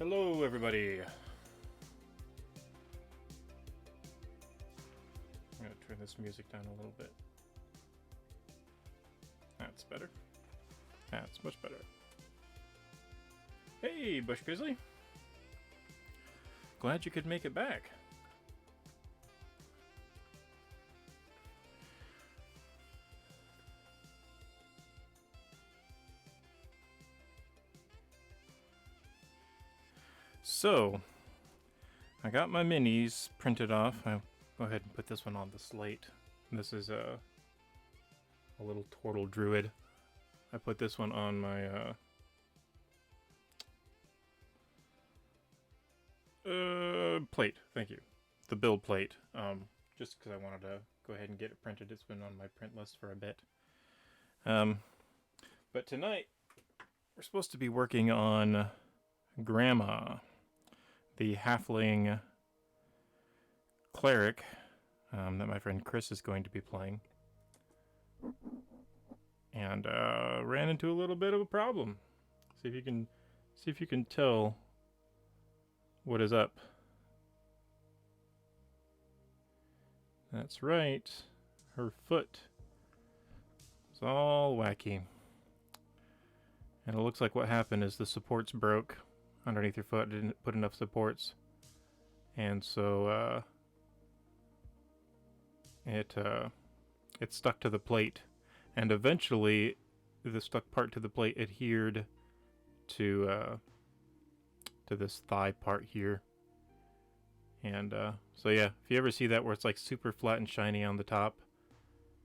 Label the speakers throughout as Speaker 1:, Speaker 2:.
Speaker 1: Hello, everybody. I'm going to turn this music down a little bit. That's better. That's much better. Hey, Bush Grizzly. Glad you could make it back. So, I got my minis printed off. I'll go ahead and put this one on the slate. This is a little turtle druid. I put this one on my plate. Thank you. The build plate. Just because I wanted to go ahead and get it printed. It's been on my print list for a bit. But tonight we're supposed to be working on Grandma, the halfling cleric that my friend Chris is going to be playing, and ran into a little bit of a problem. See if you can tell what is up. That's right, her foot is all wacky, and it looks like what happened is the supports broke underneath your foot. Didn't put enough supports, and so it stuck to the plate, and eventually the stuck part to the plate adhered to this thigh part here. And so yeah, if you ever see that where it's like super flat and shiny on the top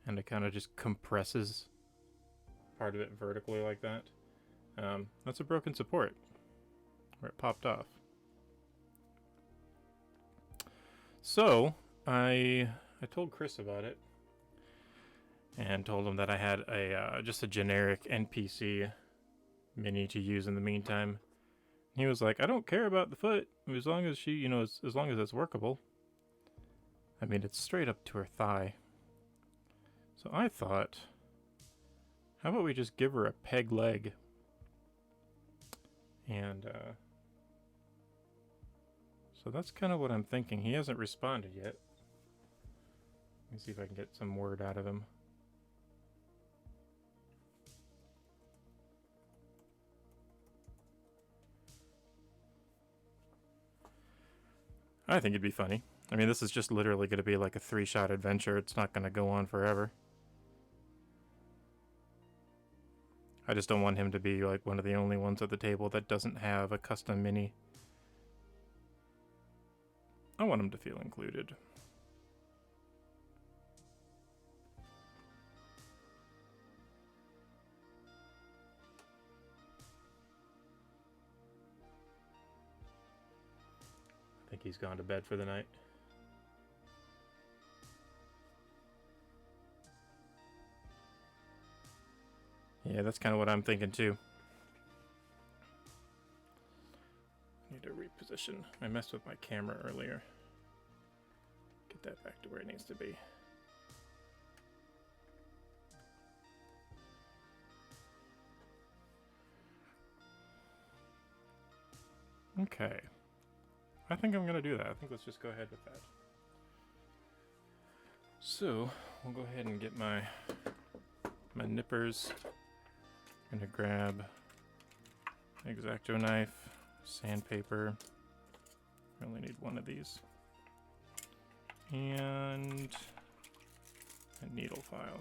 Speaker 1: and it kind of just compresses part of it vertically like that, that's a broken support where it popped off. So I told Chris about it and told him that I had a just a generic NPC mini to use in the meantime. He was like, "I don't care about the foot as long as she, as long as it's workable." I mean, it's straight up to her thigh. So I thought, how about we just give her a peg leg? And so that's kind of what I'm thinking. He hasn't responded yet. Let me see if I can get some word out of him. I think it'd be funny. I mean, this is just literally going to be like a 3-shot adventure. It's not going to go on forever. I just don't want him to be like one of the only ones at the table that doesn't have a custom mini. I want him to feel included. I think he's gone to bed for the night. Yeah, that's kind of what I'm thinking too. I need to reposition. I messed with my camera earlier. Get that back to where it needs to be. Okay. I think I'm going to do that. I think let's just go ahead with that. So, we'll go ahead and get my nippers. I'm going to grab an X-Acto knife, sandpaper. I only need one of these. And a needle file.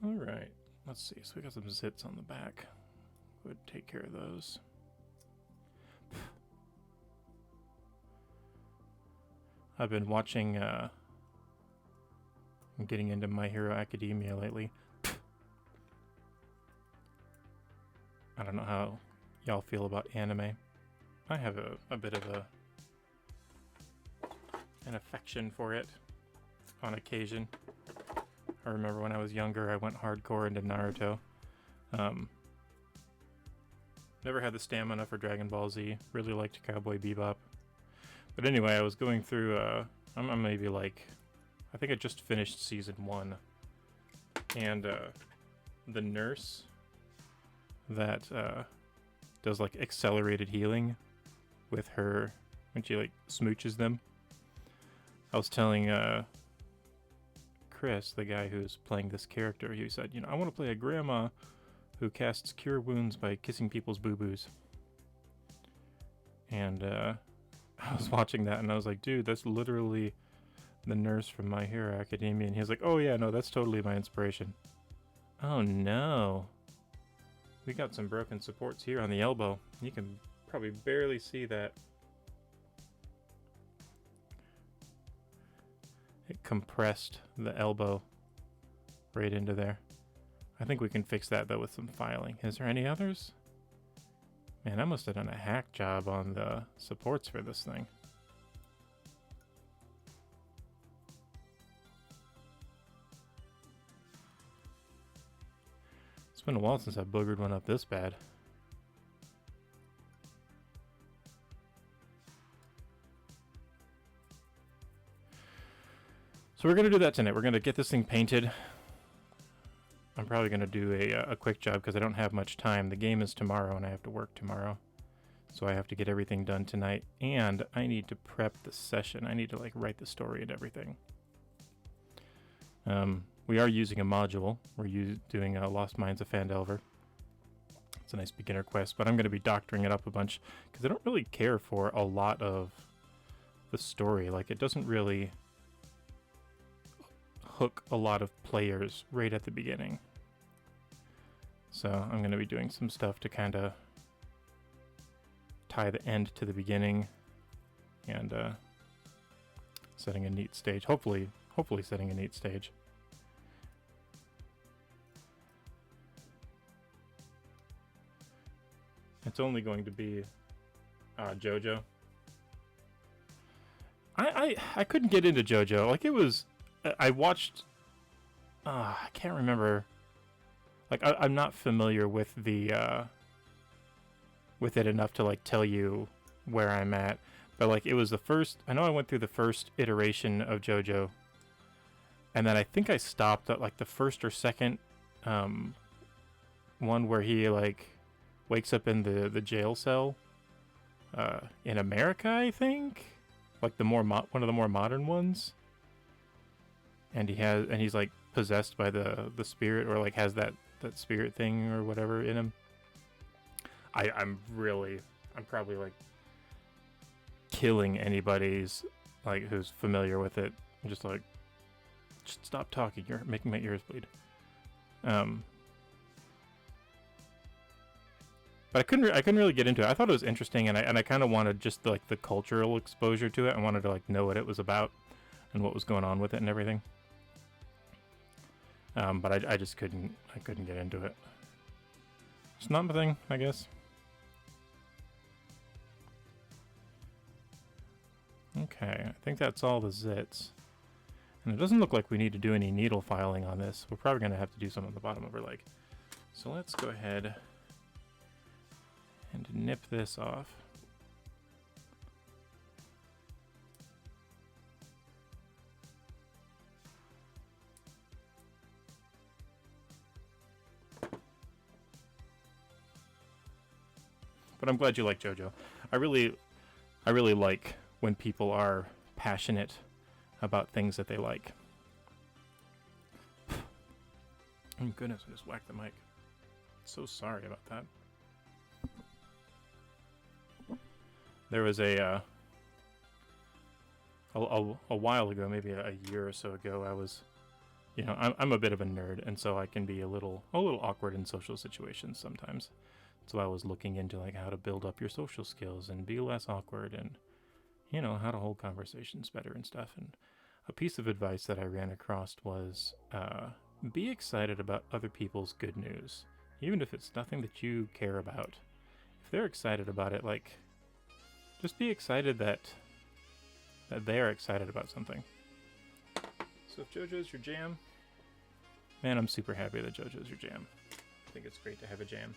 Speaker 1: Alright, let's see. So we got some zits on the back. Would take care of those. I've been watching, I'm getting into My Hero Academia lately. I don't know how y'all feel about anime. I have a bit of an affection for it on occasion. I remember when I was younger, I went hardcore into Naruto. Never had the stamina for Dragon Ball Z. Really liked Cowboy Bebop. But anyway, I was going through, I'm maybe like, I think I just finished season 1. And the nurse that does like accelerated healing with her when she like smooches them. I was telling Chris, the guy who's playing this character, he said, you know, I want to play a grandma who casts cure wounds by kissing people's boo-boos. And I was watching that and I was like, dude, that's literally the nurse from My Hero Academia. And he was like, oh yeah, no, that's totally my inspiration. Oh no. We got some broken supports here on the elbow. You can probably barely see that. It compressed the elbow right into there. I think we can fix that though with some filing. Is there any others? Man, I must have done a hack job on the supports for this thing. It's been a while since I boogered one up this bad. So we're going to do that tonight. We're going to get this thing painted. I'm probably going to do a quick job because I don't have much time. The game is tomorrow and I have to work tomorrow. So I have to get everything done tonight. And I need to prep the session. I need to like write the story and everything. We are using a module. We're doing Lost Mines of Phandelver. It's a nice beginner quest, but I'm going to be doctoring it up a bunch because I don't really care for a lot of the story. Like, it doesn't really hook a lot of players right at the beginning. So I'm going to be doing some stuff to kind of tie the end to the beginning and setting a neat stage. Hopefully setting a neat stage. It's only going to be JoJo. I couldn't get into JoJo. Like, it was... I watched... I can't remember. Like, I'm not familiar with the... with it enough to, like, tell you where I'm at. But, like, it was the first... I know I went through the first iteration of JoJo. And then I think I stopped at, like, the first or second one where he, like... wakes up in the jail cell in America, I think, like the more one of the more modern ones, and he's like possessed by the spirit, or like has that spirit thing or whatever in him. I'm probably like killing anybody's like who's familiar with it. I'm just like, just stop talking, you're making my ears bleed. But I couldn't really get into it. I thought it was interesting, and I kind of wanted just like the cultural exposure to it. I wanted to like know what it was about and what was going on with it and everything. But I just couldn't get into it. It's not my thing, I guess. Okay, I think that's all the zits. And it doesn't look like we need to do any needle filing on this. We're probably going to have to do some on the bottom of her leg. So let's go ahead and nip this off. But I'm glad you like JoJo. I really like when people are passionate about things that they like. Oh goodness, I just whacked the mic. So sorry about that. There was a while ago, maybe a year or so ago, I was, you know, I'm a bit of a nerd, and so I can be a little awkward in social situations sometimes. So I was looking into like how to build up your social skills and be less awkward, and you know, how to hold conversations better and stuff. And a piece of advice that I ran across was be excited about other people's good news, even if it's nothing that you care about. If they're excited about it, like, just be excited that they're excited about something. So if JoJo's your jam, man, I'm super happy that JoJo's your jam. I think it's great to have a jam.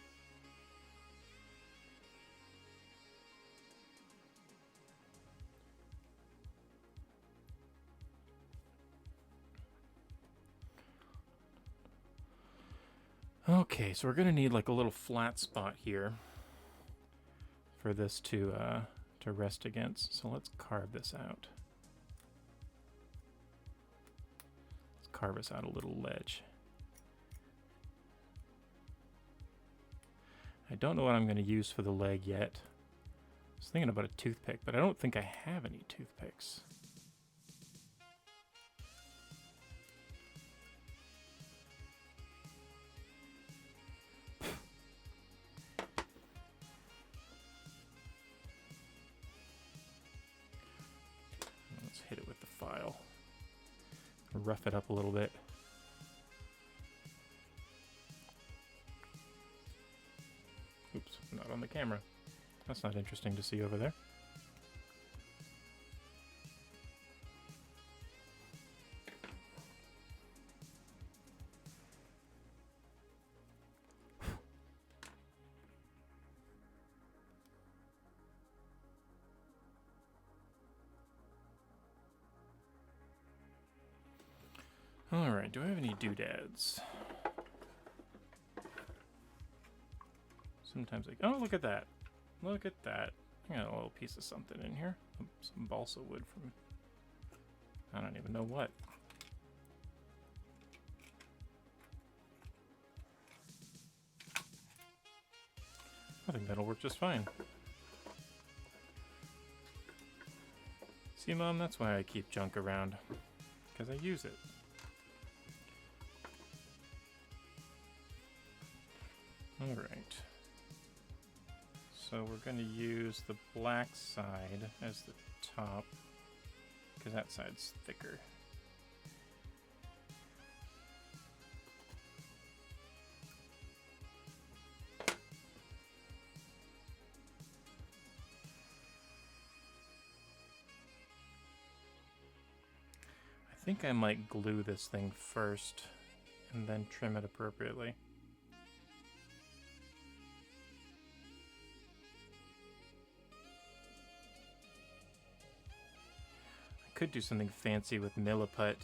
Speaker 1: Okay, so we're gonna need like a little flat spot here for this to rest against. So let's carve this out. Let's carve us out a little ledge. I don't know what I'm going to use for the leg yet. I was thinking about a toothpick, but I don't think I have any toothpicks. Let's hit it with the file. Rough it up a little bit. Oops, not on the camera. That's not interesting to see over there. Alright, do I have any doodads? Sometimes I... Oh, look at that. Look at that. I got a little piece of something in here. Some balsa wood from... I don't even know what. I think that'll work just fine. See, Mom, that's why I keep junk around. Because I use it. Alright. So we're going to use the black side as the top, because that side's thicker. I think I might glue this thing first, and then trim it appropriately. Could do something fancy with milliput,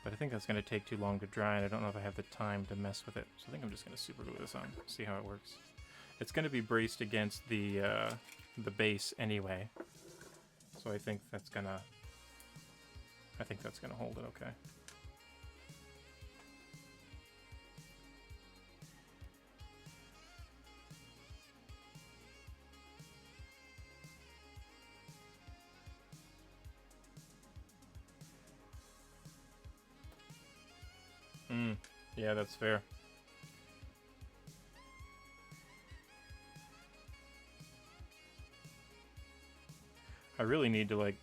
Speaker 1: but I think that's going to take too long to dry, and I don't know if I have the time to mess with it. So I think I'm just going to super glue this on, see how it works. It's going to be braced against the base anyway, so I think that's gonna hold it okay. Yeah, that's fair. I really need to like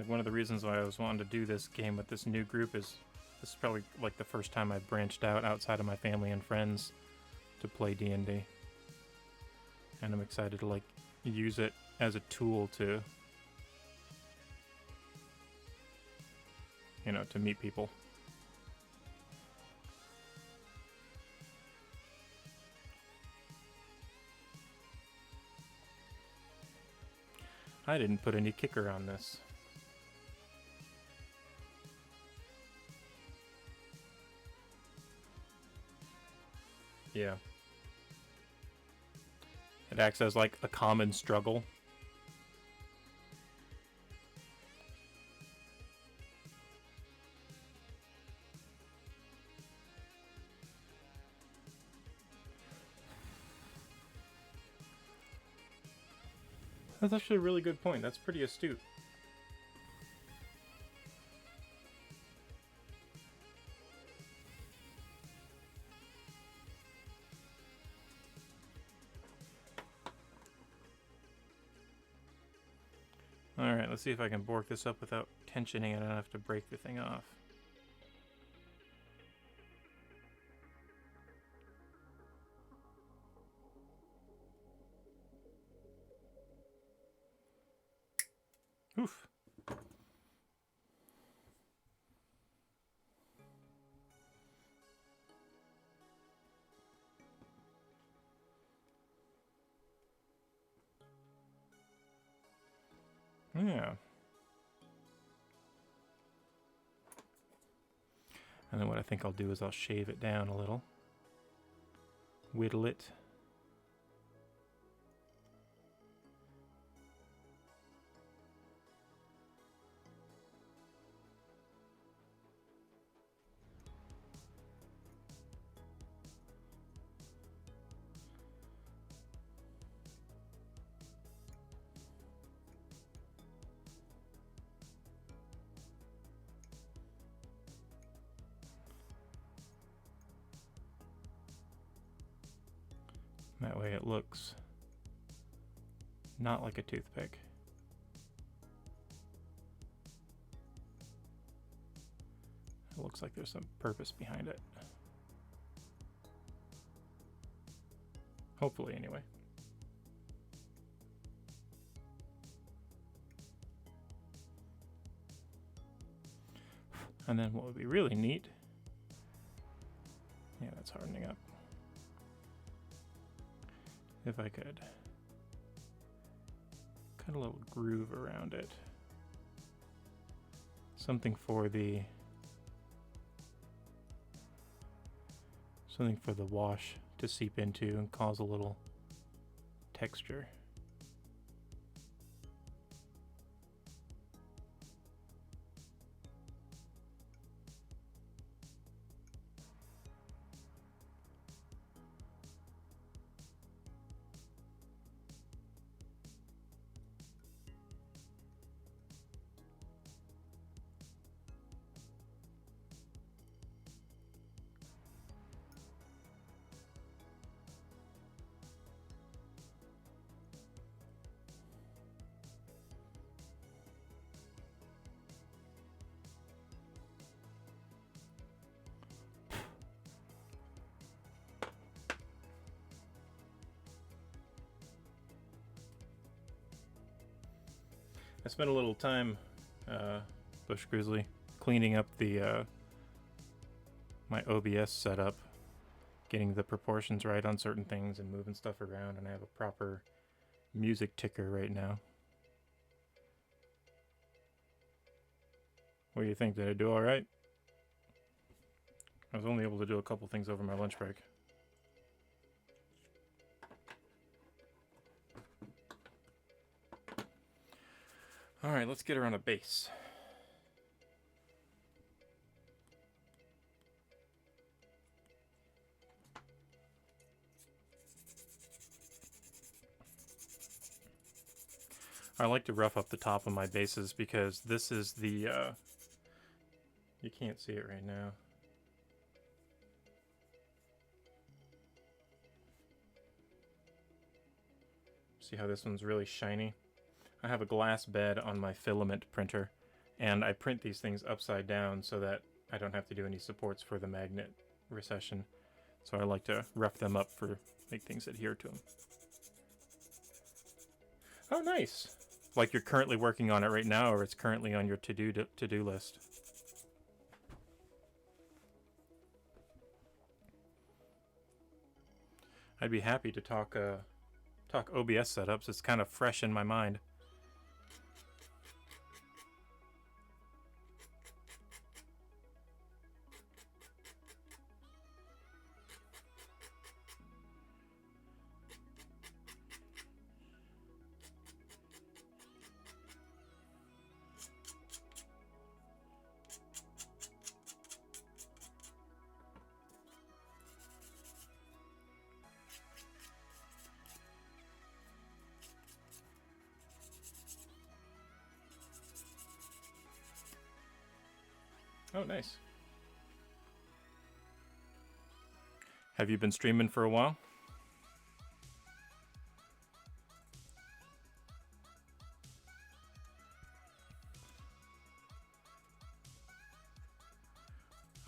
Speaker 1: one of the reasons why I was wanting to do this game with this new group is this is probably like the first time I've branched out outside of my family and friends to play D&D. And I'm excited to like use it as a tool to, you know, to meet people. I didn't put any kicker on this. Yeah. It acts as like a common struggle. That's actually a really good point. That's pretty astute. Alright, let's see if I can bork this up without tensioning it enough to break the thing off. Oof. Yeah. And then what I think I'll do is I'll shave it down a little. Whittle it. That way it looks not like a toothpick. It looks like there's some purpose behind it. Hopefully, anyway. And then what would be really neat, yeah, that's hardening up. If I could cut a little groove around it. Something for the wash to seep into and cause a little texture. I spent a little time, Bush Grizzly, cleaning up the my OBS setup, getting the proportions right on certain things and moving stuff around, and I have a proper music ticker right now. What do you think? Did I do all right? I was only able to do a couple things over my lunch break. All right, let's get her on a base. I like to rough up the top of my bases because this is the, you can't see it right now. See how this one's really shiny? I have a glass bed on my filament printer, and I print these things upside down so that I don't have to do any supports for the magnet recession. So I like to rough them up for make things adhere to them. Oh, nice! Like you're currently working on it right now, or it's currently on your to-do list. I'd be happy to talk OBS setups. It's kind of fresh in my mind. Oh, nice. Have you been streaming for a while?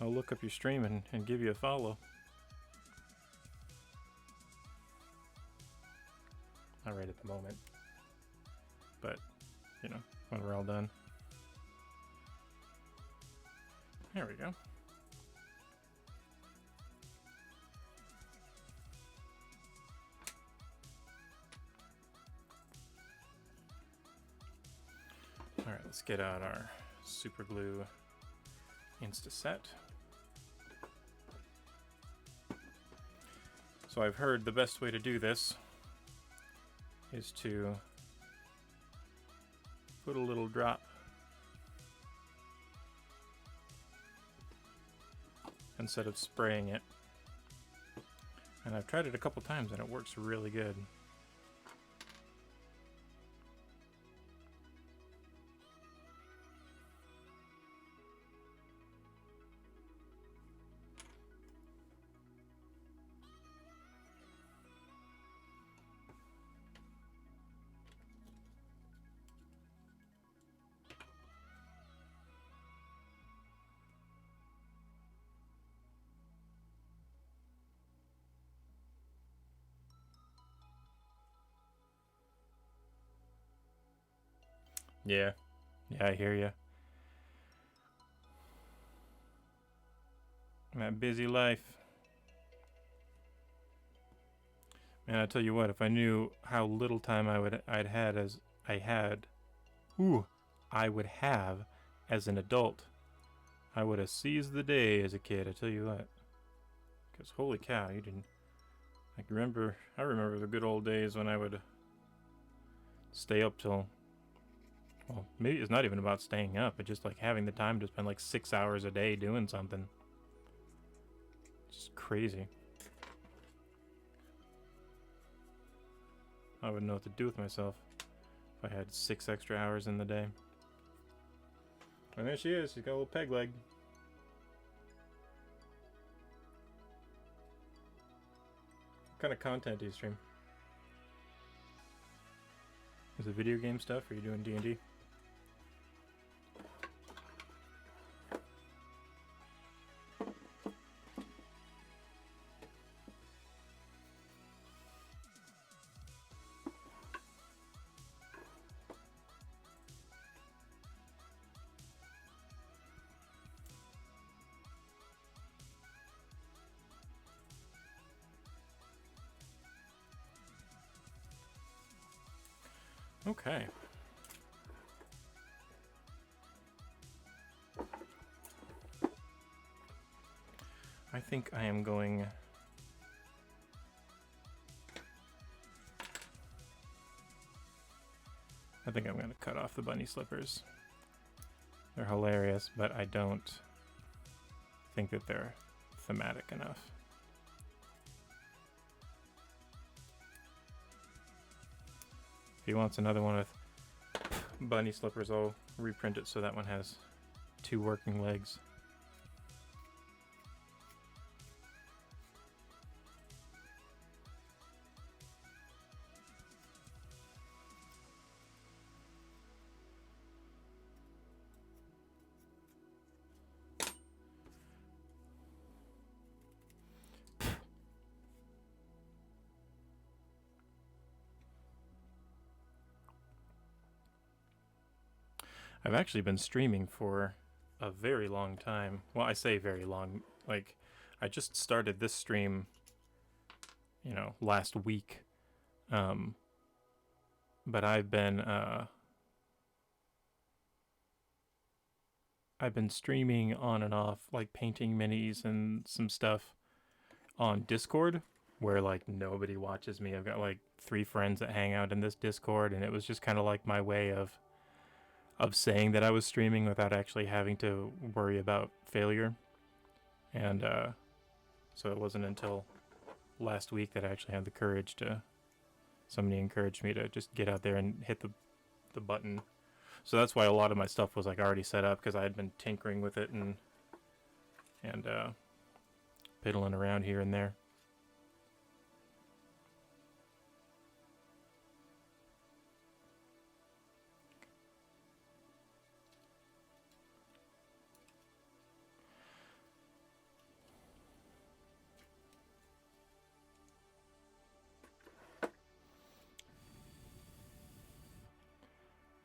Speaker 1: I'll look up your stream and give you a follow. Not right at the moment, but, you know, when we're all done. There we go. All right, let's get out our super glue Insta set. So I've heard the best way to do this is to put a little drop instead of spraying it. And I've tried it a couple times and it works really good. Yeah, I hear you. That busy life. And I tell you what, if I knew how little time I would have as an adult, I would have seized the day as a kid. I tell you what. Because holy cow, you didn't. I remember the good old days when I would stay up till. Well, maybe it's not even about staying up, but just like having the time to spend like 6 hours a day doing something. Just crazy. I wouldn't know what to do with myself if I had 6 extra hours in the day. And there she is. She's got a little peg leg. What kind of content do you stream? Is it video game stuff, or are you doing D&D? Okay. I think I am going... I think I'm going to cut off the bunny slippers. They're hilarious, but I don't think that they're thematic enough. If he wants another one with bunny slippers, I'll reprint it so that one has 2 working legs. I've actually been streaming for a very long time. Well, I say very long. Like, I just started this stream, last week. But I've been streaming on and off, like painting minis and some stuff on Discord, where like nobody watches me. I've got like 3 friends that hang out in this Discord, and it was just kind of like my way of saying that I was streaming without actually having to worry about failure. And so it wasn't until last week that I actually had the courage to... Somebody encouraged me to just get out there and hit the button. So that's why a lot of my stuff was like already set up, because I had been tinkering with it and piddling around here and there.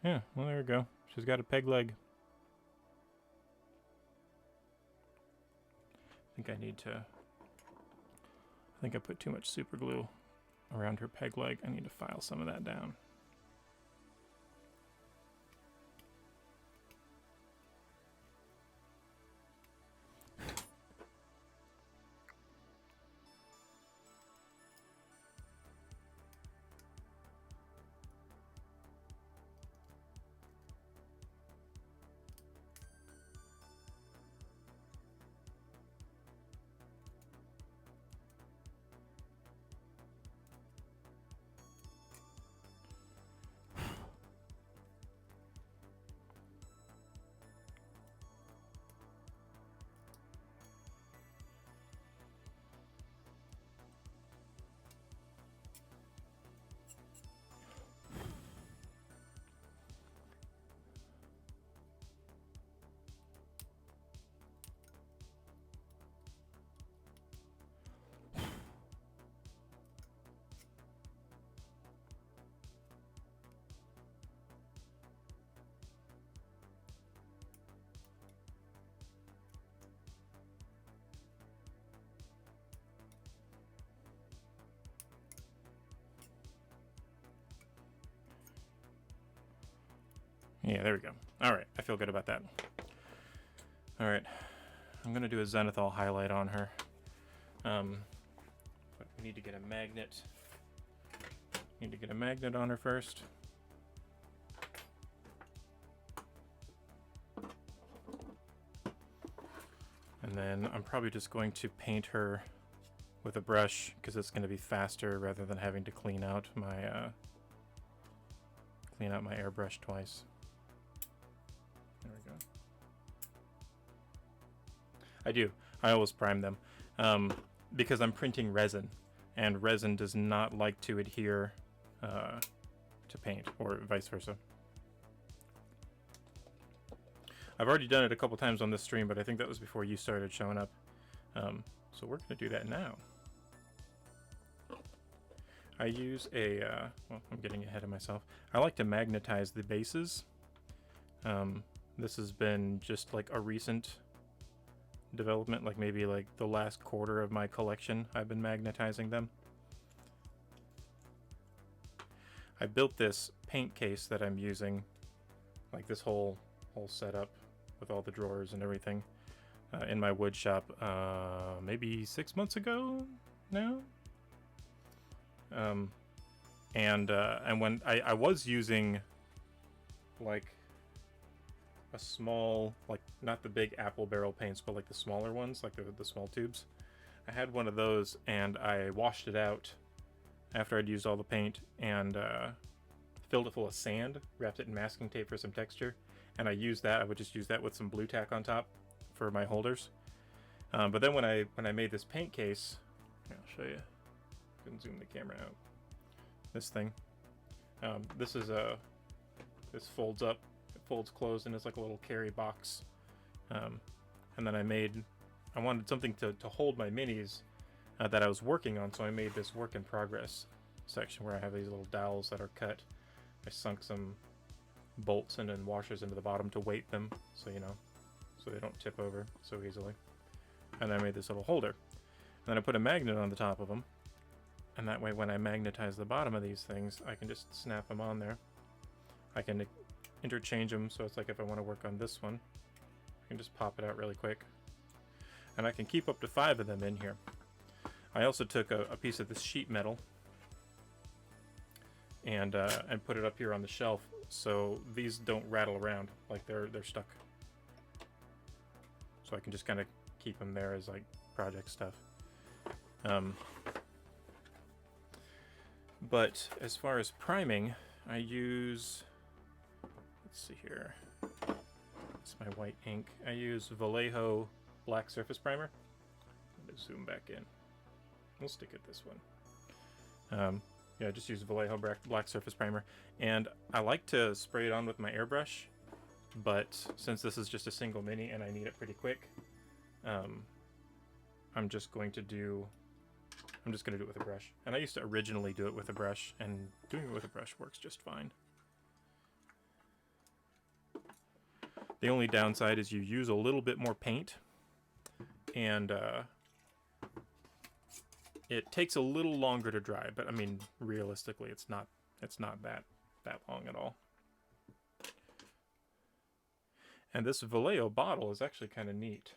Speaker 1: Yeah, well, there we go. She's got a peg leg. I think I put too much super glue around her peg leg. I need to file some of that down. Yeah, there we go. All right, I feel good about that. All right, I'm gonna do a zenithal highlight on her. But we need to get a magnet. Need to get a magnet on her first. And then I'm probably just going to paint her with a brush because it's going to be faster rather than having to clean out my airbrush twice. There we go. I do. I always prime them because I'm printing resin, and resin does not like to adhere to paint, or vice versa. I've already done it a couple times on this stream, but I think that was before you started showing up. So we're going to do that now. I use a, well, I'm getting ahead of myself. I like to magnetize the bases. This has been just like a recent development, like maybe like the last quarter of my collection, I've been magnetizing them. I built this paint case that I'm using, like this whole setup with all the drawers and everything, in my wood shop maybe 6 months ago now. And when I was using like a small, like not the big apple barrel paints, but like the smaller ones, like the small tubes. I had one of those and I washed it out after I'd used all the paint and filled it full of sand, wrapped it in masking tape for some texture, and I used that. I would just use that with some blue tack on top for my holders. But then when I made this paint case, here, I'll show you. I can zoom the camera out. This thing. This is this folds up, it folds closed, and it's like a little carry box. And then I wanted something to hold my minis that I was working on, so I made this work in progress section where I have these little dowels that are cut. I sunk some bolts and then washers into the bottom to weight them, so so they don't tip over so easily. And then I made this little holder. And then I put a magnet on the top of them. And that way when I magnetize the bottom of these things, I can just snap them on there. I can interchange them, so it's like if I want to work on this one, I can just pop it out really quick. And I can keep up to 5 of them in here. I also took a piece of this sheet metal and put it up here on the shelf so these don't rattle around, like they're stuck. So I can just kind of keep them there as like project stuff. But as far as priming, I use, let's see here, it's my white ink. I use Vallejo black surface primer. Let me zoom back in. We'll stick it this one. Yeah, just use Vallejo black surface primer. And I like to spray it on with my airbrush, but since this is just a single mini and I need it pretty quick, I'm just going to do it with a brush. And I used to originally do it with a brush, and doing it with a brush works just fine. The only downside is you use a little bit more paint, and it takes a little longer to dry, but I mean, realistically, it's not that long at all. And this Vallejo bottle is actually kind of neat.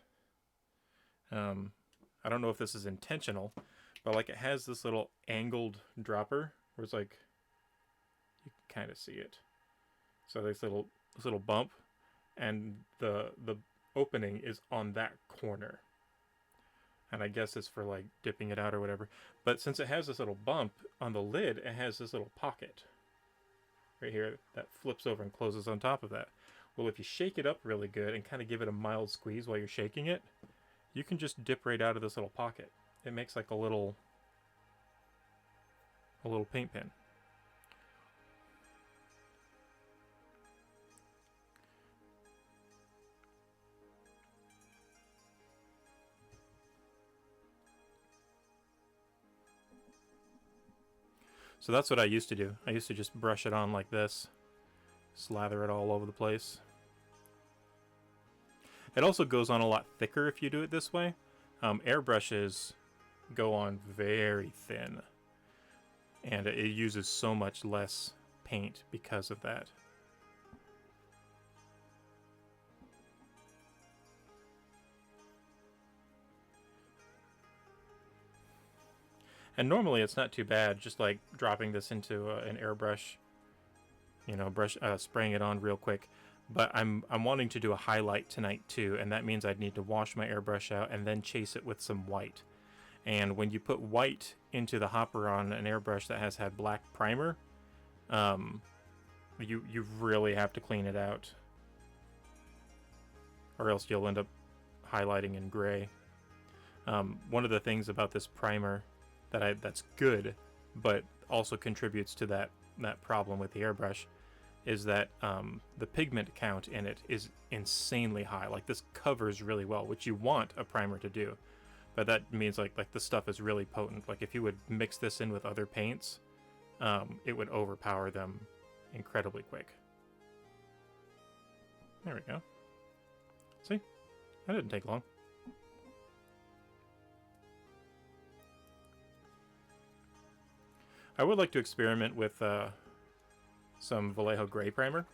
Speaker 1: I don't know if this is intentional, but like it has this little angled dropper where it's like, you can kind of see it. So this little bump, and the opening is on that corner. And I guess it's for like dipping it out or whatever. But since it has this little bump on the lid, it has this little pocket right here that flips over and closes on top of that. Well, if you shake it up really good and kind of give it a mild squeeze while you're shaking it, you can just dip right out of this little pocket. It makes like a little paint pen. So that's what I used to do. I used to just brush it on like this, slather it all over the place. It also goes on a lot thicker if you do it this way. Airbrushes go on very thin, and it uses so much less paint because of that. And normally it's not too bad, just like dropping this into an airbrush, you know, spraying it on real quick. But I'm wanting to do a highlight tonight too, and that means I'd need to wash my airbrush out and then chase it with some white. And when you put white into the hopper on an airbrush that has had black primer, you really have to clean it out, or else you'll end up highlighting in gray. One of the things about this primer that's good, but also contributes to that problem with the airbrush, is that the pigment count in it is insanely high. Like, this covers really well, which you want a primer to do, but that means like the stuff is really potent. Like, if you would mix this in with other paints, it would overpower them incredibly quick. There we go. See, that didn't take long. I would like to experiment with some Vallejo Gray primer,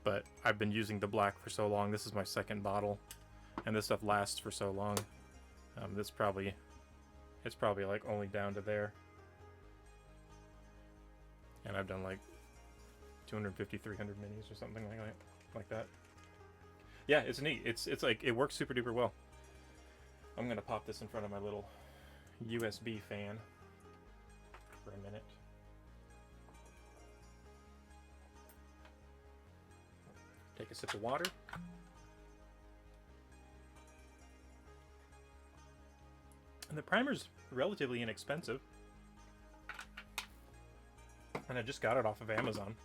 Speaker 1: but I've been using the black for so long. This is my second bottle, and this stuff lasts for so long. It's probably like only down to there, and I've done like 250, 300 minis or something like that. Yeah, it's neat. It's like, it works super duper well. I'm gonna pop this in front of my little USB fan for a minute. Take a sip of water. And the primer's relatively inexpensive, and I just got it off of Amazon.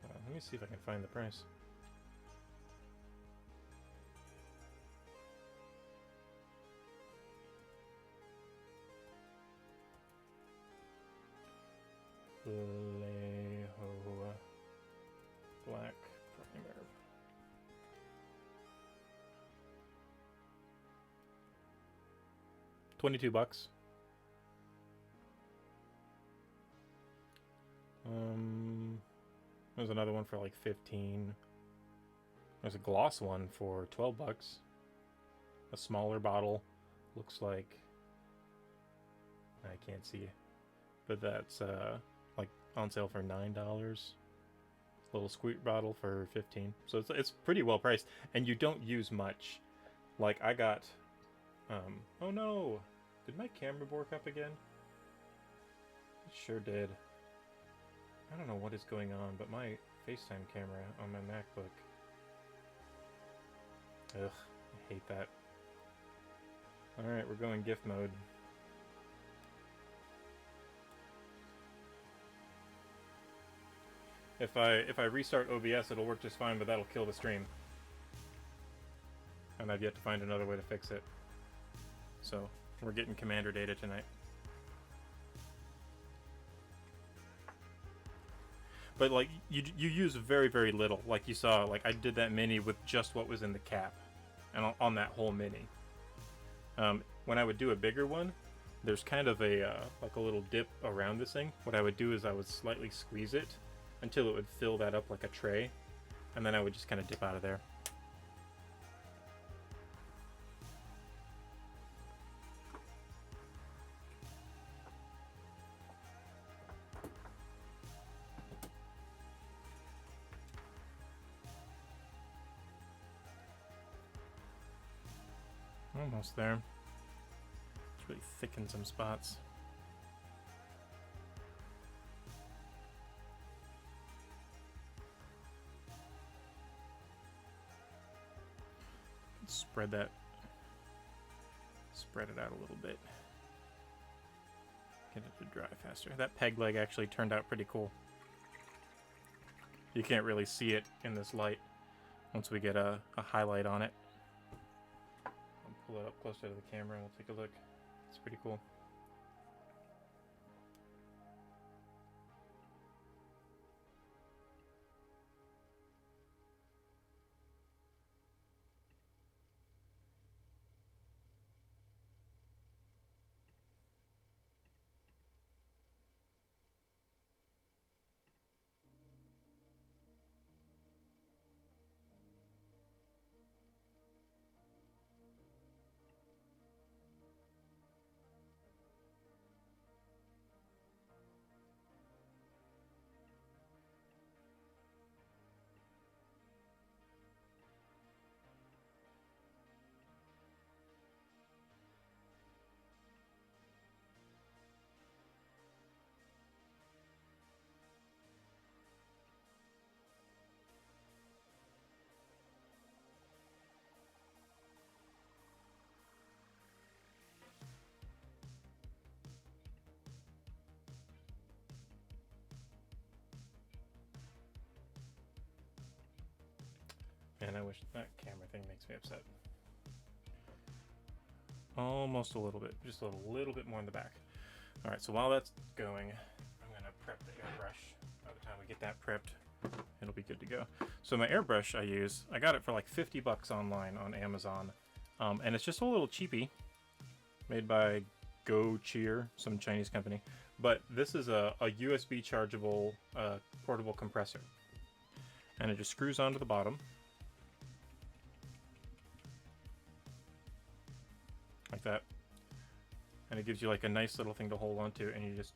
Speaker 1: Let me see if I can find the price. Vallejo black primer. $22. There's another one for like 15. There's a gloss one for $12. A smaller bottle, looks like, I can't see, but that's like on sale for $9. A little squeak bottle for 15. So it's pretty well priced, and you don't use much. Like, I got oh no, did my camera bork up again? It sure did. I don't know what is going on, but my FaceTime camera on my MacBook, ugh, I hate that. Alright, we're going GIF mode. If I restart OBS, it'll work just fine, but that'll kill the stream. And I've yet to find another way to fix it. So, we're getting Commander data tonight. But like, you use very, very little. Like you saw, like I did that mini with just what was in the cap, and on that whole mini. When I would do a bigger one, there's kind of a like a little dip around this thing. What I would do is I would slightly squeeze it until it would fill that up like a tray, and then I would just kind of dip out of there. Almost there. It's really thick in some spots. Spread it out a little bit. Get it to dry faster. That peg leg actually turned out pretty cool. You can't really see it in this light once we get a highlight on it. I'll pull it up closer to the camera and we'll take a look. It's pretty cool. Man, I wish that camera thing makes me upset. Almost a little bit, just a little bit more in the back. All right, so while that's going, I'm gonna prep the airbrush. By the time we get that prepped, it'll be good to go. So my airbrush I got it for like 50 bucks online on Amazon. And it's just a little cheapy, made by Go Cheer, some Chinese company. But this is a USB chargeable portable compressor. And it just screws onto the bottom. Like that. And it gives you like a nice little thing to hold onto, and you just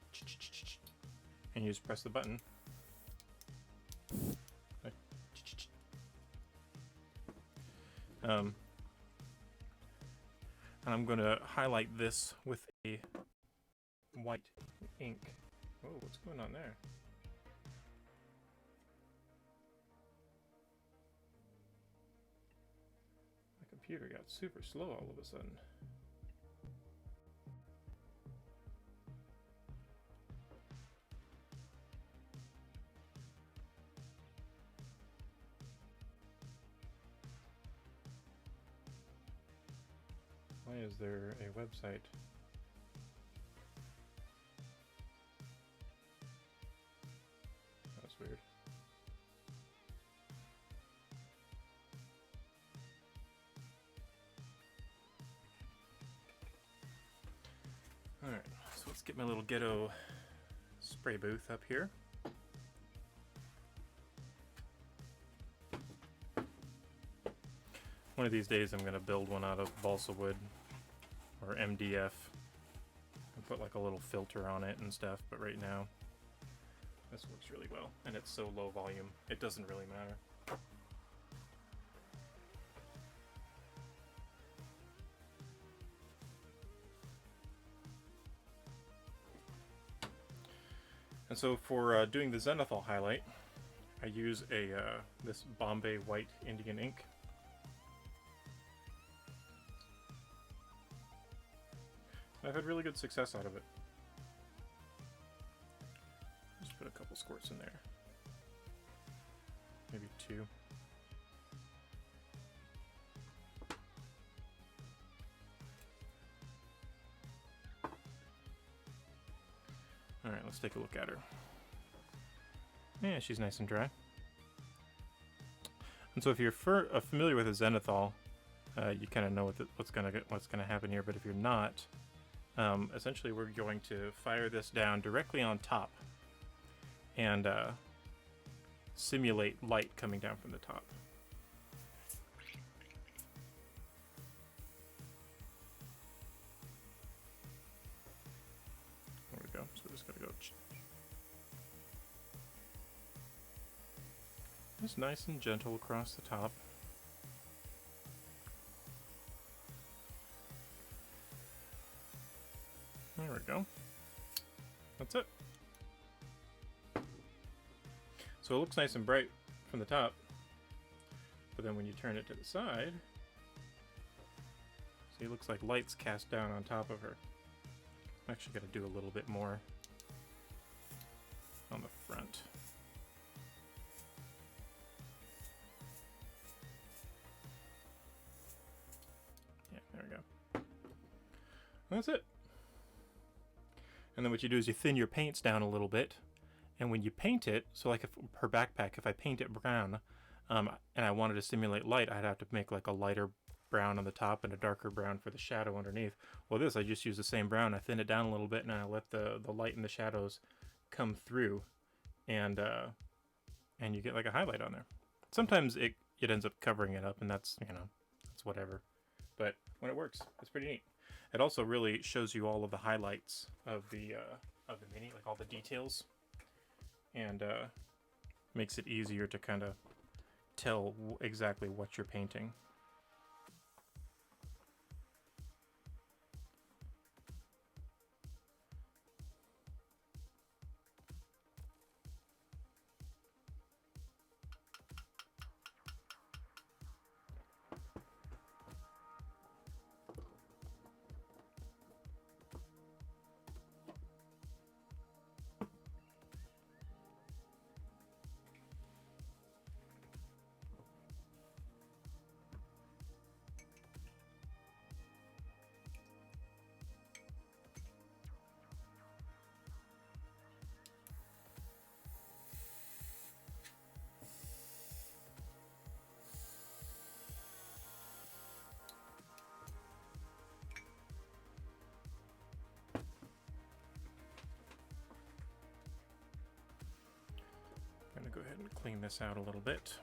Speaker 1: press the button. And I'm going to highlight this with a white ink. Oh, what's going on there? My computer got super slow all of a sudden. Why is there a website? That's weird. Alright, so let's get my little ghetto spray booth up here. One of these days I'm going to build one out of balsa wood or MDF and put like a little filter on it and stuff, but right now this works really well, and it's so low volume it doesn't really matter. And so for doing the zenithal highlight, I use this Bombay White Indian ink. I've had really good success out of it. Just put a couple squirts in there. Maybe 2. Alright, let's take a look at her. Yeah, she's nice and dry. And so if you're familiar with a zenithal, you kind of know what's gonna happen here. But if you're not, essentially we're going to fire this down directly on top and simulate light coming down from the top. There we go. So we're just gonna go just nice and gentle across the top. There we go. That's it. So it looks nice and bright from the top, but then when you turn it to the side, see, it looks like light's cast down on top of her. I'm actually going to do a little bit more on the front. Yeah, there we go. That's it. And then what you do is you thin your paints down a little bit, and when you paint it, so like if her backpack, if I paint it brown, and I wanted to simulate light, I'd have to make like a lighter brown on the top and a darker brown for the shadow underneath. Well, this, I just use the same brown, I thin it down a little bit, and I let the light and the shadows come through, and you get like a highlight on there. Sometimes it ends up covering it up, and that's, that's whatever. But when it works, it's pretty neat. It also really shows you all of the highlights of the mini, like all the details, and makes it easier to kind of tell exactly what you're painting. clean this out a little bit.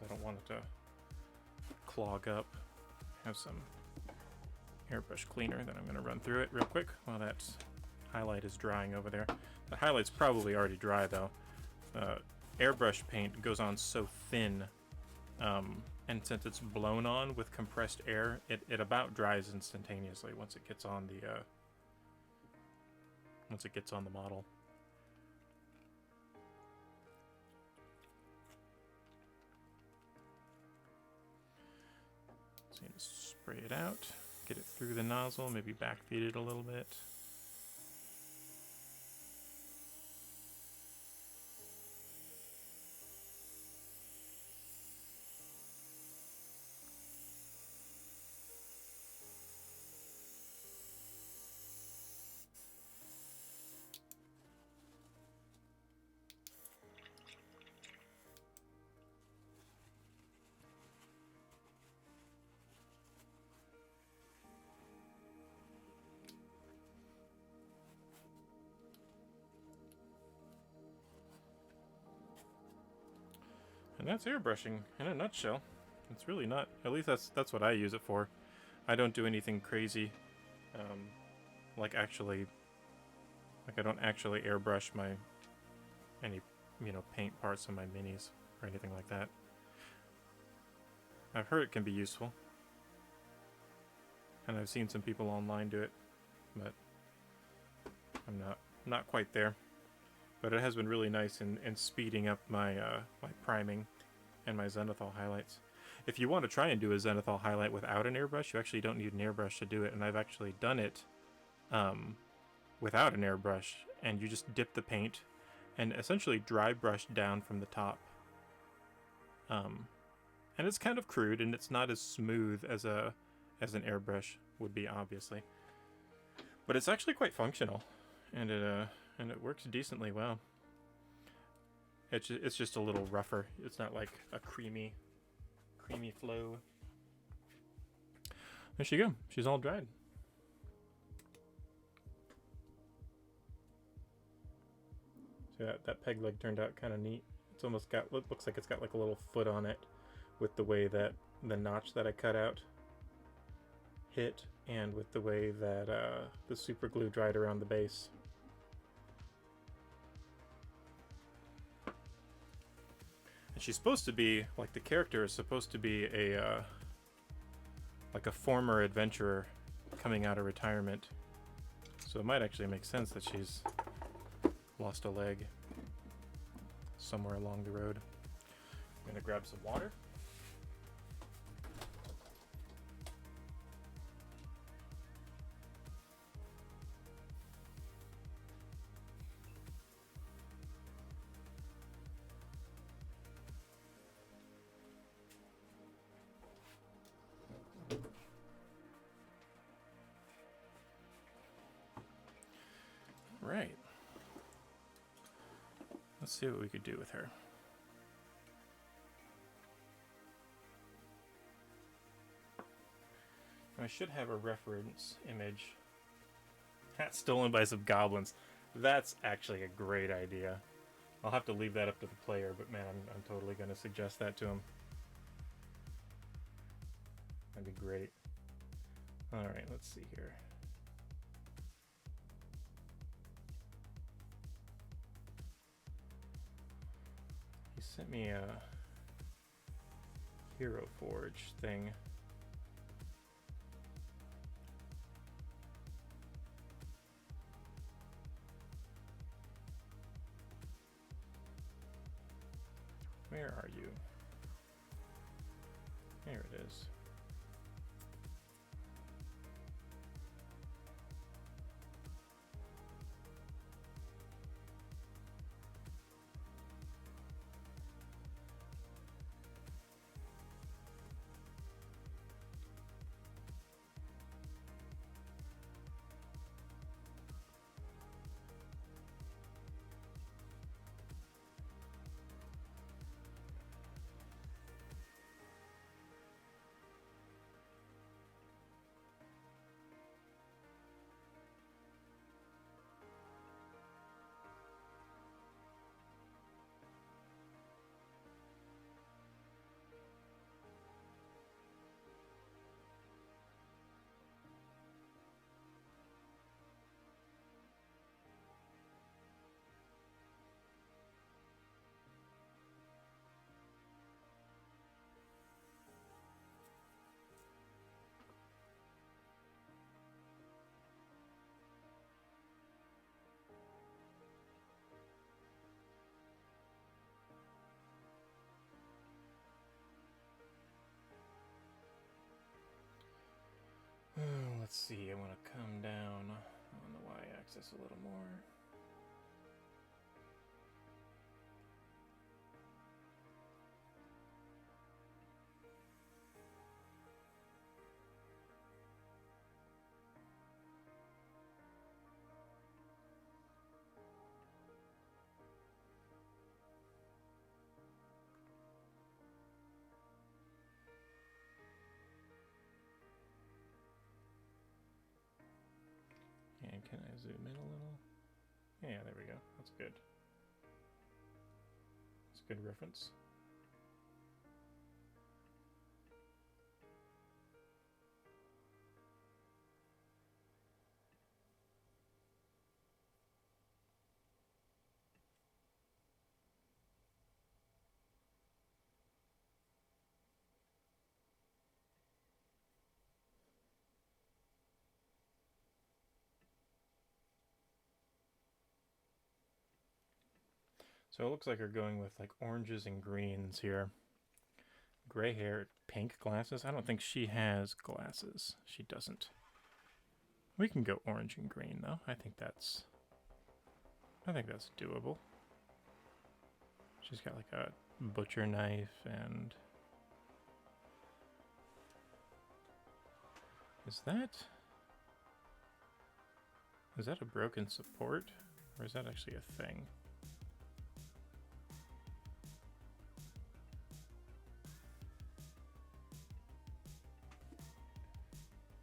Speaker 1: I don't want it to clog up. Have some airbrush cleaner that I'm going to run through it real quick while that highlight is drying over there. The highlight's probably already dry though. Airbrush paint goes on so thin, and since it's blown on with compressed air, it about dries instantaneously once it gets on the model. So you just spray it out, get it through the nozzle, maybe backfeed it a little bit. And that's airbrushing in a nutshell. It's really not, at least that's what I use it for. I don't do anything crazy, like I don't actually airbrush any paint parts of my minis or anything like that. I've heard it can be useful, and I've seen some people online do it, but I'm not quite there. But it has been really nice in speeding up my my priming and my zenithal highlights. If you want to try and do a zenithal highlight without an airbrush, you actually don't need an airbrush to do it, and I've actually done it without an airbrush, and you just dip the paint and essentially dry brush down from the top. And it's kind of crude, and it's not as smooth as an airbrush would be, obviously. But it's actually quite functional, and it works decently well. It's just a little rougher. It's not like a creamy flow. There she go. She's all dried. So that peg leg turned out kind of neat. It's almost got, looks like it's got like a little foot on it with the way that the notch that I cut out hit, and with the way that the super glue dried around the base. And she's supposed to be, like, the character is supposed to be like a former adventurer coming out of retirement. So it might actually make sense that she's lost a leg somewhere along the road. I'm gonna grab some water. Right. Let's see what we could do with her. I should have a reference image. Hat stolen by some goblins. That's actually a great idea. I'll have to leave that up to the player, but man, I'm totally going to suggest that to him. That'd be great. Alright, let's see here. He sent me a Hero Forge thing. Where are you? There it is. see, I want to come down on the y-axis a little more. And can I zoom in a little? Yeah, there we go. That's good. That's a good reference. So it looks like we're going with like oranges and greens here. Gray hair, pink glasses. I don't think she has glasses. She doesn't. We can go orange and green though. I think that's doable. She's got like a butcher knife and is that a broken support or is that actually a thing?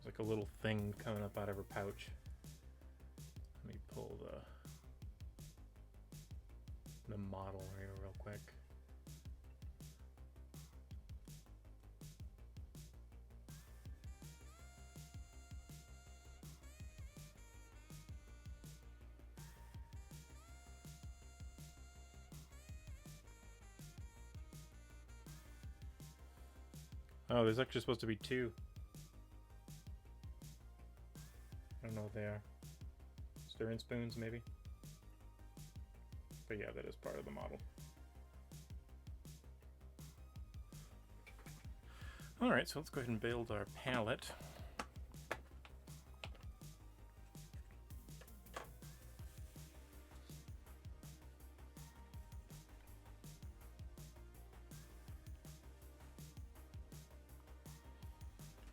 Speaker 1: Like a little thing coming up out of her pouch. Let me pull the model here real quick. Oh, there's actually supposed to be two. I don't know what they are. Stirring spoons, maybe? But yeah, that is part of the model. Alright, so let's go ahead and build our palette.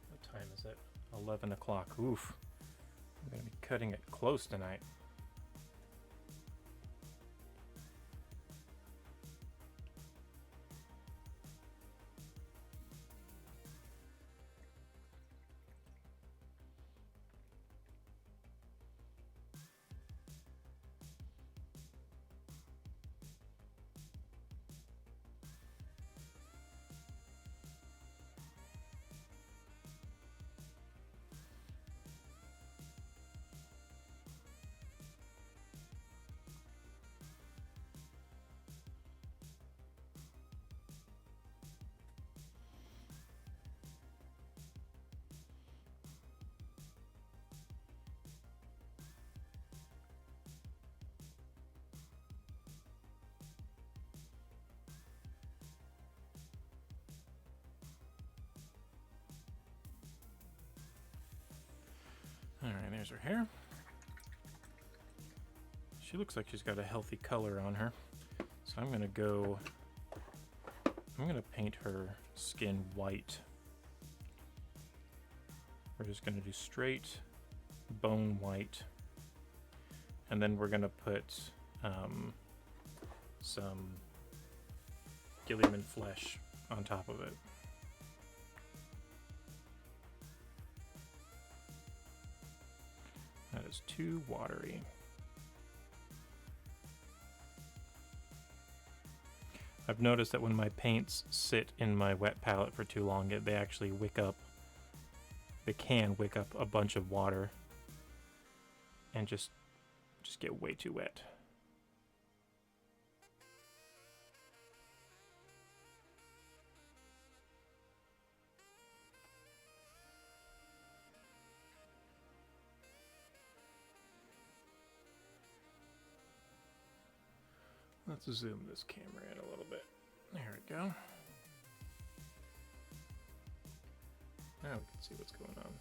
Speaker 1: What time is it? 11 o'clock. Oof. I'm going to be cutting it close tonight. Alright, there's her hair. She looks like she's got a healthy color on her. So I'm gonna paint her skin white. We're just gonna do straight bone white. And then we're gonna put some Gilliman flesh on top of it. That is too watery. I've noticed that when my paints sit in my wet palette for too long, they actually wick up. They can wick up a bunch of water and just get way too wet. Let's zoom this camera in a little bit. There we go. Now we can see what's going on.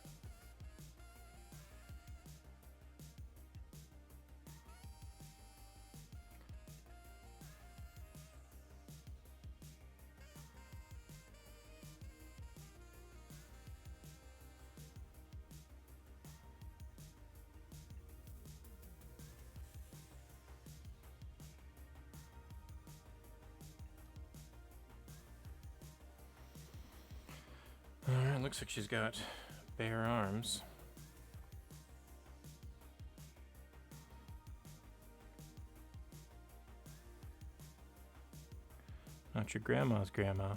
Speaker 1: It looks like she's got bare arms. Not your grandma's grandma.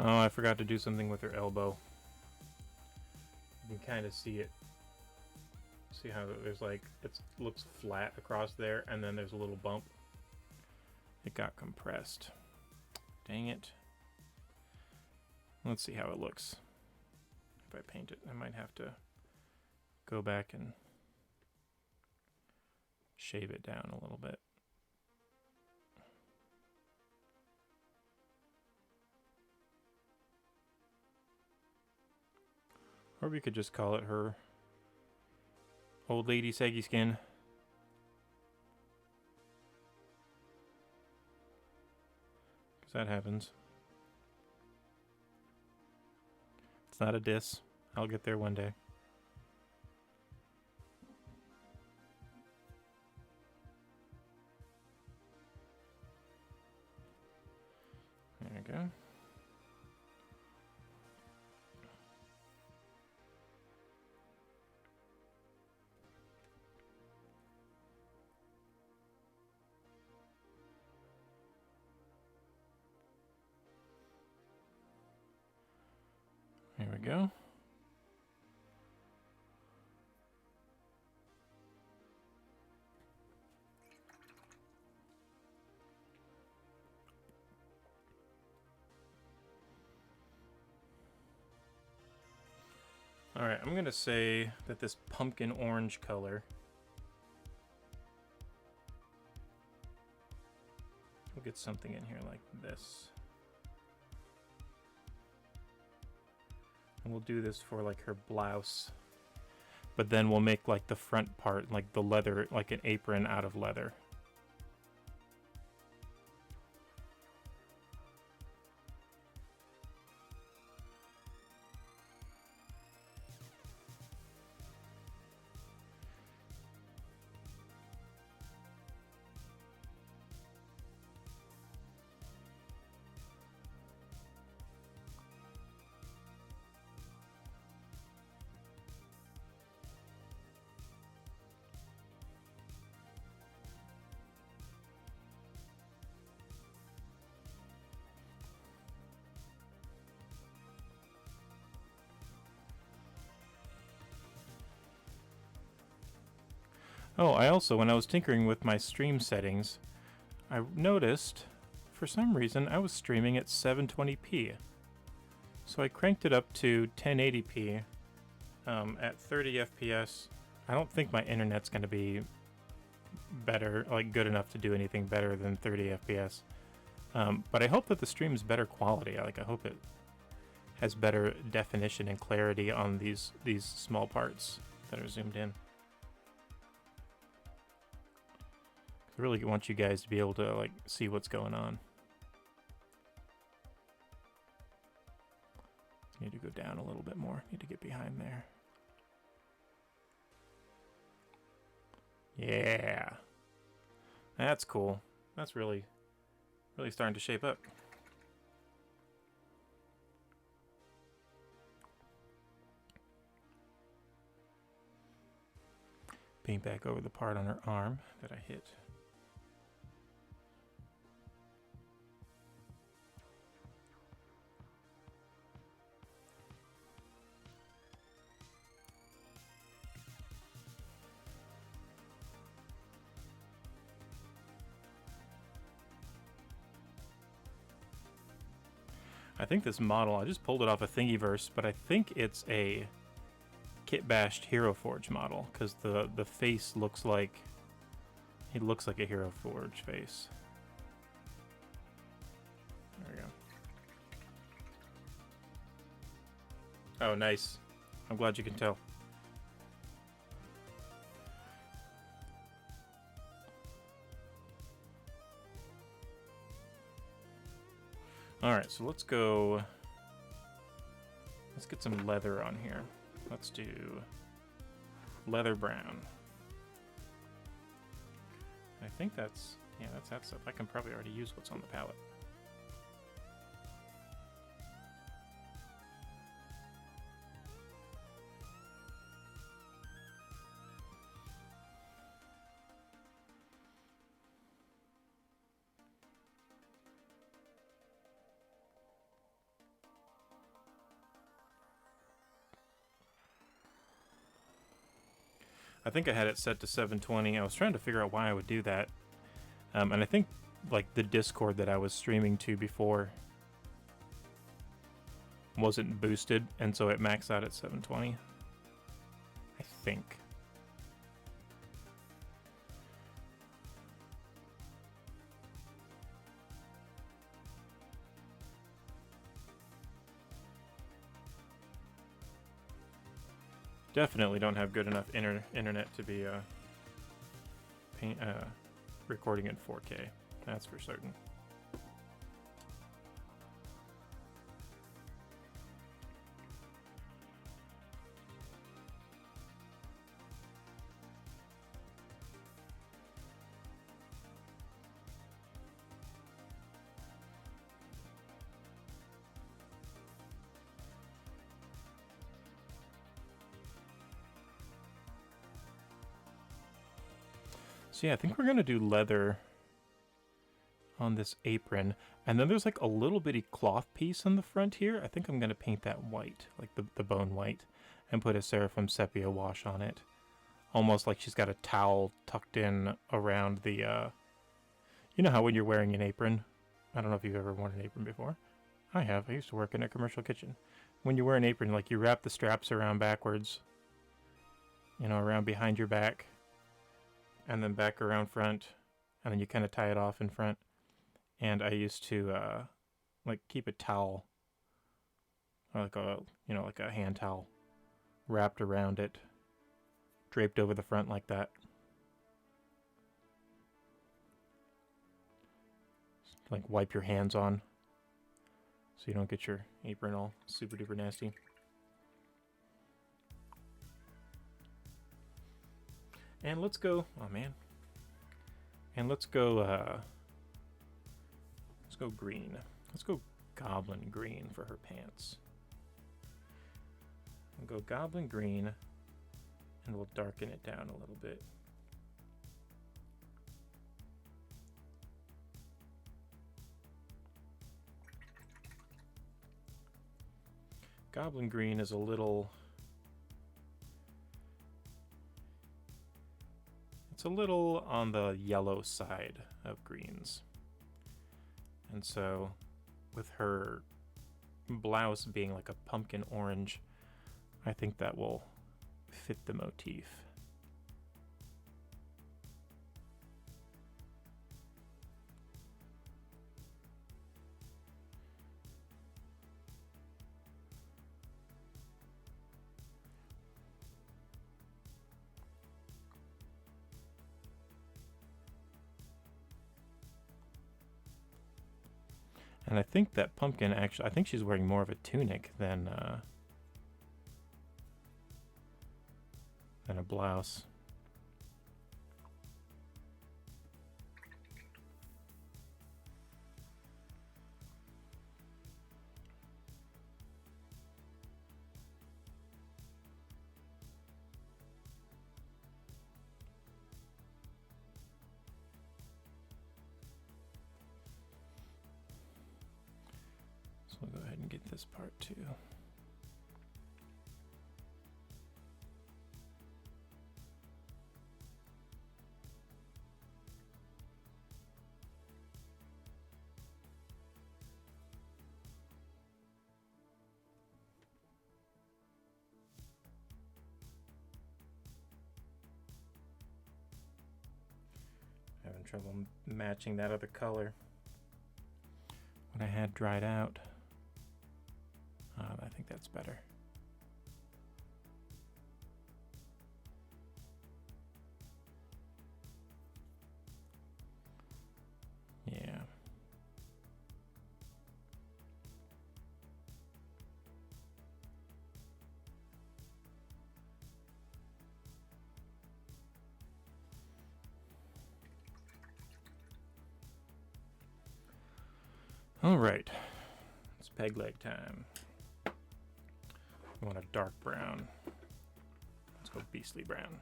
Speaker 1: Oh, I forgot to do something with her elbow. You can kind of see it. See how there's like, it looks flat across there, and then there's a little bump. It got compressed. Dang it. Let's see how it looks. If I paint it, I might have to go back and shave it down a little bit. Or we could just call it her old lady saggy skin. Because that happens. It's not a diss. I'll get there one day. There we go. There we go. All right, I'm gonna say that this pumpkin orange color, we'll get something in here like this. And we'll do this for like her blouse, but then we'll make like the front part, like the leather, like an apron out of leather. Oh, I also, when I was tinkering with my stream settings, I noticed, for some reason, I was streaming at 720p. So I cranked it up to 1080p at 30 FPS. I don't think my internet's going to be better, like good enough to do anything better than 30 FPS. But I hope that the stream's better quality. I hope it has better definition and clarity on these small parts that are zoomed in. I really want you guys to be able to like see what's going on. Need to go down a little bit more. Need to get behind there. Yeah. That's cool. That's really starting to shape up. Paint back over the part on her arm that I hit. I think this model, I just pulled it off a Thingiverse, but I think it's a Kit Bashed Hero Forge model, because the face looks like, it looks like a Hero Forge face. There we go. Oh, nice. I'm glad you can tell. Alright, so let's go... Let's get some leather on here. Let's do leather brown. I think that's... Yeah, that's that stuff. I can probably already use what's on the palette. I think I had it set to 720. I was trying to figure out why I would do that. And I think like the Discord that I was streaming to before wasn't boosted, and so it maxed out at 720. I think. Definitely don't have good enough internet to be recording in 4K. That's for certain. So yeah, I think we're gonna do leather on this apron, and then there's like a little bitty cloth piece on the front here. I think I'm gonna paint that white, like the bone white, and put a Seraphim Sepia wash on it, almost like she's got a towel tucked in around the. You know how when you're wearing an apron, I don't know if you've ever worn an apron before. I have. I used to work in a commercial kitchen. When you wear an apron, like you wrap the straps around backwards, you know, around behind your back, and then back around front, and then you kind of tie it off in front. And I used to like keep a towel, or like a, you know, like a hand towel wrapped around it, draped over the front like that. Like wipe your hands on so you don't get your apron all super duper nasty. And let's go, oh man. And let's go green. Let's go goblin green for her pants. We'll go goblin green, and we'll darken it down a little bit. Goblin green is a little... It's a little on the yellow side of greens. And so, with her blouse being like a pumpkin orange, I think that will fit the motif. And I think that pumpkin actually, I think she's wearing more of a tunic than a blouse. So we'll go ahead and get this part too. Having trouble matching that other color. What I had dried out. I think that's better. Yeah. Alright, it's peg leg time. We want a dark brown. Let's go beastly brown.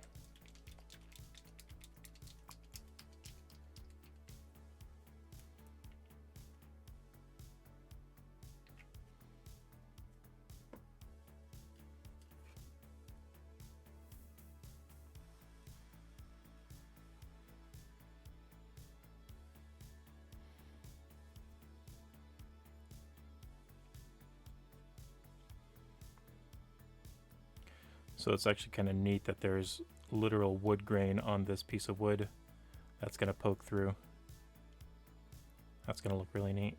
Speaker 1: So it's actually kind of neat that there's literal wood grain on this piece of wood that's going to poke through. That's going to look really neat.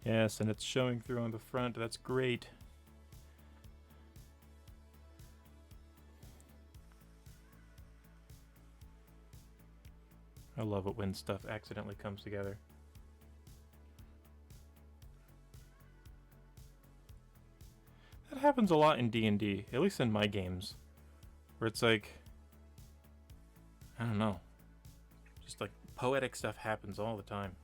Speaker 1: Yes, and it's showing through on the front. That's great. I love it when stuff accidentally comes together. That happens a lot in D&D, at least in my games, where it's like, I don't know, just like poetic stuff happens all the time.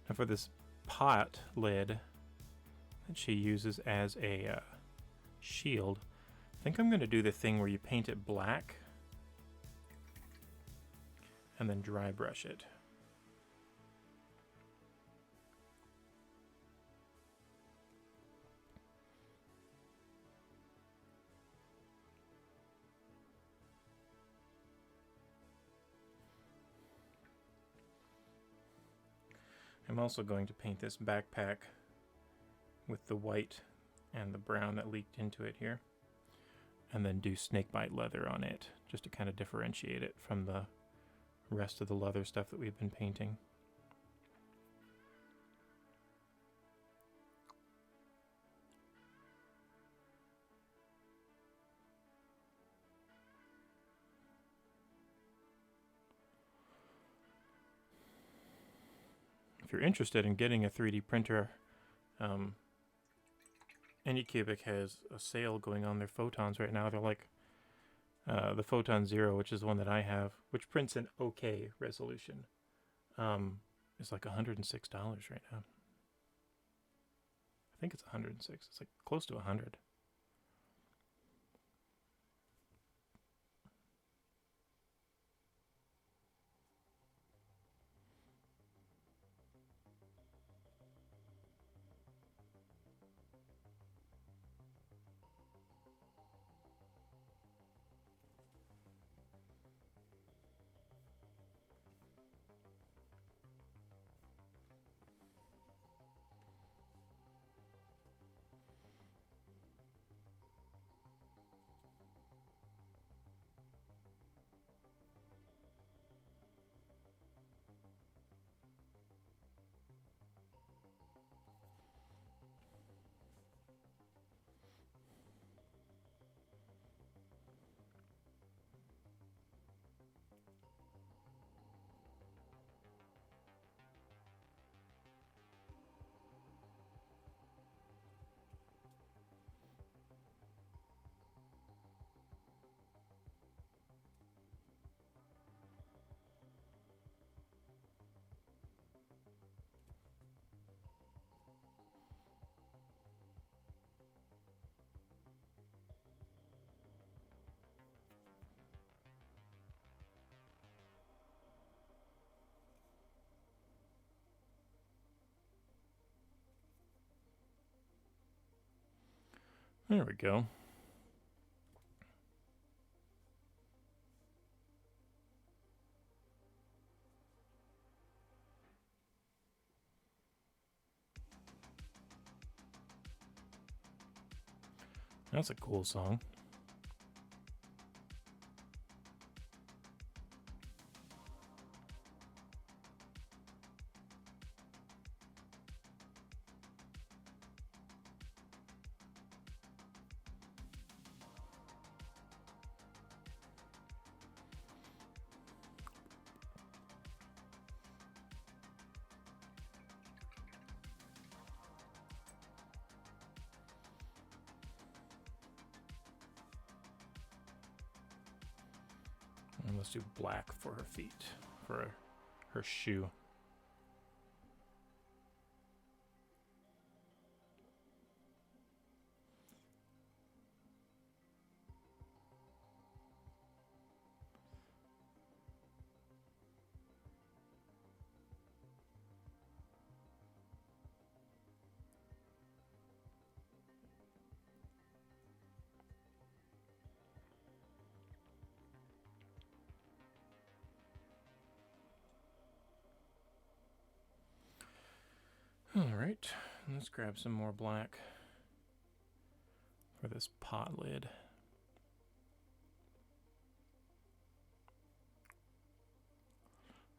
Speaker 1: And for this pot lid that she uses as a shield, I think I'm going to do the thing where you paint it black and then dry brush it. I'm also going to paint this backpack with the white and the brown that leaked into it here, and then do snakebite leather on it just to kind of differentiate it from the rest of the leather stuff that we've been painting. If you're interested in getting a 3D printer, Anycubic has a sale going on their photons right now. They're like the Photon Zero, which is the one that I have, which prints in OK resolution, is like $106 right now. I think it's 106. It's like close to 100. There we go. That's a cool song. And let's do black for her feet, for her shoe. Alright, let's grab some more black for this pot lid.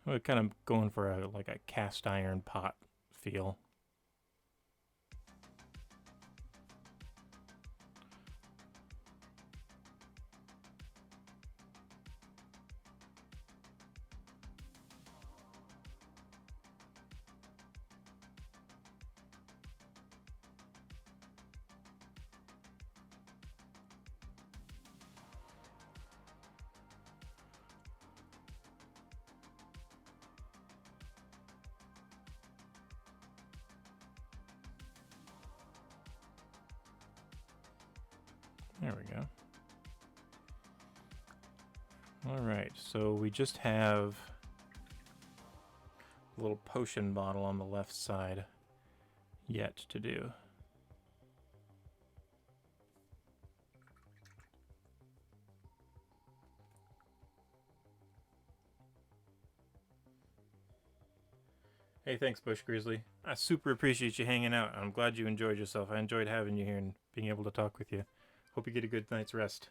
Speaker 1: We're kind of going for a cast iron pot feel. There we go. Alright, so we just have a little potion bottle on the left side yet to do. Hey, thanks, Bush Grizzly. I super appreciate you hanging out. I'm glad you enjoyed yourself. I enjoyed having you here and being able to talk with you. Hope you get a good night's rest.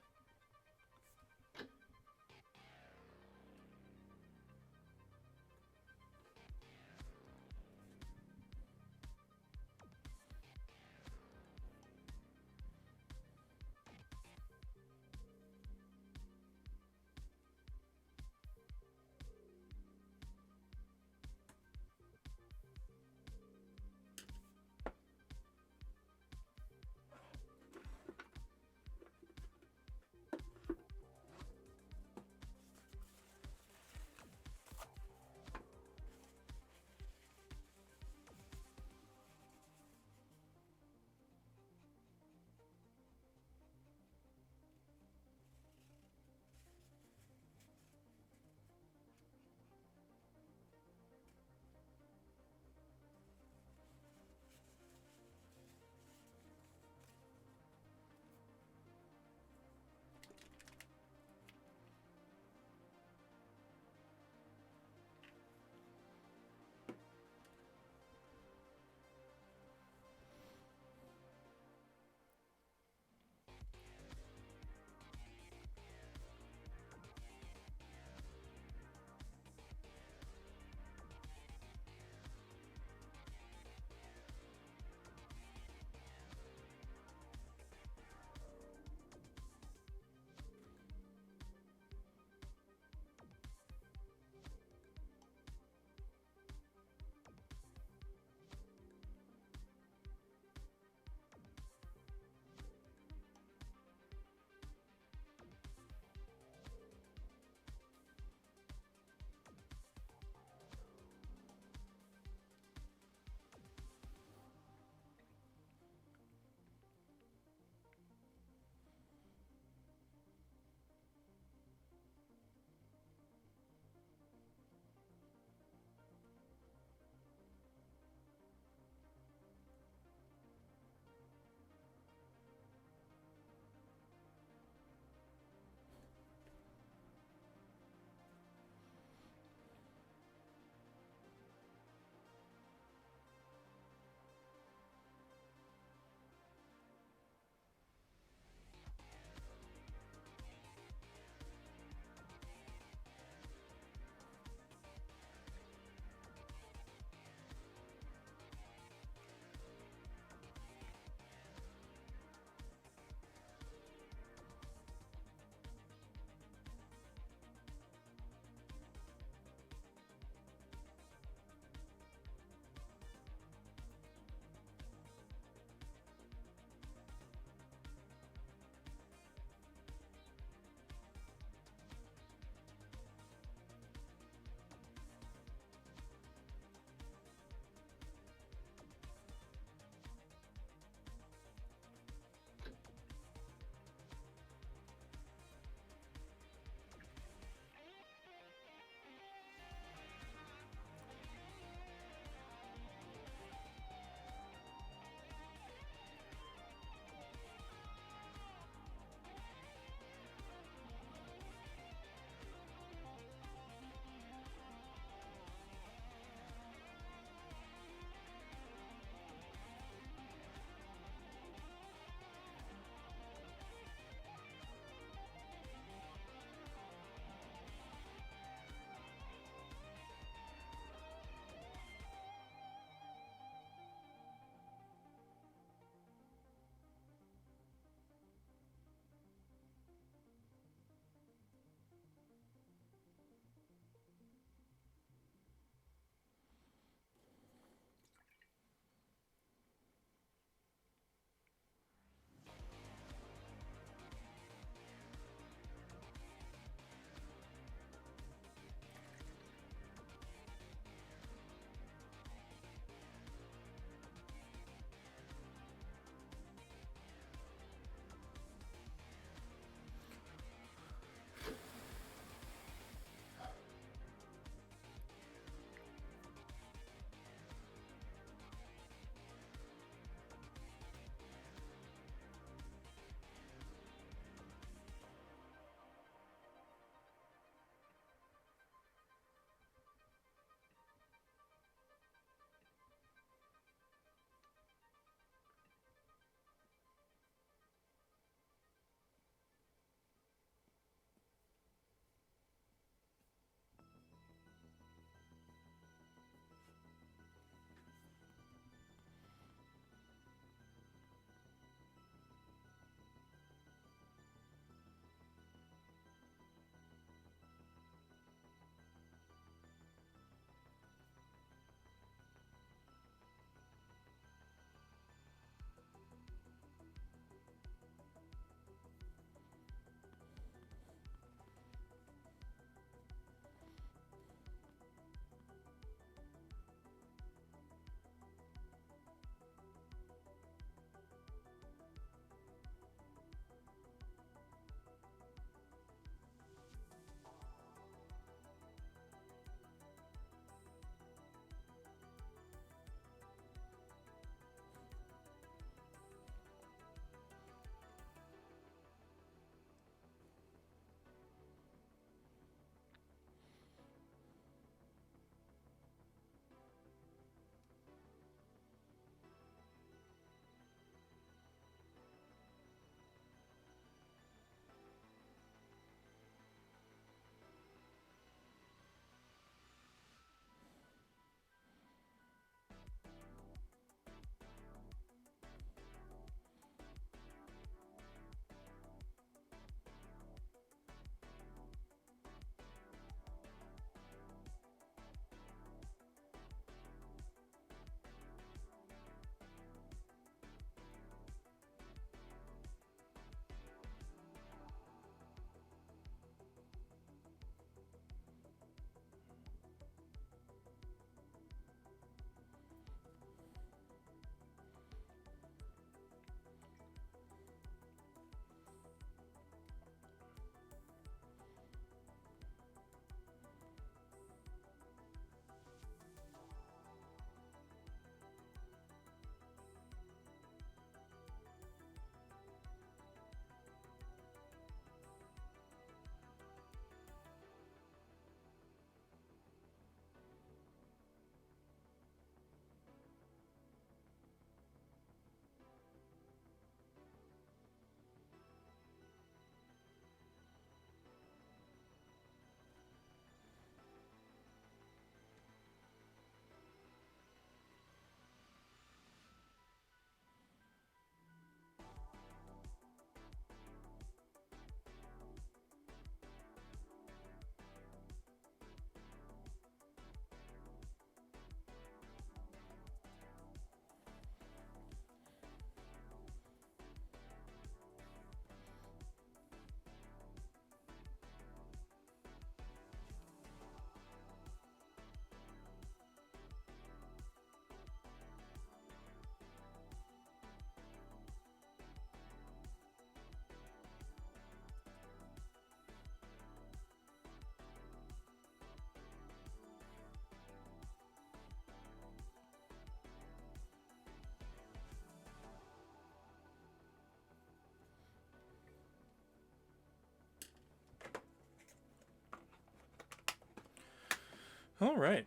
Speaker 1: All right,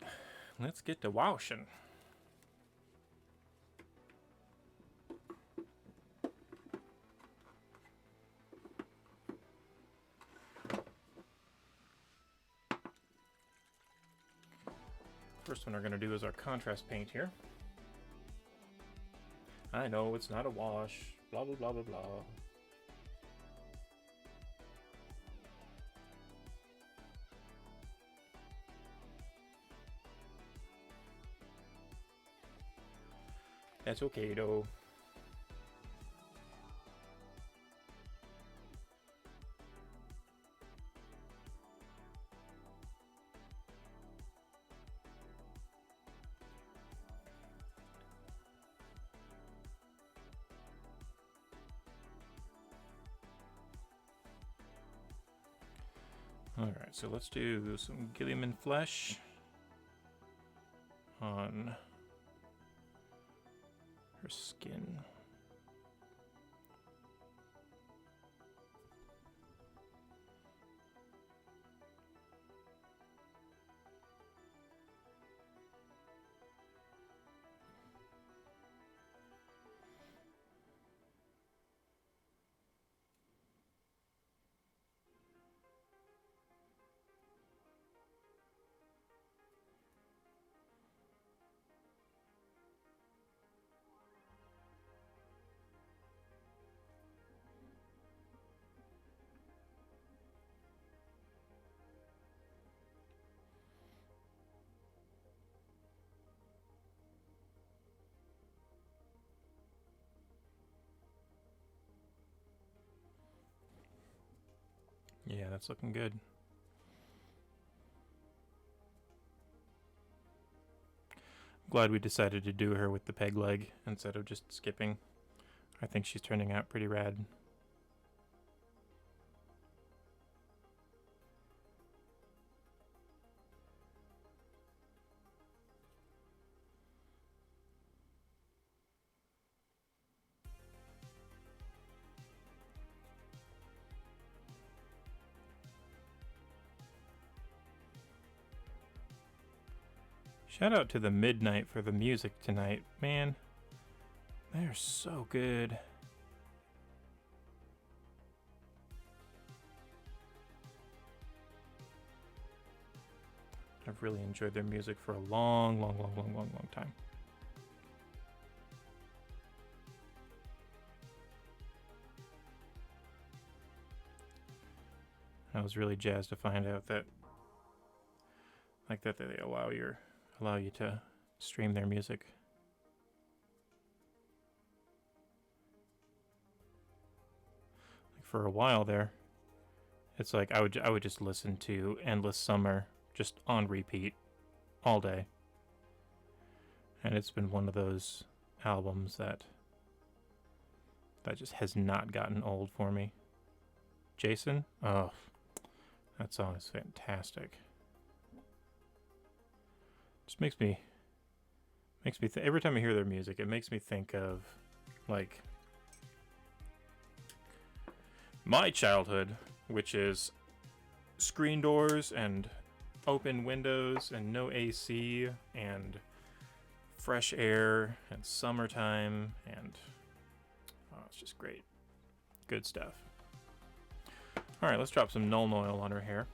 Speaker 1: let's get to washing. First one we're going to do is our contrast paint here. I know it's not a wash, blah blah blah blah blah. That's okay though. Alright, so let's do some Gilliman flesh on her skin. Yeah, that's looking good. Glad we decided to do her with the peg leg instead of just skipping. I think she's turning out pretty rad. Shout out to the Midnight for the music tonight. Man, they're so good. I've really enjoyed their music for a long time. I was really jazzed to find out that they allow you to stream their music. Like for a while there, it's like I would just listen to Endless Summer just on repeat all day. And it's been one of those albums that just has not gotten old for me. Jason? Oh, that song is fantastic. Just makes me every time I hear their music, it makes me think of like my childhood, which is screen doors and open windows and no AC and fresh air and summertime, and it's just great. Good stuff. All right, let's drop some Nuln Oil on her hair.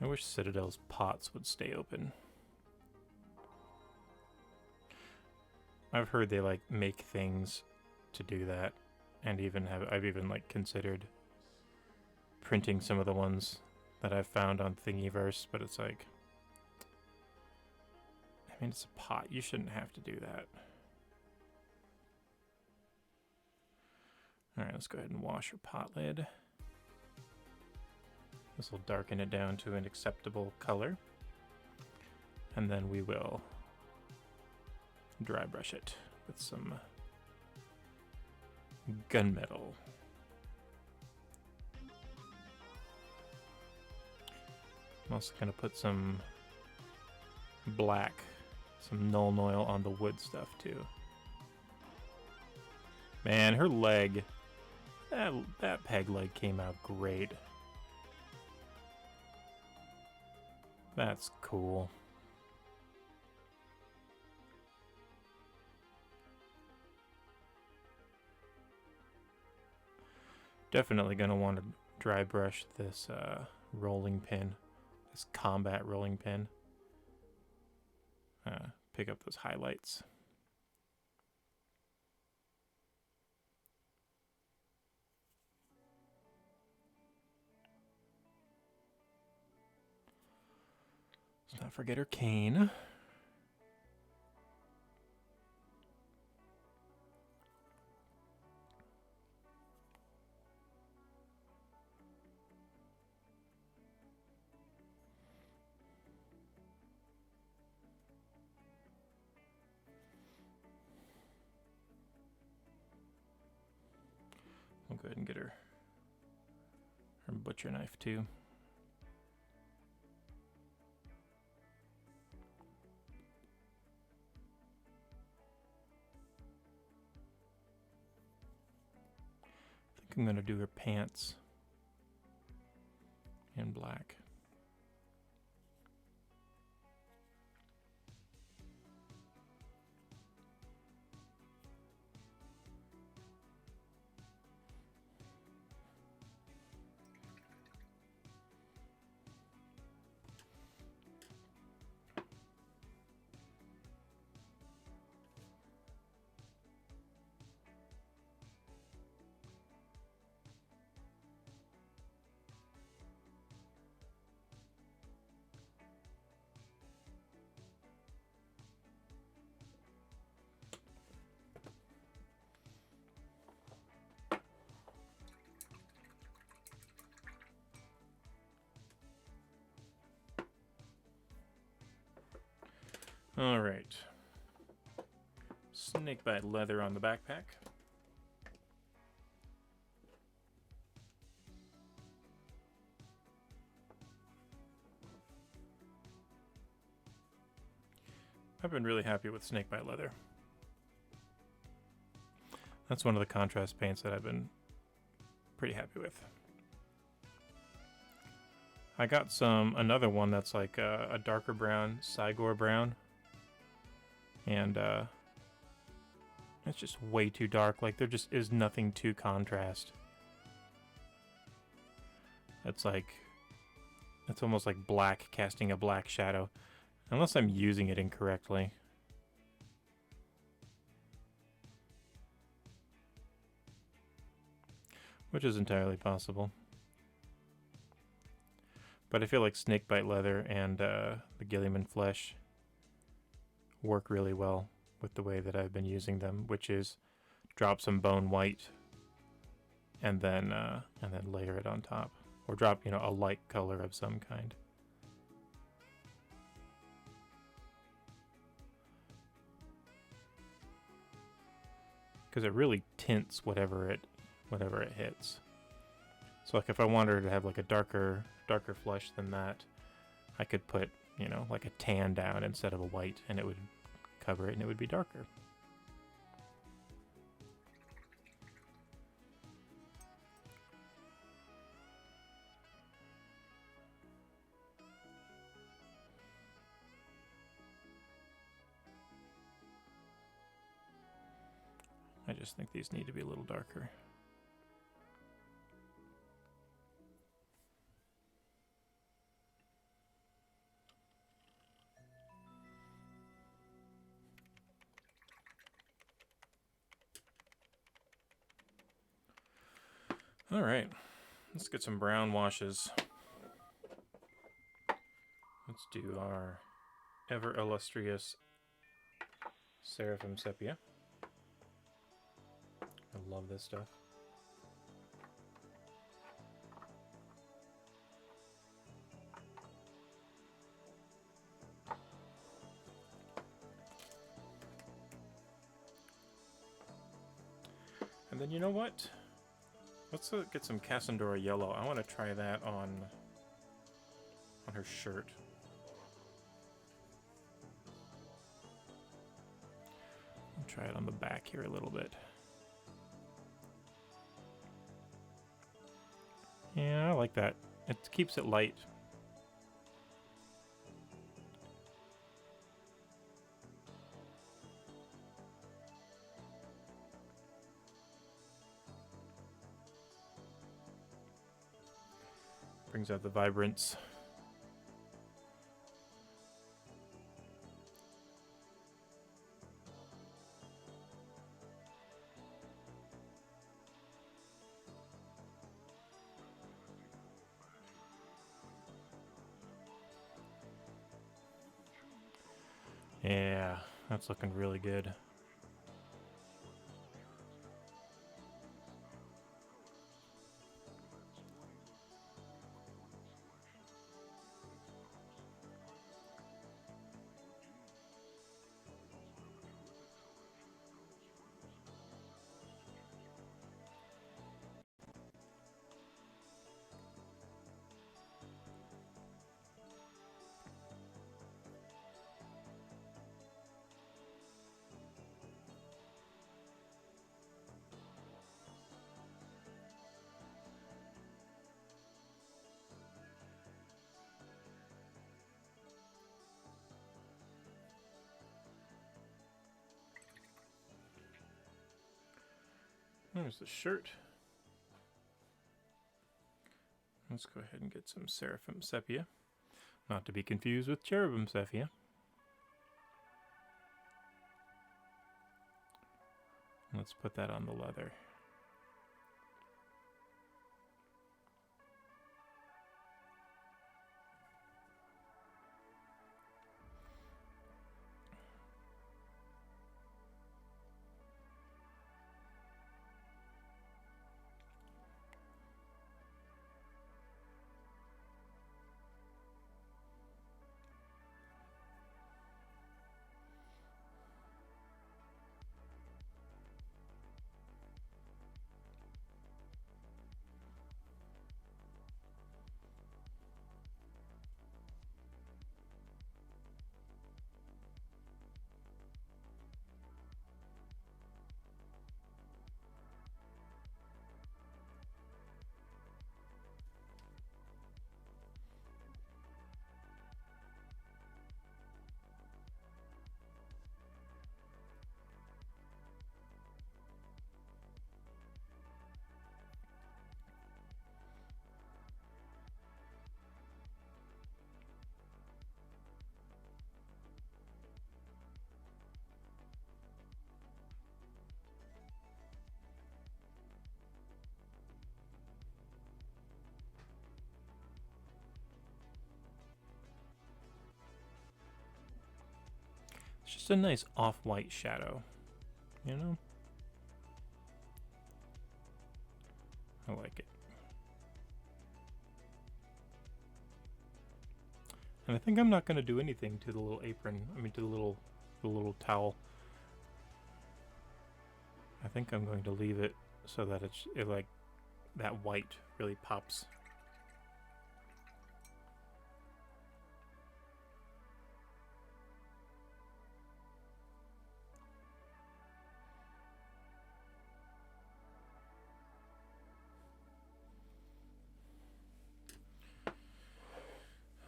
Speaker 1: I wish Citadel's pots would stay open. I've heard they like make things to do that, and I've even like considered printing some of the ones that I've found on Thingiverse, but it's like, I mean, it's a pot. You shouldn't have to do that. All right, let's go ahead and wash her pot lid. This will darken it down to an acceptable color. And then we will dry brush it with some gunmetal. I'm also going to put some black, some Null Oil on the wood stuff too. Man, her leg, that peg leg came out great. That's cool. Definitely going to want to dry brush this rolling pin, this combat rolling pin. Pick up those highlights. Let's not forget her cane. I'll go ahead and get her butcher knife too. I think I'm going to do her pants in black. All right. Snakebite leather on the backpack. I've been really happy with snakebite leather. That's one of the contrast paints that I've been pretty happy with. I got another one that's like a darker brown, Sigor brown. And it's just way too dark. Like, there just is nothing to contrast. It's almost like black casting a black shadow. Unless I'm using it incorrectly. Which is entirely possible. But I feel like snakebite leather and the Gilliman flesh work really well with the way that I've been using them, which is drop some bone white and then layer it on top, or drop, you know, a light color of some kind. Because it really tints whatever it hits. So like if I wanted her to have like a darker flesh than that, I could put, you know, like a tan down instead of a white, and it would cover it and it would be darker. I just think these need to be a little darker. All right, let's get some brown washes. Let's do our ever illustrious Seraphim Sepia. I love this stuff. And then you know what? Let's get some Cassandra yellow. I want to try that on her shirt. I'll try it on the back here a little bit. Yeah, I like that. It keeps it light. Brings out the vibrance. Yeah, that's looking really good. There's the shirt. Let's go ahead and get some Seraphim Sepia. Not to be confused with Cherubim Sepia. Let's put that on the leather. It's just a nice off-white shadow, you know? I like it. And I think I'm not going to do anything to the little apron. I mean, to the little towel. I think I'm going to leave it so that it like that white really pops.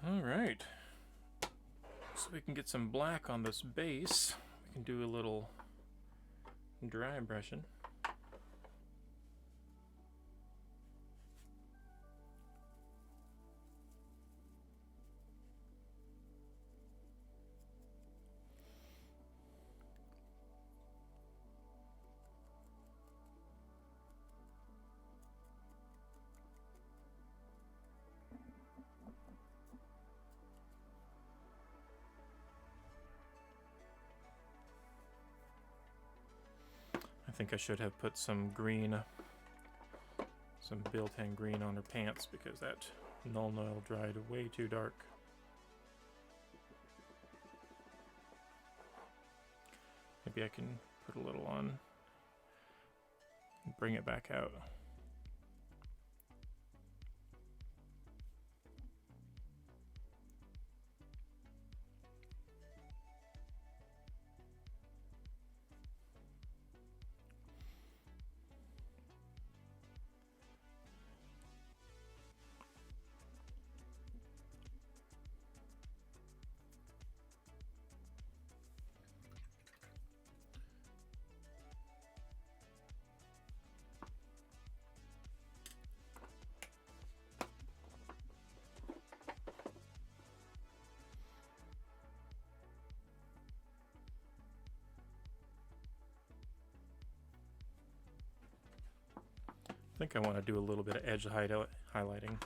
Speaker 1: All right. So we can get some black on this base. We can do a little dry brushing. I think I should have put some green, some Biltan green on her pants because that null oil dried way too dark. Maybe I can put a little on bring it back out. I think I want to do a little bit of edge highlighting.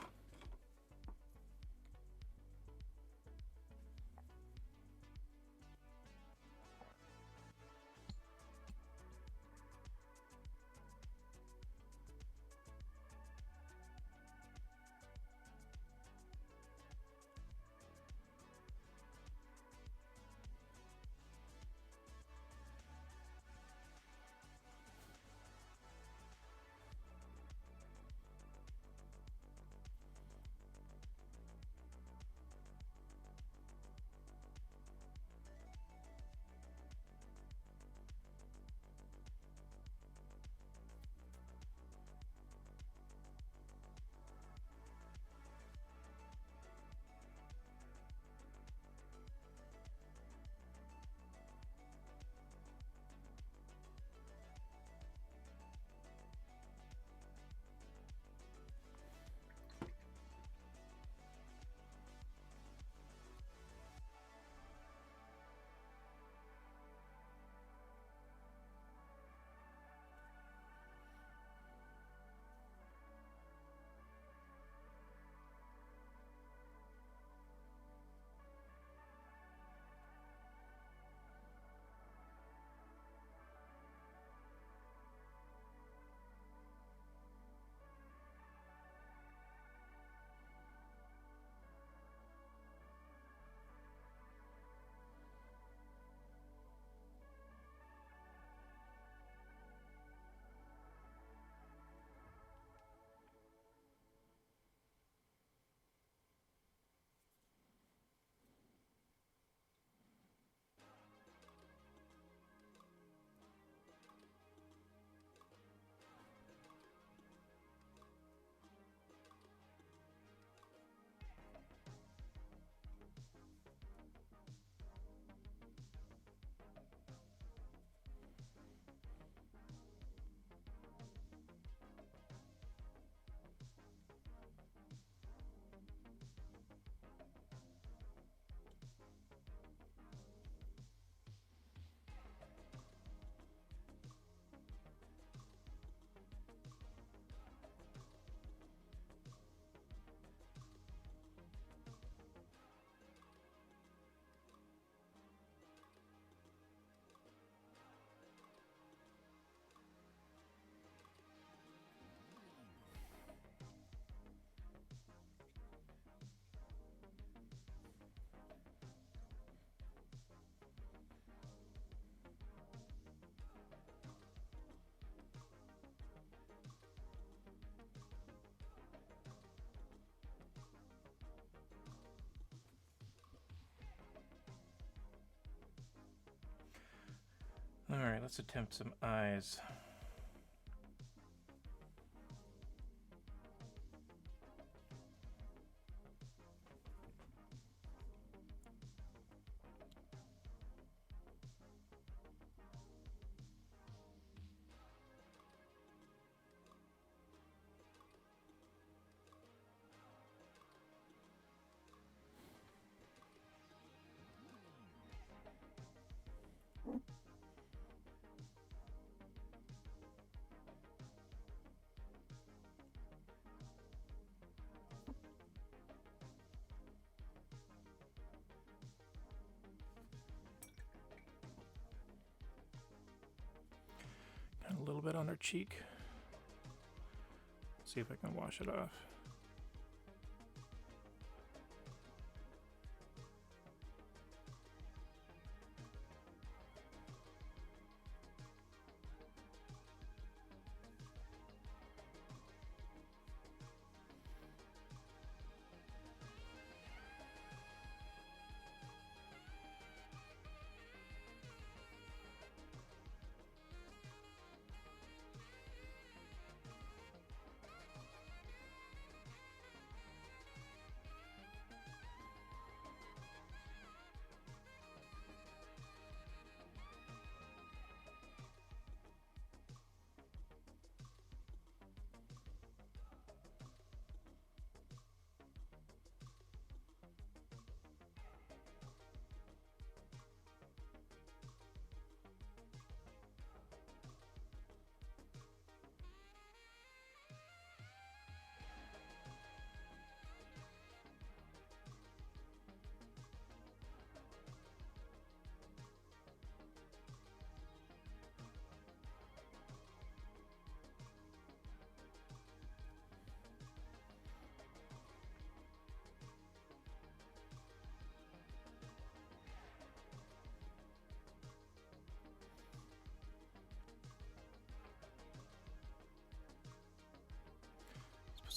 Speaker 1: All right, let's attempt some eyes. A little bit on her cheek. See if I can wash it off.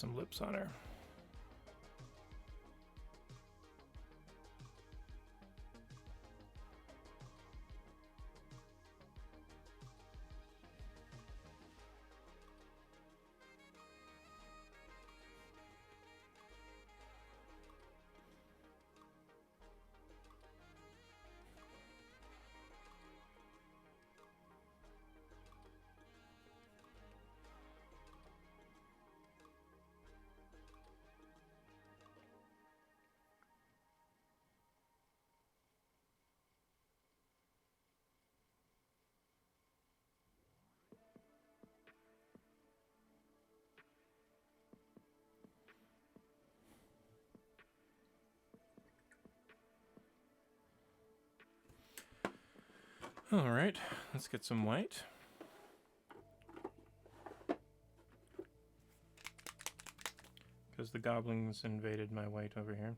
Speaker 1: some lips on her. Alright, let's get some white. Because the goblins invaded my white over here.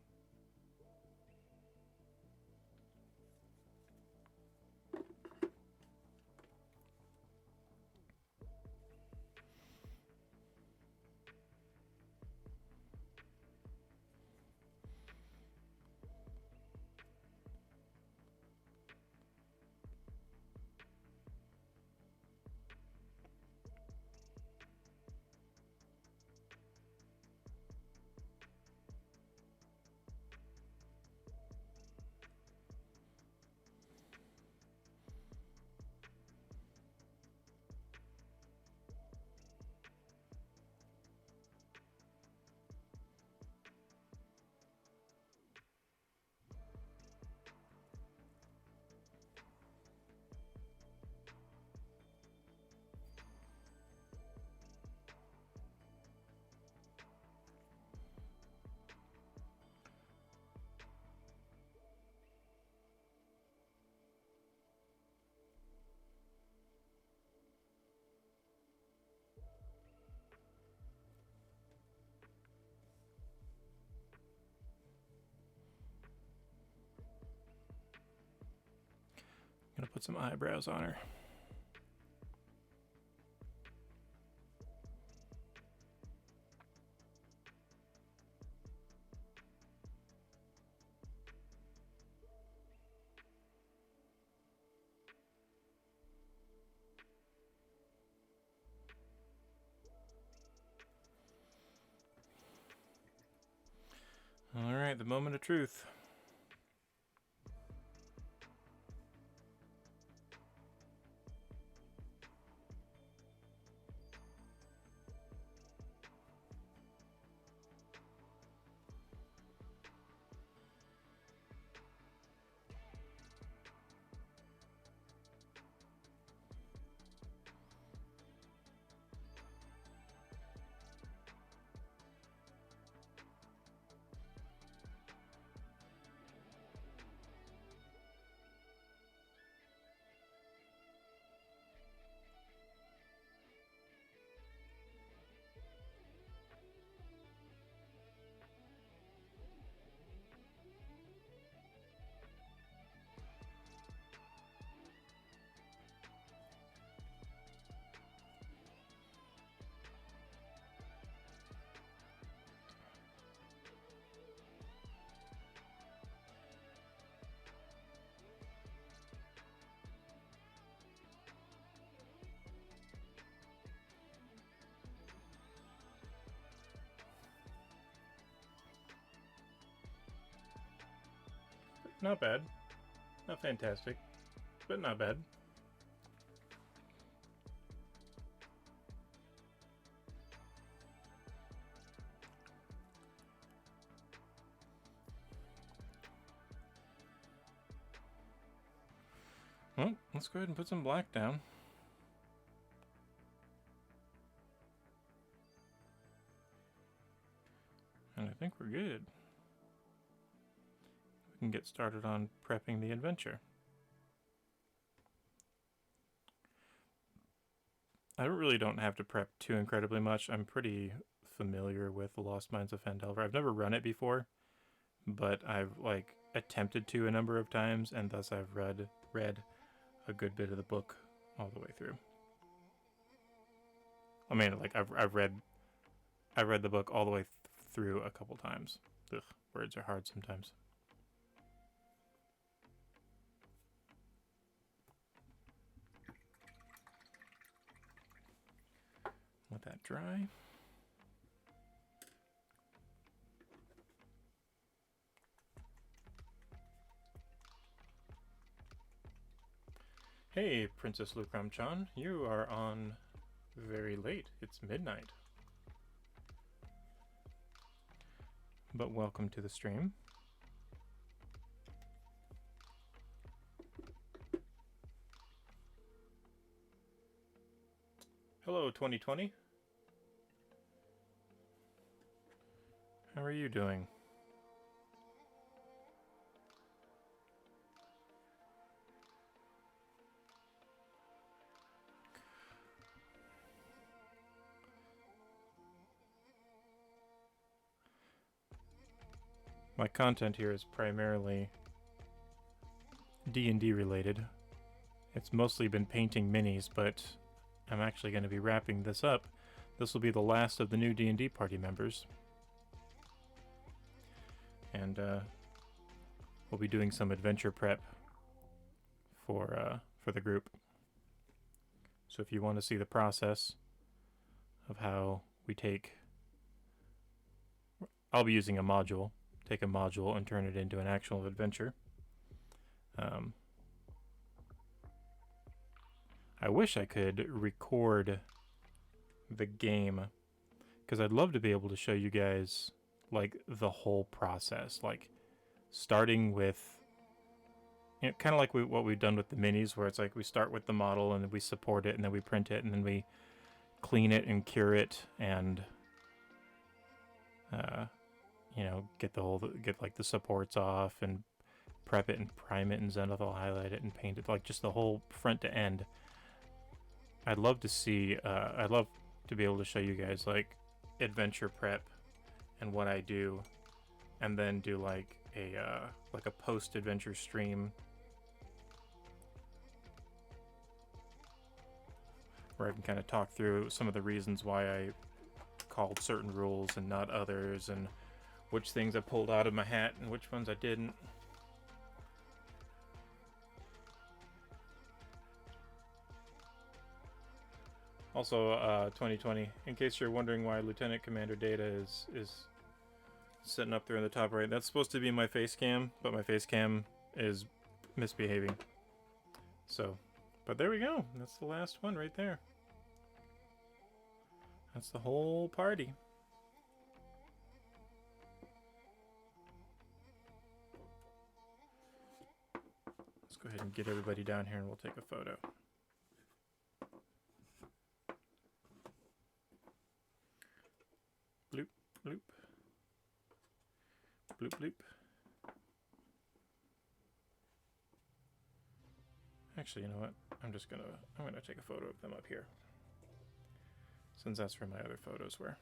Speaker 1: Gonna put some eyebrows on her. Alright, the moment of truth. Not bad. Not fantastic, but not bad. Well, let's go ahead and put some black down. And I think we're good. We can get started on prepping the adventure. I really don't have to prep too incredibly much. I'm pretty familiar with The Lost Mines of Phandelver. I've never run it before, but I've attempted to a number of times, and thus I've read a good bit of the book all the way through. I mean, I've read I read the book all the way through a couple times. Ugh, words are hard sometimes. Let that dry. Hey, Princess Lukram-chan, you are on very late. It's midnight. But welcome to the stream. Hello, 2020. How are you doing? My content here is primarily D&D related. It's mostly been painting minis, but I'm actually going to be wrapping this up. This will be the last of the new D&D party members. And we'll be doing some adventure prep for the group. So if you want to see the process of how we take... I'll be using a module. Take a module and turn it into an actual adventure. I wish I could record the game, because I'd love to be able to show you guys like the whole process, like starting with, you know, kind of like what we've done with the minis, where it's like we start with the model and then we support it and then we print it and then we clean it and cure it and you know, get like the supports off and prep it and prime it and zenithal highlight it and paint it, like just the whole front to end. I'd love to see, I'd love to be able to show you guys like adventure prep and what I do, and then do like a post-adventure stream where I can kind of talk through some of the reasons why I called certain rules and not others, and which things I pulled out of my hat and which ones I didn't. Also, 2020, in case you're wondering why Lieutenant Commander Data is sitting up there in the top right, that's supposed to be my face cam, but my face cam is misbehaving. So, but there we go. That's the last one right there. That's the whole party. Let's go ahead and get everybody down here and we'll take a photo. Bloop, bloop. Bloop, bloop. Actually, you know what? I'm gonna take a photo of them up here, since that's where my other photos were.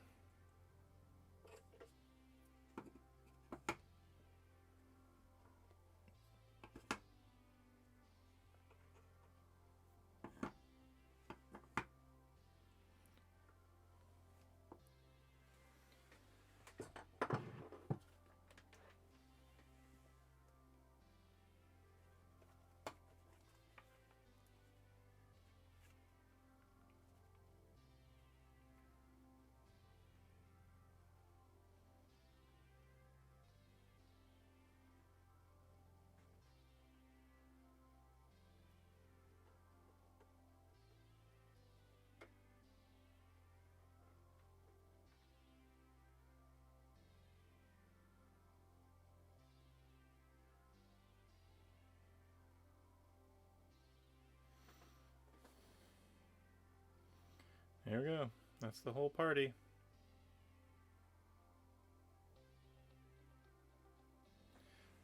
Speaker 1: There we go. That's the whole party.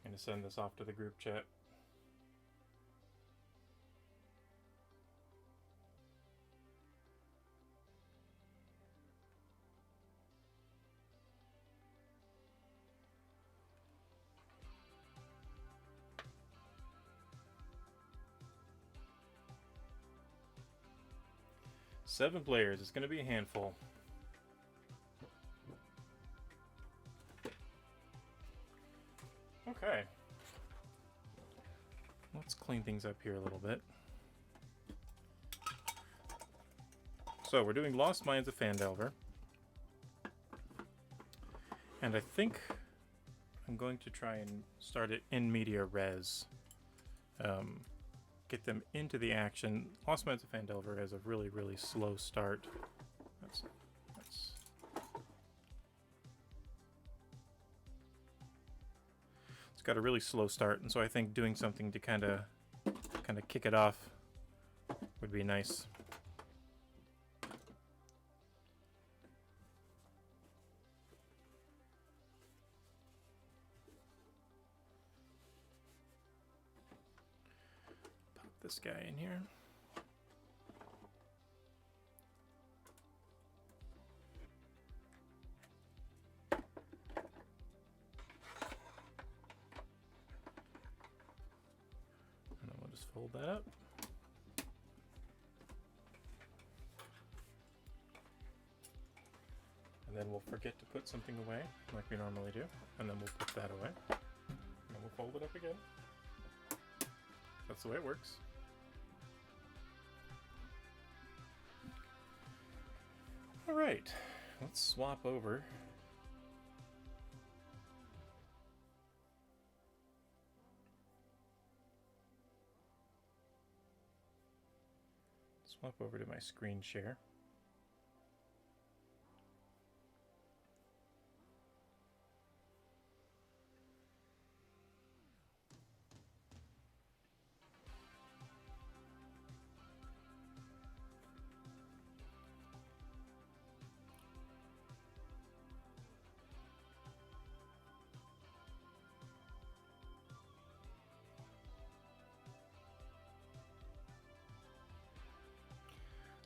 Speaker 1: I'm gonna send this off to the group chat. Seven players. It's gonna be a handful. Okay. Let's clean things up here a little bit. So we're doing Lost Mines of Phandelver. And I think I'm going to try and start it in media res. Get them into the action. Lost Mines of Phandelver has a really, really slow start. That's it's got a really slow start, and so I think doing something to kind of kick it off would be nice. Pop this guy in here. And then we'll just fold that up. And then we'll forget to put something away, like we normally do. And then we'll put that away. And then we'll fold it up again. That's the way it works. Alright, let's swap over. Swap over to my screen share.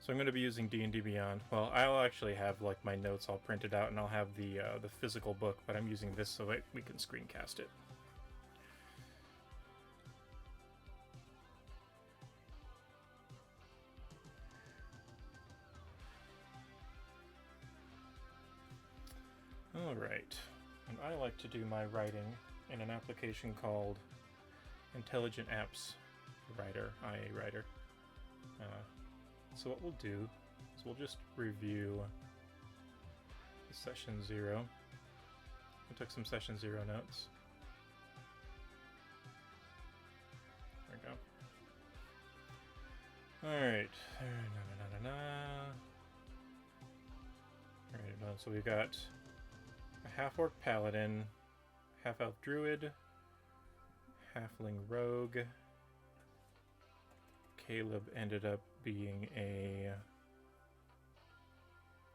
Speaker 1: So I'm going to be using D&D Beyond. Well, I'll actually have like my notes all printed out, and I'll have the physical book, but I'm using this so we can screencast it. All right, and I like to do my writing in an application called Intelligent Apps Writer, IA Writer. So what we'll do is we'll just review the session 0. I took some session 0 notes. There we go. Alright. Alright, so we've got a half-orc paladin, half-elf druid, halfling rogue. Caleb ended up being a...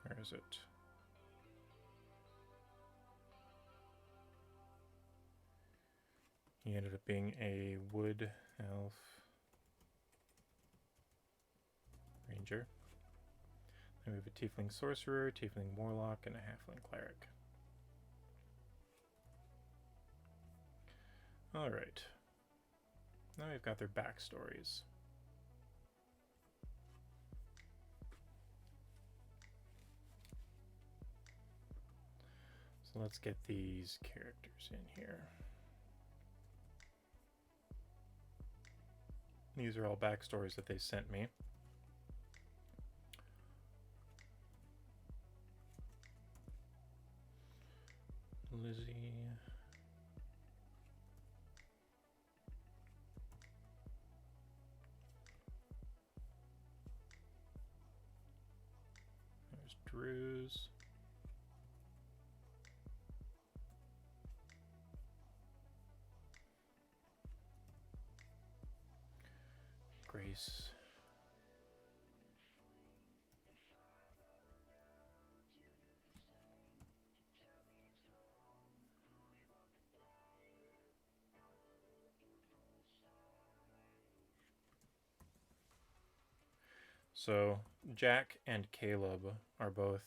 Speaker 1: Where is it? He ended up being a wood elf ranger. Then we have a tiefling sorcerer, tiefling warlock, and a halfling cleric. Alright. Now we've got their backstories. So let's get these characters in here. These are all backstories that they sent me. Lizzie. There's Drew's. Grace. So Jack and Caleb are both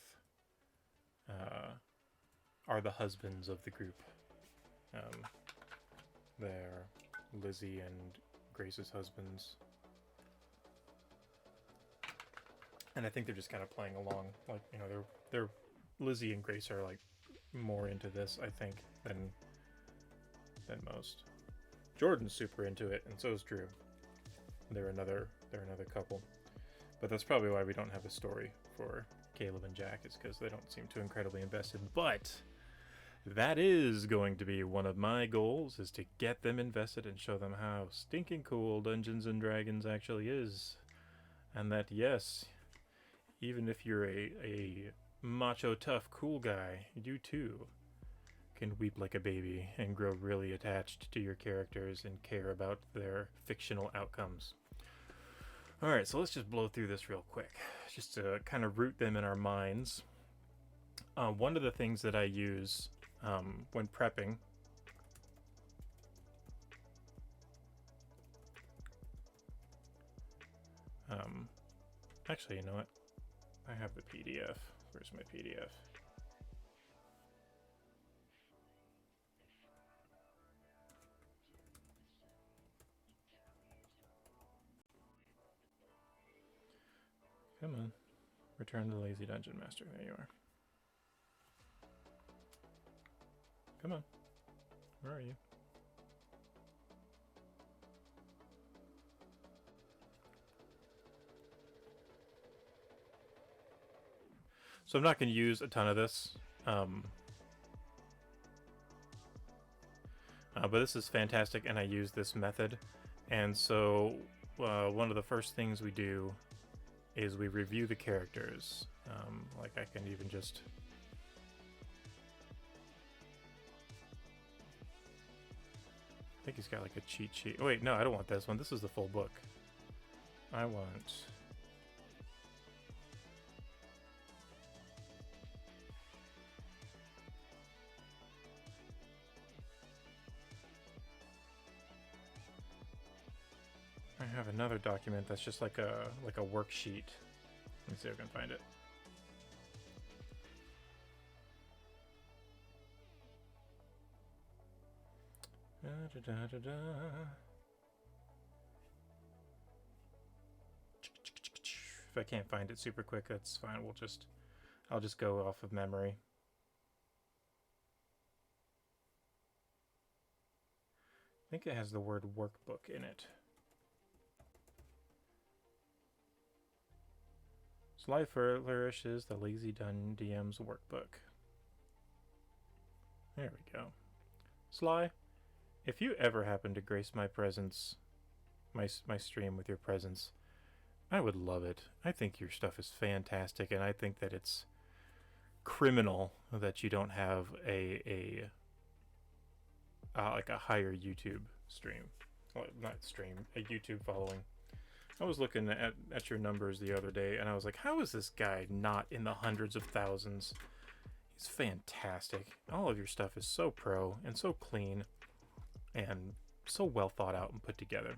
Speaker 1: are the husbands of the group. They're Lizzie and Grace's husbands. And I think they're just kind of playing along, like, you know, they're Lizzie and Grace are like more into this, I think, than than most. Jordan's super into it, and so is Drew. They're another couple. But that's probably why we don't have a story for Caleb and Jack, is because they don't seem too incredibly invested. But that is going to be one of my goals, is to get them invested and show them how stinking cool Dungeons and Dragons actually is. And that, yes, even if you're a macho, tough, cool guy, you too can weep like a baby and grow really attached to your characters and care about their fictional outcomes. Alright, so let's just blow through this real quick, just to kind of root them in our minds. One of the things that I use when prepping actually, you know what? I have the PDF. Where's my PDF? Come on. Return to the Lazy Dungeon Master. There you are. Come on. Where are you? So I'm not going to use a ton of this. But this is fantastic, and I use this method. And so one of the first things we do is we review the characters. Like I can even just... I think he's got like a cheat sheet. Oh, wait, no, I don't want this one. This is the full book. I want... I have another document that's just like a worksheet. Let me see if I can find it. If I can't find it super quick, that's fine. I'll just go off of memory. I think it has the word workbook in it. Sly flourishes the Lazy DM's workbook. There we go. Sly, if you ever happen to grace my presence, my stream with your presence, I would love it. I think your stuff is fantastic, and I think that it's criminal that you don't have like a higher YouTube stream. Well, not stream, a YouTube following. I was looking at your numbers the other day, and I was like, how is this guy not in the hundreds of thousands? He's fantastic. All of your stuff is so pro and so clean and so well thought out and put together.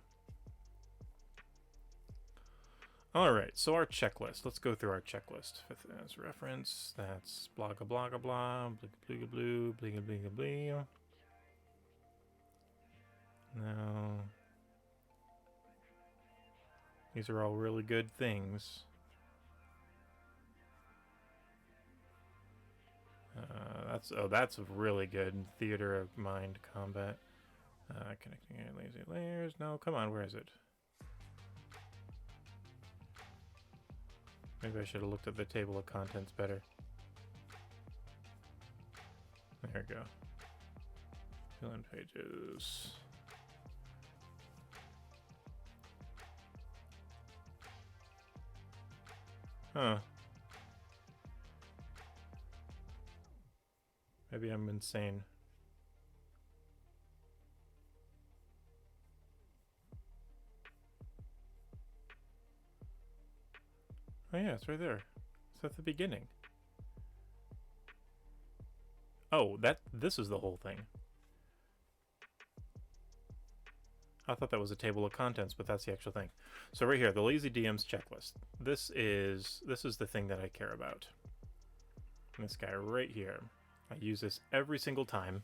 Speaker 1: Alright, so our checklist. Let's go through our checklist. Fifth as reference, that's blah blah blah blah, blinga blue, blinga blinga bling. Now, these are all really good things. That's really good. Theater of mind combat. Connecting lazy layers. No, come on, where is it? Maybe I should have looked at the table of contents better. There we go. Fill in pages. Huh. Maybe I'm insane. Oh yeah, it's right there. It's at the beginning. Oh, this is the whole thing. I thought that was a table of contents, but that's the actual thing. So right here, the Lazy DM's checklist. This is the thing that I care about. This guy right here. I use this every single time,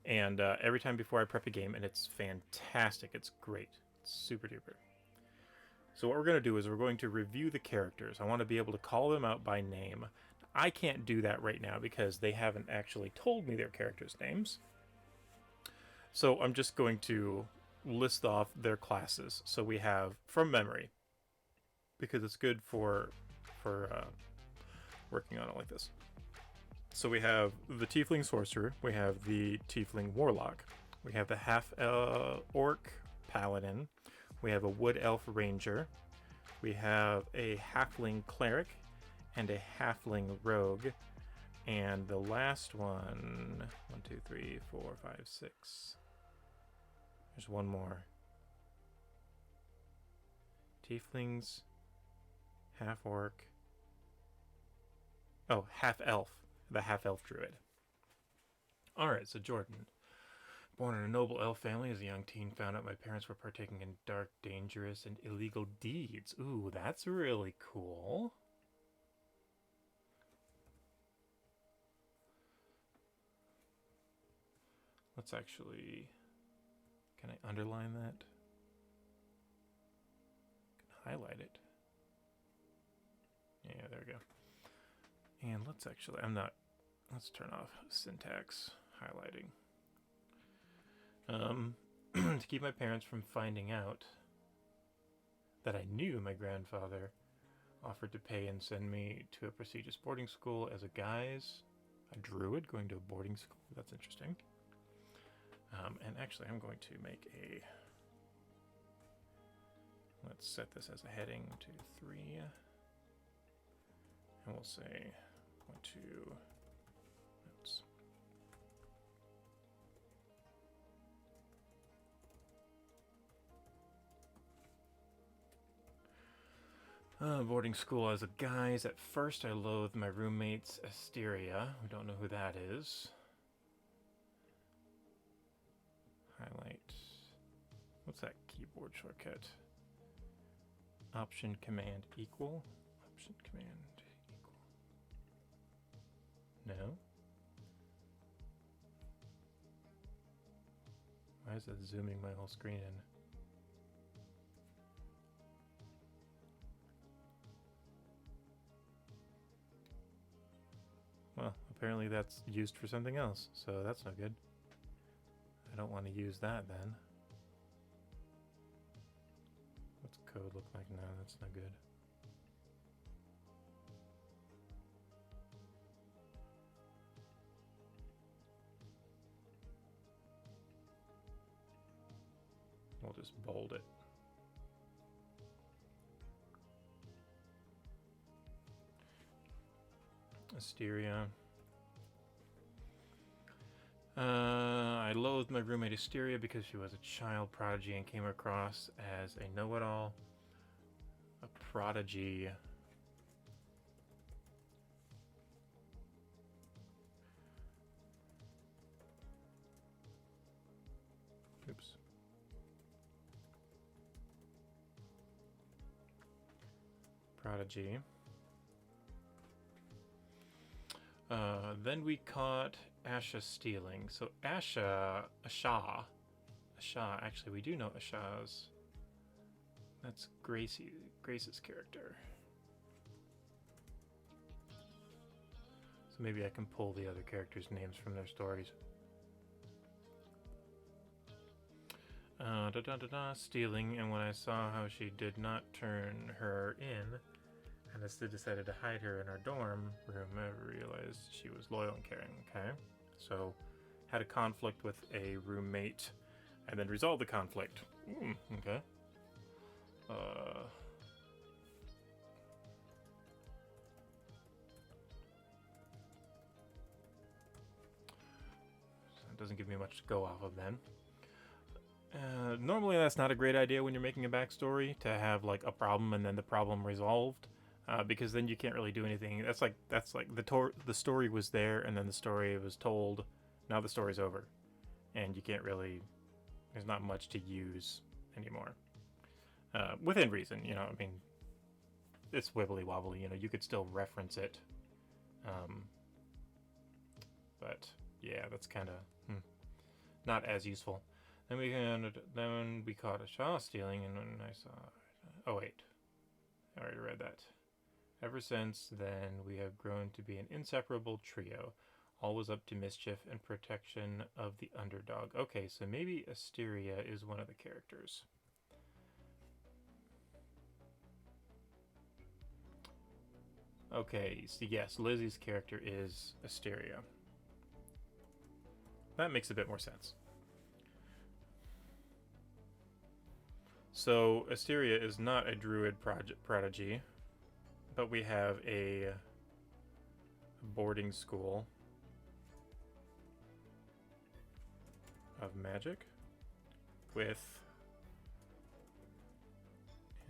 Speaker 1: and every time before I prep a game, and it's fantastic. It's great. It's super duper. So what we're going to do is we're going to review the characters. I want to be able to call them out by name. I can't do that right now because they haven't actually told me their characters' names. So I'm just going to list off their classes. So we have from memory because it's good for working on it like this. So we have the Tiefling Sorcerer, we have the Tiefling Warlock, we have the half Orc Paladin, we have a Wood Elf Ranger, we have a Halfling Cleric, and a Halfling Rogue, and the last one, 1, 2, 3, 4, 5, 6. There's one more. Tieflings, half Orc. Oh, half Elf. The half Elf Druid. Alright, so Jordan. Born in a noble elf family, as a young teen, found out my parents were partaking in dark, dangerous, and illegal deeds. Ooh, that's really cool. Let's actually... Can I underline that? Can highlight it. Yeah, there we go. And let's actually... Let's turn off syntax highlighting. To keep my parents from finding out that I knew my grandfather offered to pay and send me to a prestigious boarding school as a guise. A druid going to a boarding school. That's interesting. And actually, I'm going to make a... Let's set this as a heading to 3. And we'll say 1, 2... Notes. Boarding school as a guise. At first, I loathed my roommates, Asteria. We don't know who that is. Highlight. What's that keyboard shortcut? Option Command equal. Option Command equal. No. Why is that zooming my whole screen in? Well, apparently that's used for something else, so that's no good. I don't want to use that then. What's code look like? No, that's not good. We'll just bold it. Asteria. I loathed my roommate Asteria because she was a child prodigy and came across as a know-it-all, a prodigy. Oops. Prodigy. Then we caught Asha stealing. So Asha, actually we do know Asha's. That's Grace's character. So maybe I can pull the other characters' names from their stories. Stealing, and when I saw how she did not turn her in, and instead decided to hide her in our dorm room, I realized she was loyal and caring. Okay, so had a conflict with a roommate, and then resolved the conflict. Okay. So it doesn't give me much to go off of then. Normally that's not a great idea when you're making a backstory, to have like a problem and then the problem resolved. Because then you can't really do anything. That's like the story was there and then the story was told. Now the story's over, and you can't really. There's not much to use anymore. Within reason, you know. I mean, it's wibbly wobbly. You know, you could still reference it. But yeah, that's kind of not as useful. Then we caught a Shaw stealing, and when I saw. Oh wait, I already read that. Ever since then, we have grown to be an inseparable trio. Always up to mischief and protection of the underdog. Okay, so maybe Asteria is one of the characters. Okay, so yes, Lizzie's character is Asteria. That makes a bit more sense. So Asteria is not a druid prodigy, but we have a boarding school of magic with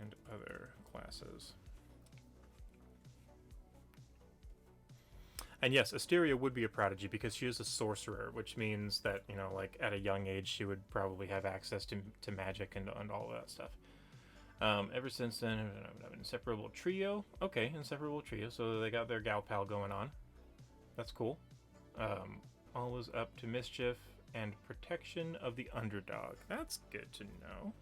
Speaker 1: and other classes. And yes, Asteria would be a prodigy because she is a sorcerer, which means that, you know, like at a young age, she would probably have access to magic and all that stuff. Ever since then, inseparable trio. Okay, inseparable trio. So they got their gal pal going on. That's cool. Always up to mischief and protection of the underdog. That's good to know.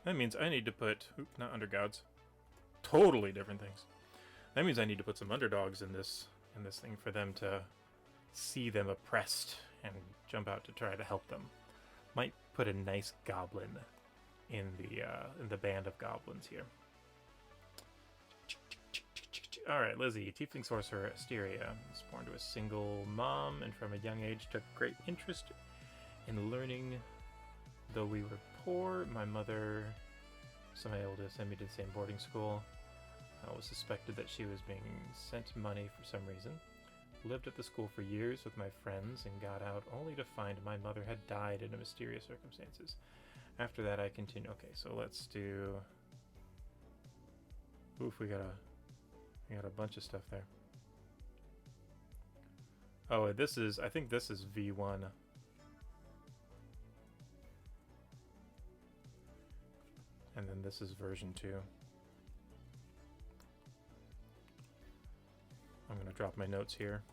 Speaker 1: That means I need to put... not undergods. Totally different things. That means I need to put some underdogs in this thing for them to see them oppressed and jump out to try to help them. Might put a nice goblin in the band of goblins here. Alright, Lizzie, tiefling sorcerer, Asteria. Was born to a single mom and from a young age took great interest in learning. Though we were poor, my mother, somehow able to send me to the same boarding school. I was suspected that she was being sent money for some reason. Lived at the school for years with my friends and got out only to find my mother had died in mysterious circumstances. After that, I continued. Okay, so let's do... Oof, we got a bunch of stuff there. Oh, this is... I think this is V1. And then this is version 2. I'm going to drop my notes here.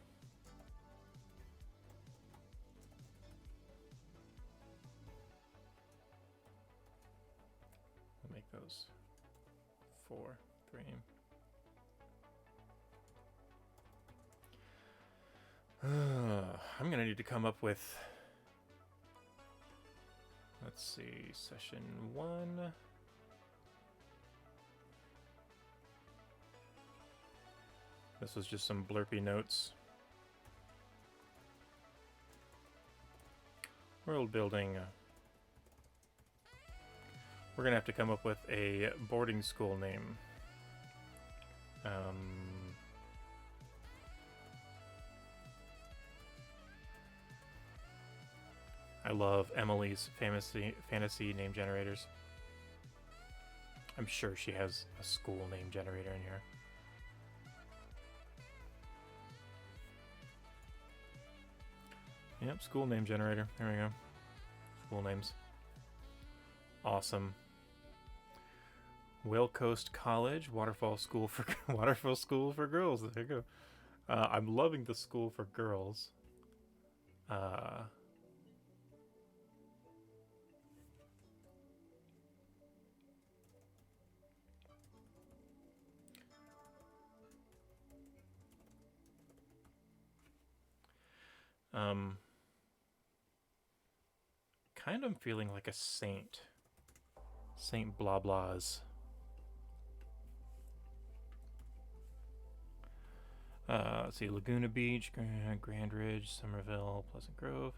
Speaker 1: I'll make those 4, 3. I'm going to need to come up with... Let's see, session 1... This was just some blurpy notes. World building. We're gonna have to come up with a boarding school name. I love Emily's fantasy name generators. I'm sure she has a school name generator in here. Yep, school name generator. There we go. School names. Awesome. Whale Coast College, Waterfall School for Waterfall School for Girls. There you go. I'm loving the school for girls. Kind of feeling like a saint. Saint blah blahs. Let's see, Laguna Beach, Grand Ridge, Somerville, Pleasant Grove.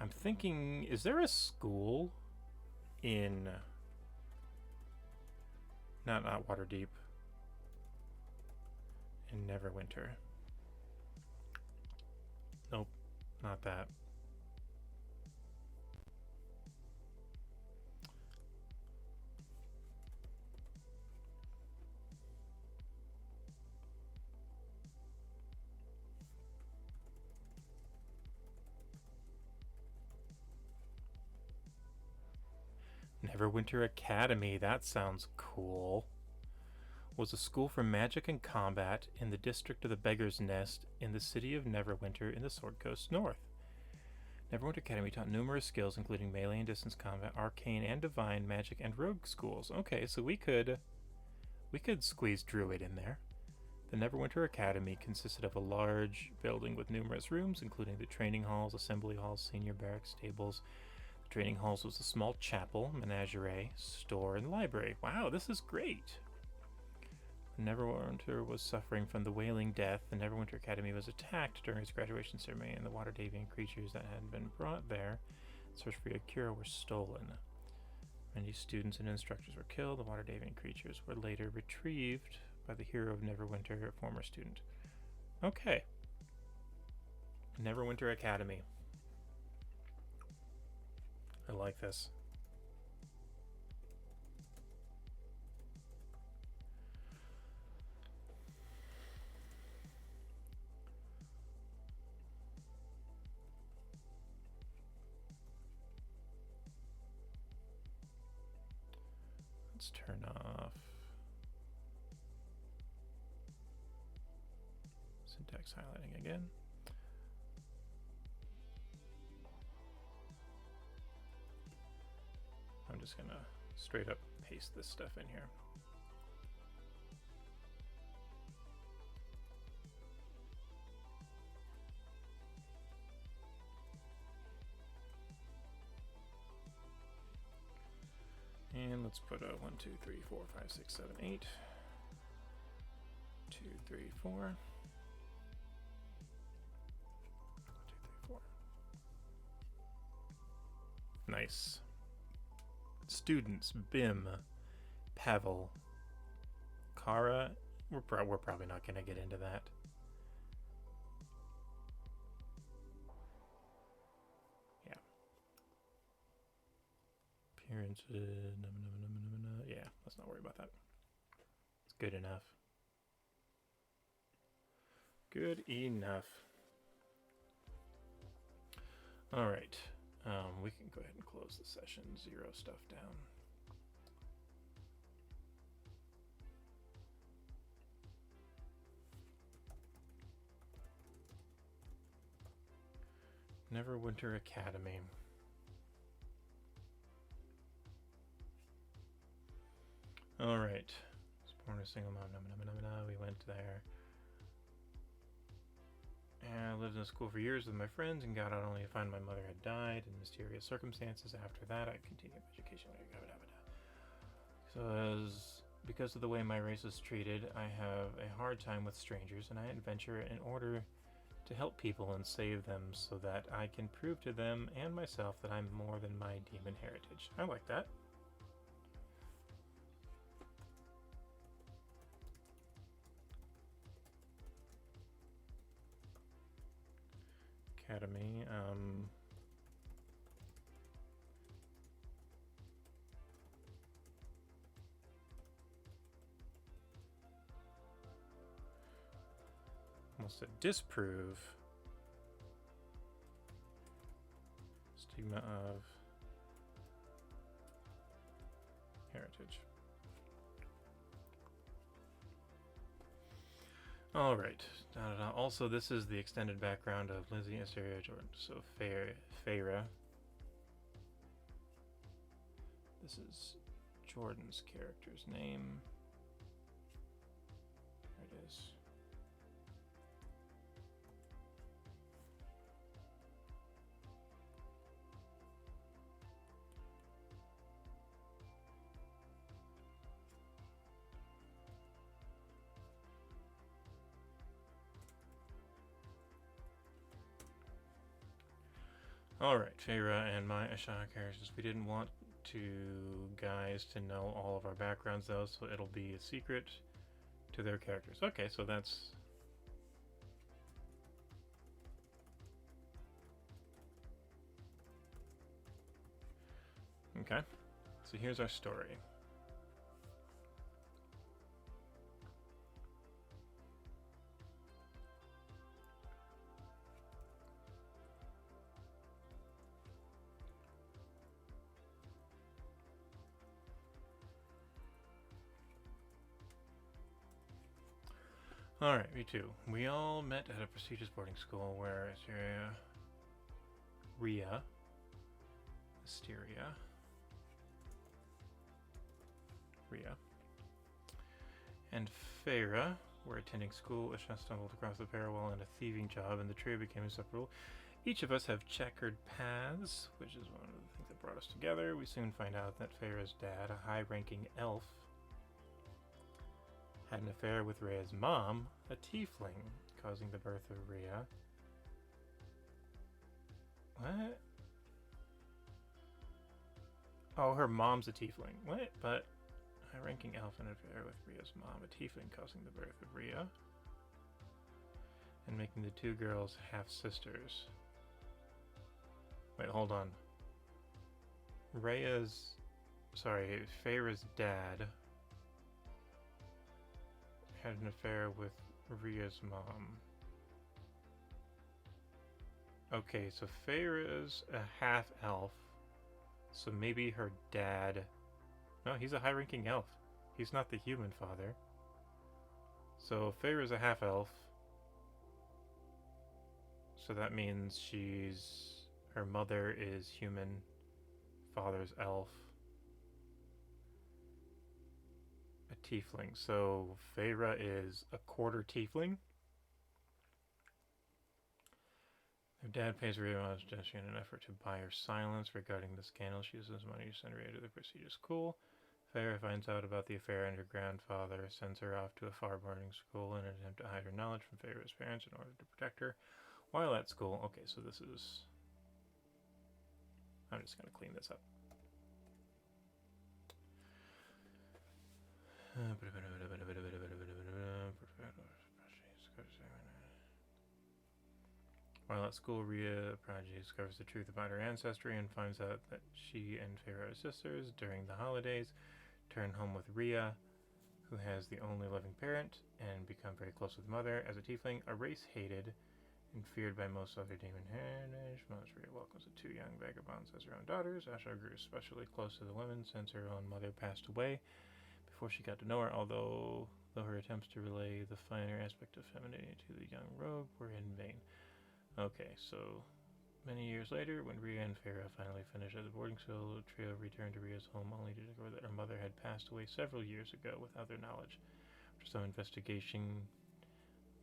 Speaker 1: I'm thinking, is there a school in... Not Waterdeep. In Neverwinter. Nope, not that. Neverwinter Academy, that sounds cool. Was a school for magic and combat in the district of the Beggar's Nest in the city of Neverwinter in the Sword Coast North. Neverwinter Academy taught numerous skills, including melee and distance combat, arcane and divine, magic, and rogue schools. Okay, so we could squeeze druid in there. The Neverwinter Academy consisted of a large building with numerous rooms, including the training halls, assembly halls, senior barracks, stables. The training halls was a small chapel, menagerie, store, and library. Wow, this is great! The Neverwinter was suffering from the Wailing Death. The Neverwinter Academy was attacked during its graduation ceremony, and the water deviant creatures that had been brought there in search for a cure were stolen. Many students and instructors were killed. The water deviant creatures were later retrieved by the hero of Neverwinter, a former student. Okay. Neverwinter Academy. I like this. Let's turn off syntax highlighting again. I'm just gonna straight up paste this stuff in here. And let's put a 1, 2, 3, 4, 5, 6, 7, 8. 2, 3, 4. 1, 2, 3, 4. Nice. Students, Bim, Pavel, Kara. We're probably not going to get into that. Yeah. Appearances. Yeah, let's not worry about that. It's good enough. Good enough. All right. We can go ahead and close the session, zero stuff down. Neverwinter Academy. All right. Born a single mom. We went there. And I lived in school for years with my friends and got out only to find my mother had died in mysterious circumstances. After that, I continued my education. So because of the way my race is treated, I have a hard time with strangers, and I adventure in order to help people and save them so that I can prove to them and myself that I'm more than my demon heritage. I like that. Academy. Almost said disprove. Stigma of heritage. All right. Also, this is the extended background of Lizzie, Asteria, Jordan. So, Feyre. This is Jordan's character's name. There it is. Alright, Feyre and my Ashana characters. We didn't want guys to know all of our backgrounds though, so it'll be a secret to their characters. Okay, so that's... Okay, so here's our story. Alright, me too. We all met at a prestigious boarding school where Assyria Rhea, Mysteria, Rhea, and Feyre were attending school. Isha stumbled across the pair while in a thieving job, and the trio became inseparable. Each of us have checkered paths, which is one of the things that brought us together. We soon find out that Feyre's dad, a high-ranking elf, had an affair with Rhea's mom, a tiefling, causing the birth of Rhea. What? Oh, her mom's a tiefling. What? But high-ranking elf had an affair with Rhea's mom, a tiefling, causing the birth of Rhea, and making the two girls half-sisters. Wait, hold on. Feyre's dad had an affair with Rhea's mom. Okay, so Feyre's a half-elf, so maybe her dad... No, he's a high-ranking elf. He's not the human father. So Feyre's a half-elf, so that means her mother is human, father's elf, a tiefling. So Feyre is a quarter tiefling. Her dad pays Rhea in an effort to buy her silence regarding the scandal. She uses money to send Rhea to the prestigious school. Feyre finds out about the affair, and her grandfather sends her off to a far boarding school in an attempt to hide her knowledge from Feyre's parents in order to protect her while at school. Okay, so this is... I'm just going to clean this up. While at school, Rhea Prodigy discovers the truth about her ancestry and finds out that she and Feyre are sisters. During the holidays, turn home with Rhea, who has the only living parent, and become very close with Mother. As a tiefling, a race hated and feared by most other demon heritage, Mother's Rhea welcomes the two young vagabonds as her own daughters. Asha grew especially close to the women since her own mother passed away before she got to know her, although her attempts to relay the finer aspect of femininity to the young rogue were in vain. Okay, so many years later, when Rhea and Feyre finally finished at the boarding school, the trio returned to Rhea's home only to discover that her mother had passed away several years ago without their knowledge. After some investigation,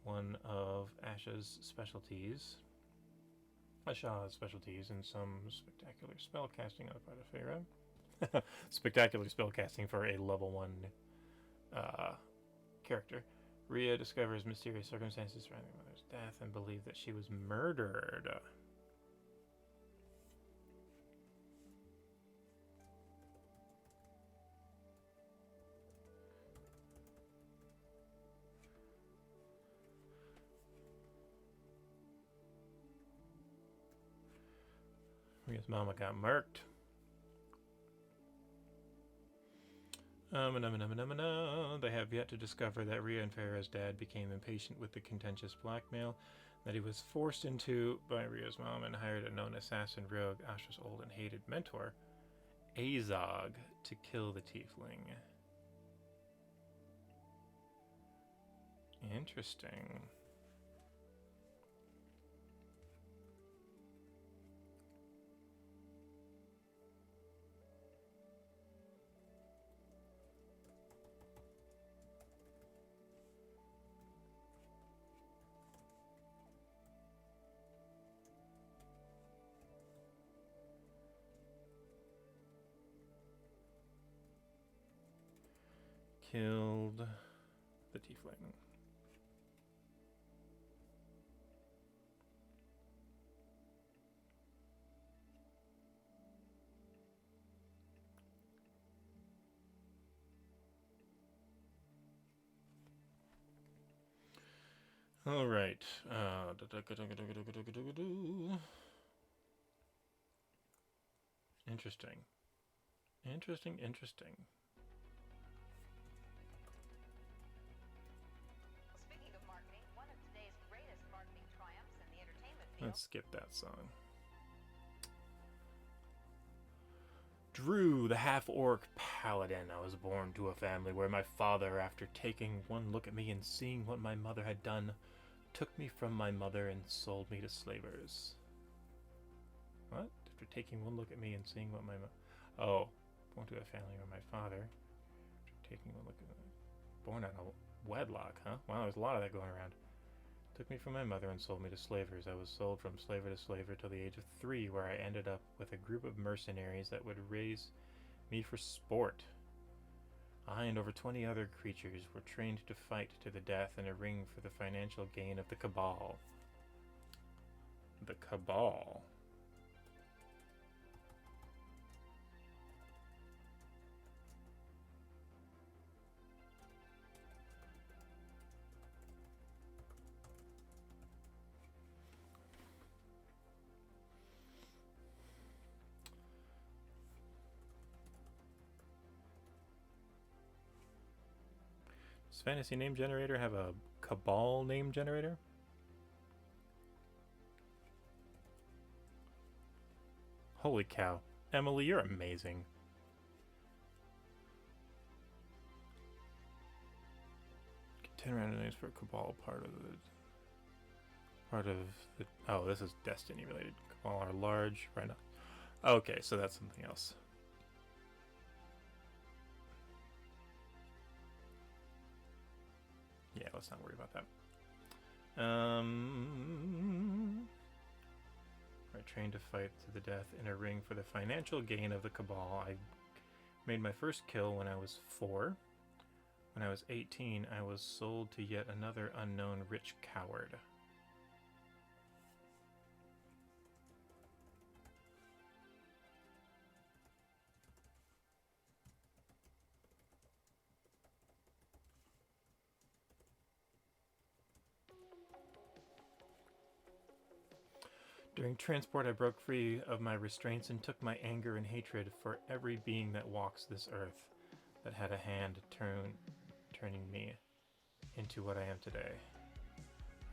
Speaker 1: one of Asha's specialties, and some spectacular spellcasting on the part of Feyre. Spectacular spellcasting for a level 1 character. Rhea discovers mysterious circumstances surrounding her mother's death and believes that she was murdered. Rhea's mama got murked. They have yet to discover that Rhea and Feyre's dad became impatient with the contentious blackmail that he was forced into by Rhea's mom and hired a known assassin rogue, Asha's old and hated mentor, Azog, to kill the tiefling. Interesting. Killed the tiefling. All right. Interesting. Interesting.
Speaker 2: Speaking of marketing, one of today's greatest marketing triumphs in the entertainment field.
Speaker 1: Let's skip that song. Drew, the half-orc paladin. I was born to a family where my father, after taking one look at me and seeing what my mother had done, took me from my mother and sold me to slavers. What? After taking one look at me and seeing what my... Oh. Born to a family where my father... After taking one look at me... Born out of wedlock, huh? Wow, there's a lot of that going around. Took me from my mother and sold me to slavers. I was sold from slaver to slaver till the age of 3, where I ended up with a group of mercenaries that would raise me for sport. I and over 20 other creatures were trained to fight to the death in a ring for the financial gain of the Cabal. The Cabal. Does Fantasy Name Generator have a Cabal name generator? Holy cow. Emily, you're amazing. Get 10 random names for Cabal, part of the... Oh, this is Destiny related. Cabal are large, right now. Okay, so that's something else. Yeah, let's not worry about that. I trained to fight to the death in a ring for the financial gain of the Cabal. I made my first kill when I was 4. When I was 18, I was sold to yet another unknown rich coward. During transport, I broke free of my restraints and took my anger and hatred for every being that walks this earth, that had a hand turning me into what I am today.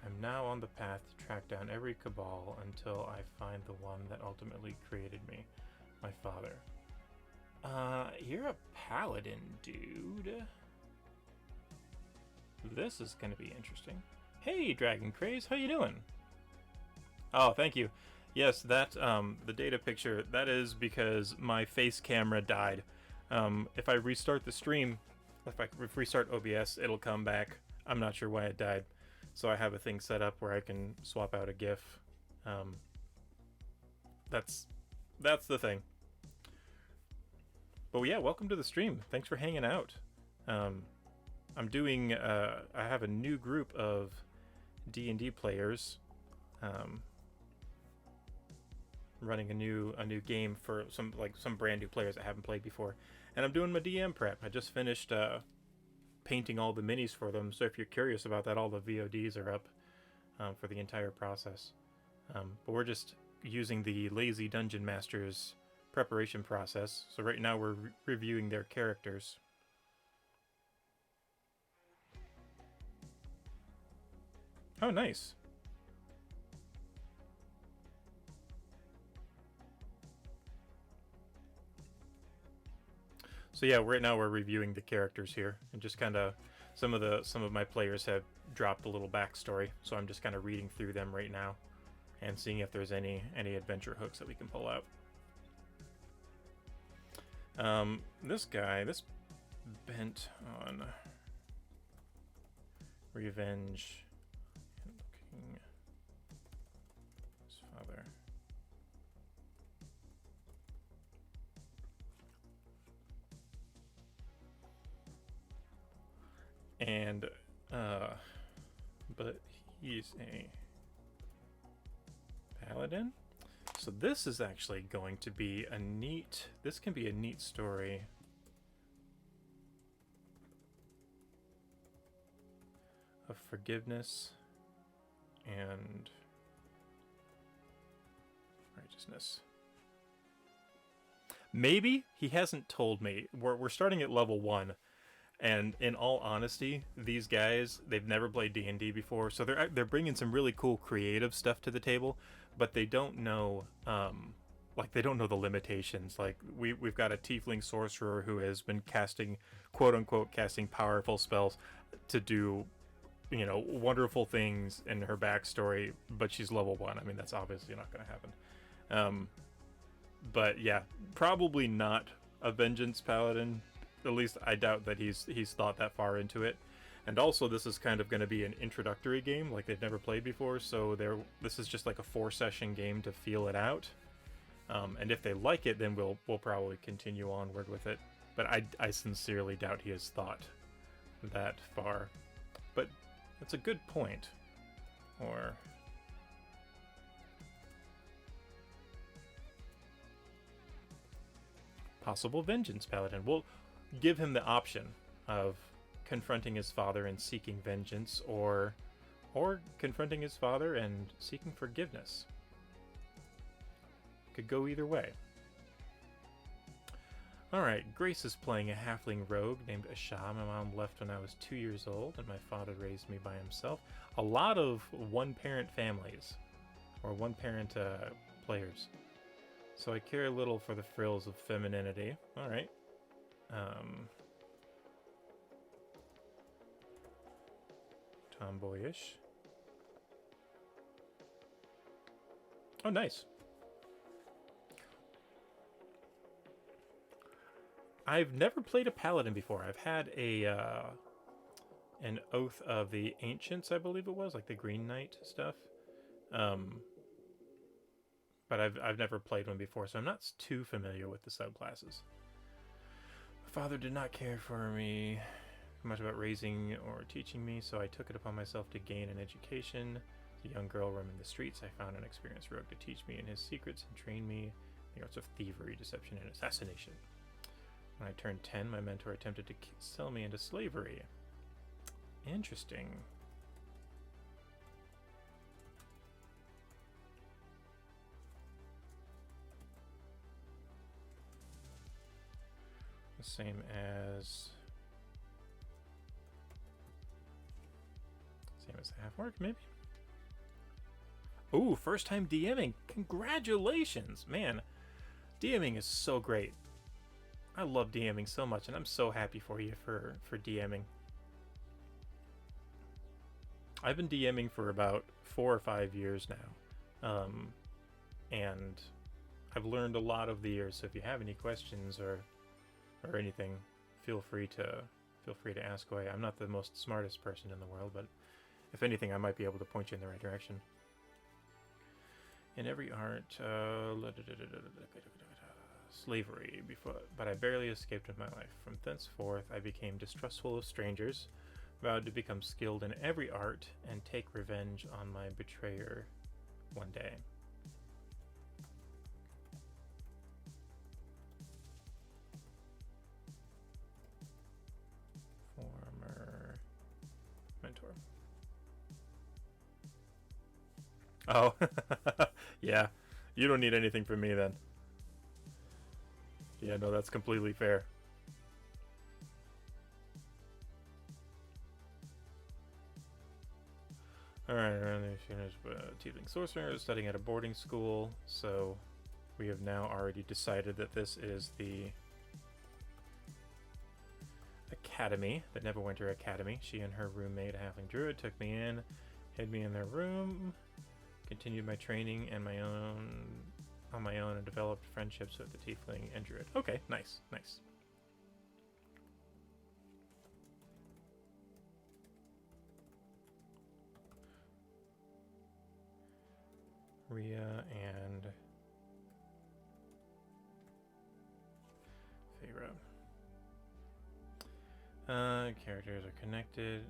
Speaker 1: I'm now on the path to track down every Cabal until I find the one that ultimately created me, my father. You're a paladin, dude. This is gonna be interesting. Hey, Dragon Craze, how you doing? Oh, thank you. Yes, that, the data picture, that is because my face camera died. If I restart the stream, if I restart OBS, it'll come back. I'm not sure why it died. So I have a thing set up where I can swap out a GIF. That's the thing. But yeah, welcome to the stream. Thanks for hanging out. I'm doing, I have a new group of D&D players. Running a new game for some brand new players that haven't played before, and I'm doing my DM prep. I just finished painting all the minis for them, so if you're curious about that, all the VODs are up for the entire process. But we're just using the Lazy Dungeon Master's preparation process. So right now we're reviewing their characters. Oh, nice. So yeah, right now we're reviewing the characters here, and just kind of some of my players have dropped a little backstory, so I'm just kind of reading through them right now and seeing if there's any adventure hooks that we can pull out. This guy, this bent on revenge, looking his father. And, but he's a paladin. So this is actually going to be a neat, this can be a neat story. Of forgiveness and righteousness. Maybe he hasn't told me. We're starting at level 1. And in all honesty, these guys, they've never played D&D before, so they're bringing some really cool creative stuff to the table, but they don't know, they don't know the limitations. Like, we've got a tiefling sorcerer who has been casting, quote-unquote, casting powerful spells to do, you know, wonderful things in her backstory, but she's level 1. I mean, that's obviously not going to happen. But yeah, probably not a vengeance paladin. At least I doubt that he's thought that far into it. And also, this is kind of going to be an introductory game, like they've never played before. So this is just like a 4-session game to feel it out. And if they like it, then we'll probably continue onward with it. But I sincerely doubt he has thought that far. But it's a good point. Or possible vengeance paladin. We'll give him the option of confronting his father and seeking vengeance, or confronting his father and seeking forgiveness. Could go either way. Alright, Grace is playing a halfling rogue named Asha. My mom left when I was 2 years old, and my father raised me by himself. A lot of one-parent families, or one-parent players. So I care a little for the frills of femininity. Alright. Tomboyish. Oh, nice. I've never played a paladin before. I've had an Oath of the Ancients, I believe it was, like the Green Knight stuff. But I've never played one before, so I'm not too familiar with the subclasses. My father did not care for me much about raising or teaching me, so I took it upon myself to gain an education. As a young girl roaming the streets, I found an experienced rogue to teach me in his secrets and train me in the arts of thievery, deception, and assassination. When I turned 10, my mentor attempted to sell me into slavery. Interesting. The same as the half-orc, maybe? Ooh, first time DMing. Congratulations, man. DMing is so great. I love DMing so much, and I'm so happy for you for DMing. I've been DMing for about 4 or 5 years now, and I've learned a lot over the years. So if you have any questions or anything, feel free to ask away. I'm not the most smartest person in the world, but if anything, I might be able to point you in the right direction. In every art, slavery, but I barely escaped with my life. From thenceforth, I became distrustful of strangers, vowed to become skilled in every art, and take revenge on my betrayer one day. Former mentor. Oh, yeah. You don't need anything from me then. Yeah, no, that's completely fair. Alright, finished tiefling sorcerer, studying at a boarding school, so we have now already decided that this is the academy, the Neverwinter Academy. She and her roommate, a halfling druid, took me in, hid me in their room, continued my training and on my own, and developed friendships with the tiefling and druid. Okay, nice, nice. Rhea and Feyre. Characters are connected.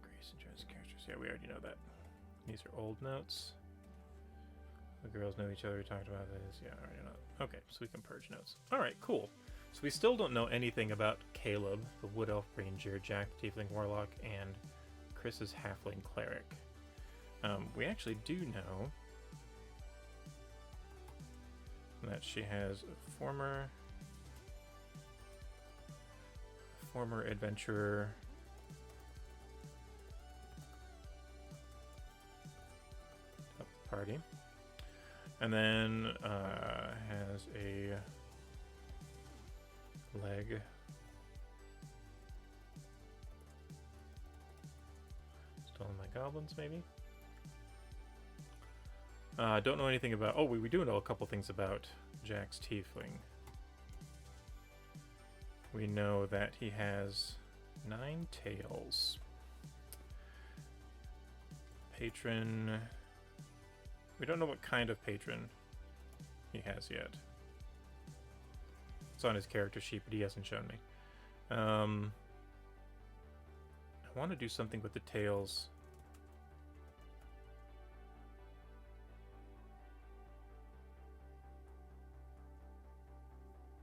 Speaker 1: Grace and Joe's characters. Yeah, we already know that. These are old notes. The girls know each other. We talked about this. Yeah, I already know. Okay, so we can purge notes. Alright, cool. So we still don't know anything about Caleb, the Wood Elf Ranger, Jack, Tiefling Warlock, and Chris's Halfling Cleric. We actually do know that she has a former adventurer party, and then has a leg stolen by goblins, maybe. Don't know anything about... Oh, we do know a couple things about Jack's tiefling. We know that he has 9 tails. Patron... We don't know what kind of patron he has yet. It's on his character sheet, but he hasn't shown me. I want to do something with the tails.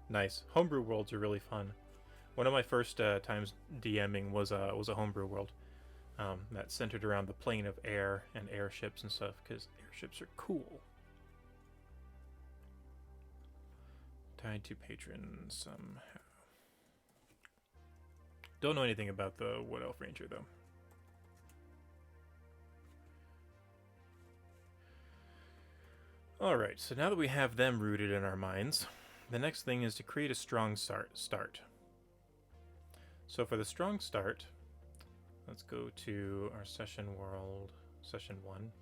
Speaker 1: Nice. Homebrew worlds are really fun. One of my first times DMing was a homebrew world that centered around the plane of air and airships and stuff, because airships are cool. Tied to patron somehow. Don't know anything about the Wood Elf Ranger, though. Alright, so now that we have them rooted in our minds, the next thing is to create a strong start. So for the strong start, let's go to our session world, session 1.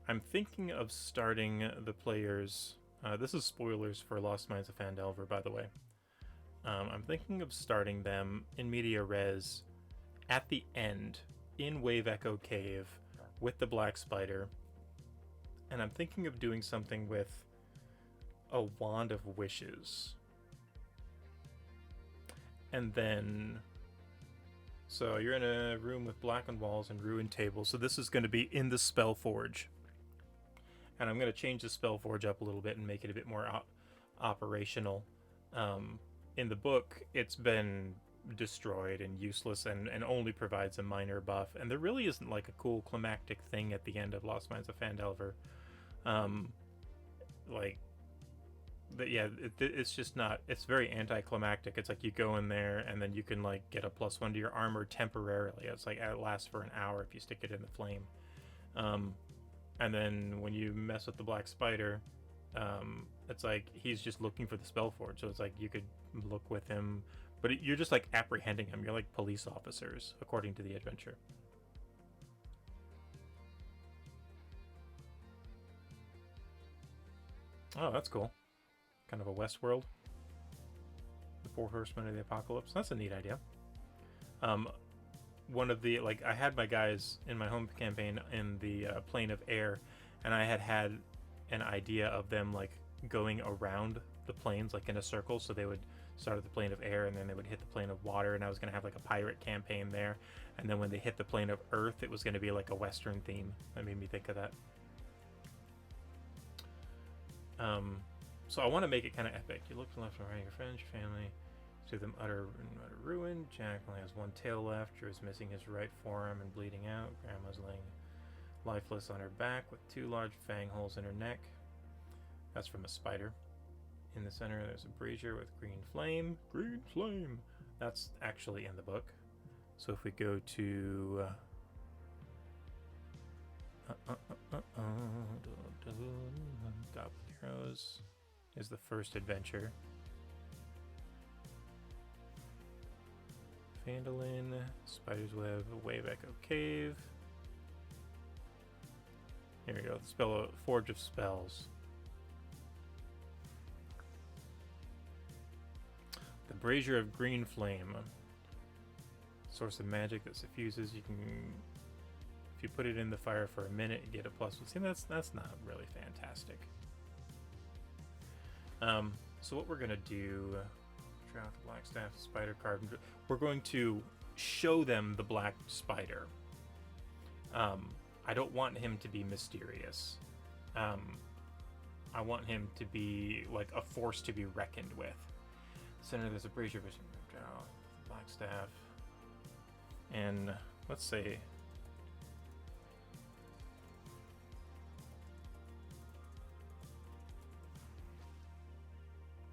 Speaker 1: I'm thinking of starting the players... this is spoilers for Lost Mines of Phandelver, by the way. I'm thinking of starting them in media res at the end in Wave Echo Cave with the Black Spider. And I'm thinking of doing something with a Wand of Wishes. And then... So you're in a room with blackened walls and ruined tables. So this is going to be in the Spellforge. And I'm going to change the Spellforge up a little bit and make it a bit more operational. In the book, it's been destroyed and useless and only provides a minor buff. And there really isn't like a cool climactic thing at the end of Lost Mines of Phandelver. It's just not... It's very anticlimactic. It's like you go in there and then you can like get a +1 to your armor temporarily. It's like it lasts for an hour if you stick it in the flame. And then when you mess with the Black Spider, it's like he's just looking for the Spellforge. So it's like you could look with him, but you're just like apprehending him. You're like police officers, according to the adventure. Oh, that's cool. Kind of a Westworld. The 4 Horsemen of the Apocalypse. That's a neat idea. One of the... Like, I had my guys in my home campaign in the plane of air, and I had an idea of them, like, going around the planes, like, in a circle, so they would start at the plane of air, and then they would hit the plane of water, and I was going to have, like, a pirate campaign there, and then when they hit the plane of earth, it was going to be, like, a Western theme. That made me think of that. So I want to make it kind of epic. You look to left and right, your friends, your family, see them utter ruin. Jack only has 1 tail left. Drew is missing his right forearm and bleeding out. Grandma's laying lifeless on her back with 2 large fang holes in her neck. That's from a spider. In the center, there's a brazier with green flame. Green flame! That's actually in the book. So if we go to... Goblin Heroes is the first adventure. Phandalin, Spider's Web, Wave Echo Cave. Here we go. The Forge of Spells. The Brazier of Green Flame. Source of magic that suffuses. You can, if you put it in the fire for a minute, you get a +1. See, that's not really fantastic. So what we're gonna do? Try out the Black Staff, Spider Carpenter. We're going to show them the Black Spider. I don't want him to be mysterious. I want him to be like a force to be reckoned with. Center, there's a brazier vision. Black Staff. And let's say...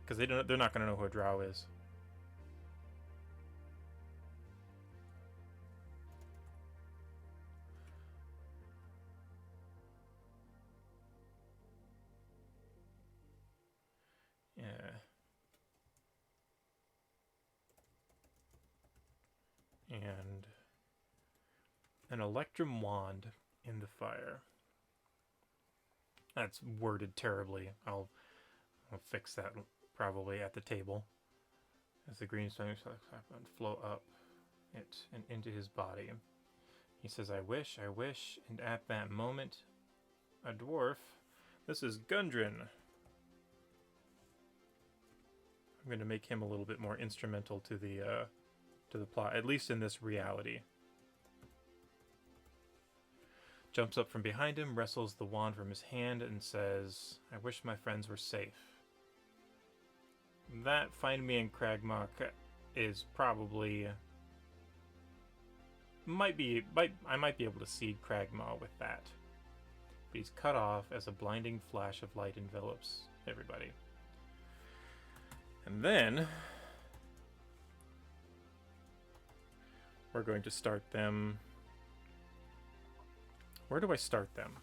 Speaker 1: Because they're not going to know who a drow is. Yeah. And an electrum wand in the fire. That's worded terribly. I'll fix that probably at the table. As the green stone flow up it and into his body. He says, I wish, and at that moment, a dwarf. This is Gundren. I'm going to make him a little bit more instrumental to the plot, at least in this reality. Jumps up from behind him, wrestles the wand from his hand, and says, I wish my friends were safe. That find me in Cragmaw is probably... I might be able to seed Cragmaw with that. But he's cut off as a blinding flash of light envelops everybody. And then we're going to start them. Where do I start them?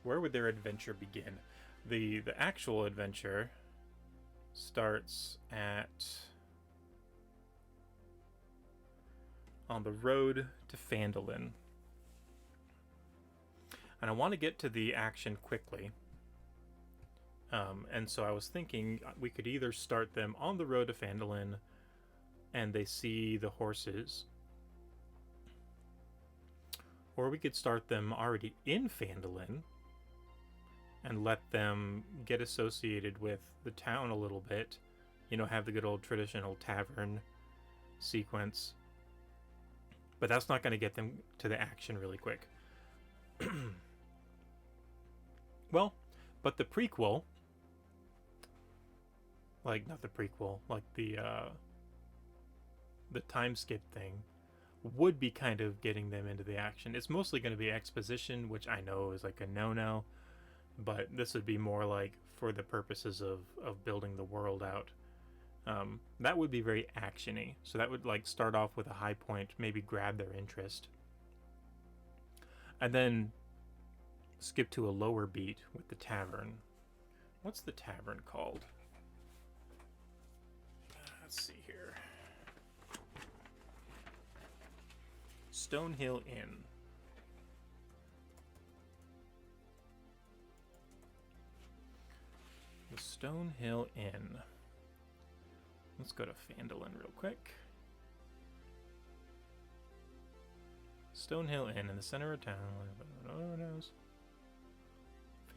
Speaker 1: Where would their adventure begin? The actual adventure starts on the road to Phandalin. And I want to get to the action quickly. And so I was thinking we could either start them on the road to Phandalin and they see the horses, or we could start them already in Phandalin and let them get associated with the town a little bit. You know, have the good old traditional tavern sequence. But that's not going to get them to the action really quick. Well, but the prequel, like, not the prequel, like the time skip thing, would be kind of getting them into the action. It's mostly going to be exposition, which I know is like a no-no, but this would be more like for the purposes of building the world out. That would be very actiony, so that would like start off with a high point, maybe grab their interest, and then skip to a lower beat with the tavern. What's the tavern called? Let's see here. Stonehill Inn. The Stonehill Inn. Let's go to Phandalin real quick. Stonehill Inn in the center of town.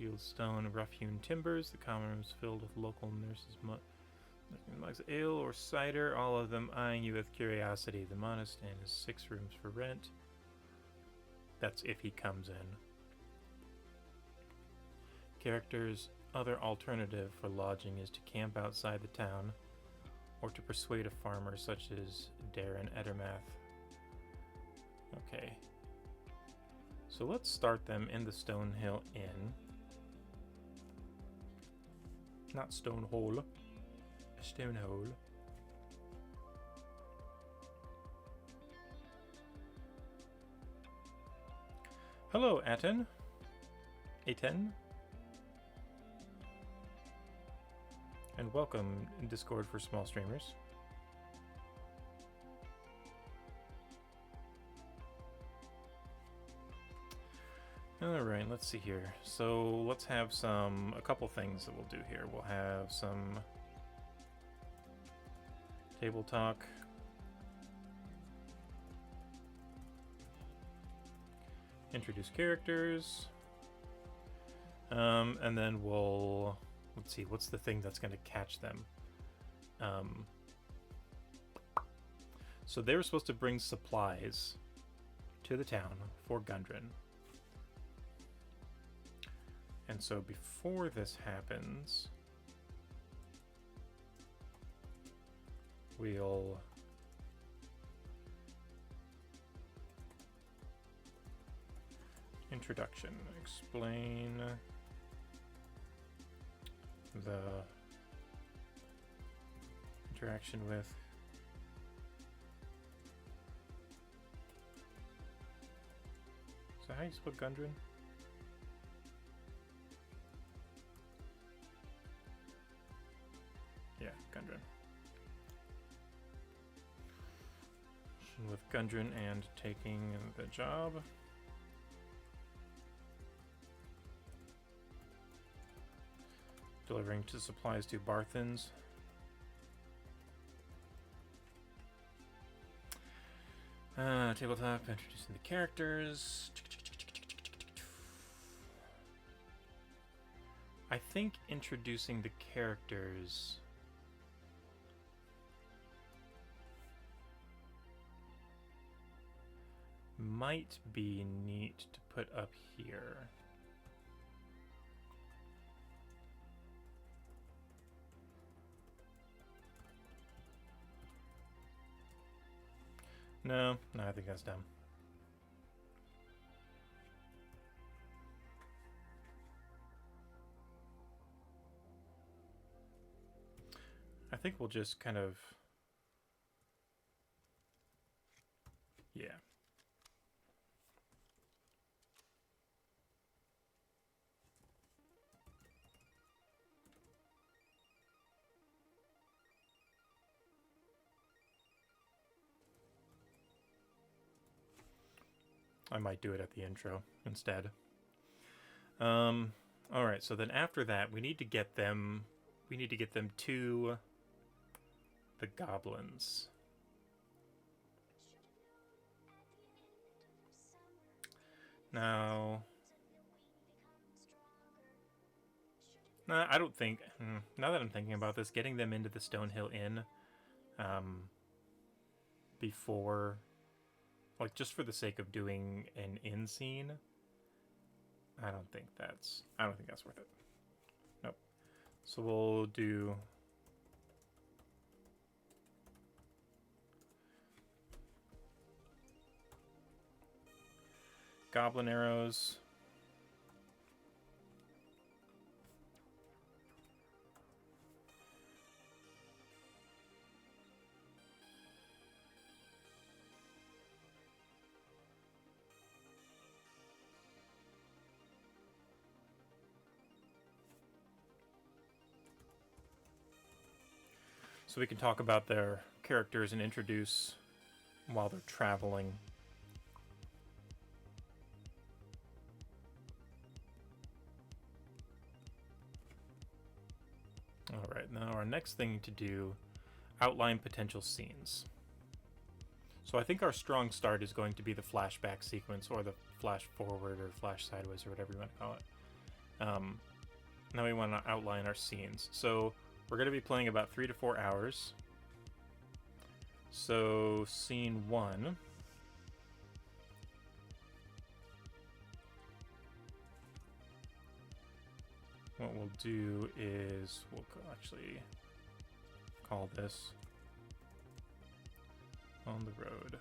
Speaker 1: Fieldstone, rough-hewn timbers. The common rooms filled with local nurses' mugs, ale or cider, all of them eyeing you with curiosity. The monastery has 6 rooms for rent. That's if he comes in. Characters' other alternative for lodging is to camp outside the town, or to persuade a farmer such as Darren Edermath. Okay. So let's start them in the Stonehill Inn. Not Stonehole. A Stonehole. Hello, Aten. Aten. And welcome in Discord for small streamers. Alright, let's see here. So let's have a couple things that we'll do here. We'll have some table talk. Introduce characters. And then let's see, what's the thing that's going to catch them? So they were supposed to bring supplies to the town for Gundren. And so before this happens, we'll introduction. Explain the interaction with so how do you spell Gundren? Yeah, Gundren. With Gundren and taking the job. Delivering to supplies to Barthans. Tabletop, introducing the characters. I think introducing the characters might be neat to put up here. No, I think that's dumb. I think we'll just kind of... Yeah. I might do it at the intro instead. Alright, so then after that, we need to get them to the goblins. Now, I don't think, now that I'm thinking about this, getting them into the Stonehill Inn before, like, just for the sake of doing an inn scene, I don't think that's worth it. Nope. So we'll do goblin arrows. So we can talk about their characters and introduce while they're traveling. Alright, now our next thing to do, outline potential scenes. So I think our strong start is going to be the flashback sequence, or the flash forward, or flash sideways, or whatever you want to call it. Now we want to outline our scenes. So we're going to be playing about 3 to 4 hours. So scene 1. What we'll do is we'll actually call this On the Road.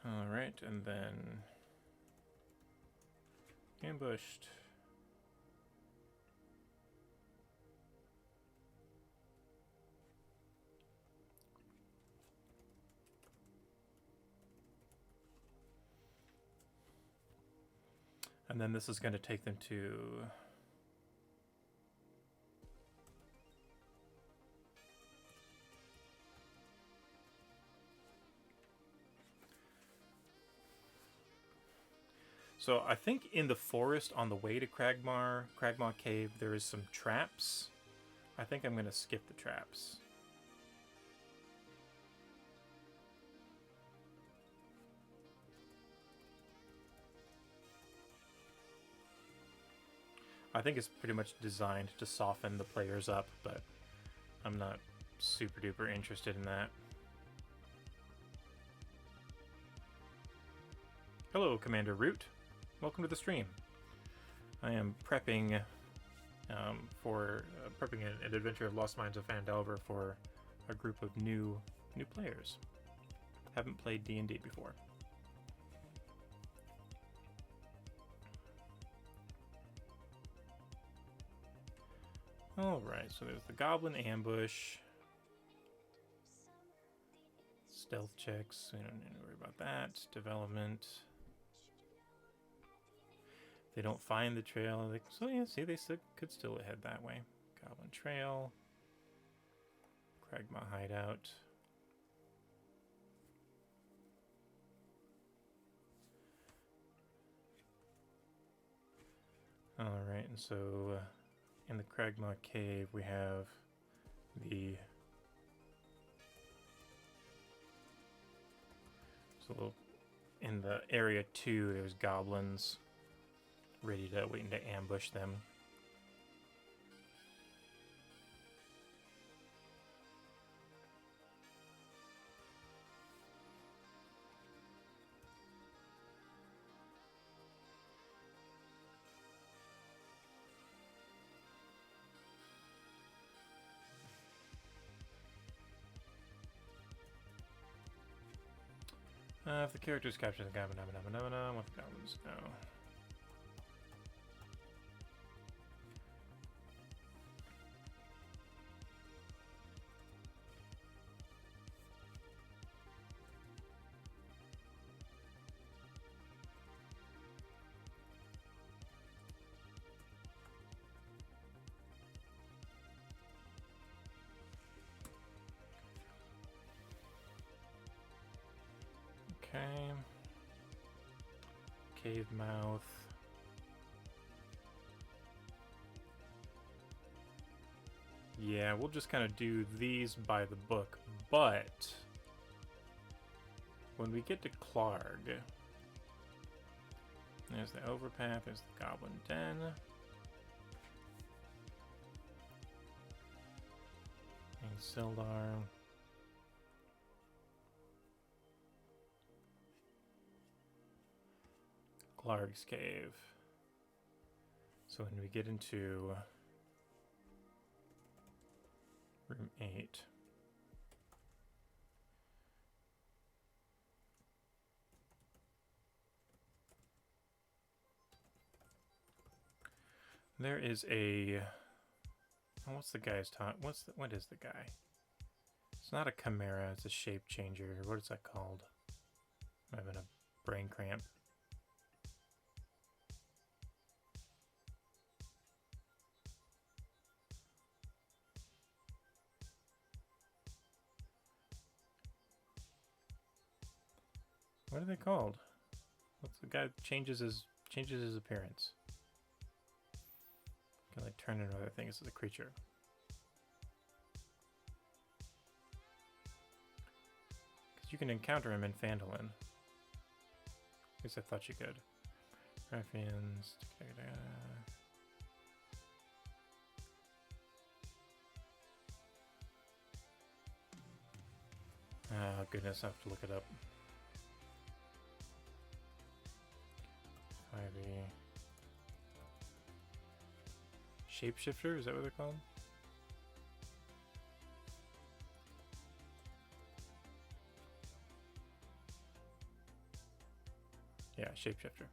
Speaker 1: Alright, and then ambushed. And then this is going to take them to so I think in the forest on the way to Cragmaw Cave, there is some traps. I think I'm going to skip the traps. I think it's pretty much designed to soften the players up, but I'm not super duper interested in that. Hello, Commander Root. Welcome to the stream. I am prepping for an adventure of Lost Mines of Phandelver for a group of new players. Haven't played D&D before. Alright, so there's the goblin ambush. Stealth checks, we don't need to worry about that. Development. They don't find the trail. So yeah, see, they could still head that way. Goblin Trail. Kragma Hideout. Alright, and so in the Kragma Cave we have the... So in the area 2 there's goblins waiting to ambush them. If the characters capture the goblin, what the goblins know. Okay. Cave mouth. Yeah, we'll just kind of do these by the book, but when we get to Clarg, there's the overpath, there's the Goblin Den. And Sildar. Clarg's Cave. So when we get into room 8, there is a... what's the guy's talk? What is the guy? It's not a chimera, it's a shape changer. What is that called? I'm having a brain cramp. What are they called? What's the guy that changes his appearance? Can like turn into other things as a creature. Because you can encounter him in Phandalin. At least I thought you could. Ruffians. Oh goodness, I have to look it up. 5e. Shapeshifter, is that what they're called? Yeah, shapeshifter.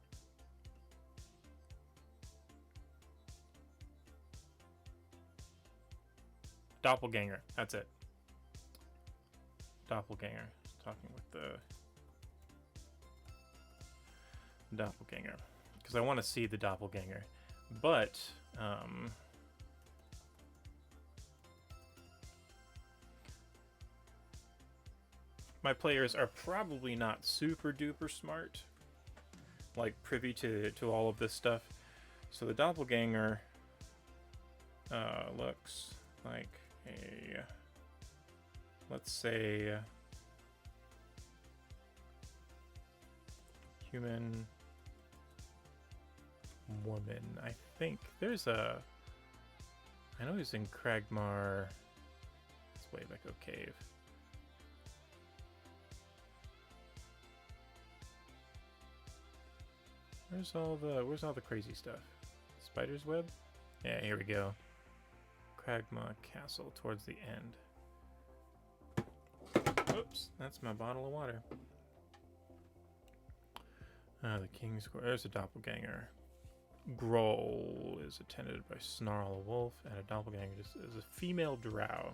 Speaker 1: Doppelganger, that's it. Doppelganger. Talking with the doppelganger. Because I want to see the doppelganger. But, my players are probably not super duper smart, like privy to all of this stuff. So the doppelganger looks like a, let's say, human woman. I think there's a, I know he's in Kragmar. Let's way back a cave. Where's all the crazy stuff? Spider's web? Yeah, here we go. Kragma Castle towards the end. Oh. Whoops, that's my bottle of water. The King's Court. There's a doppelganger. Groll is attended by Snarl, a wolf, and a doppelganger is a female drow.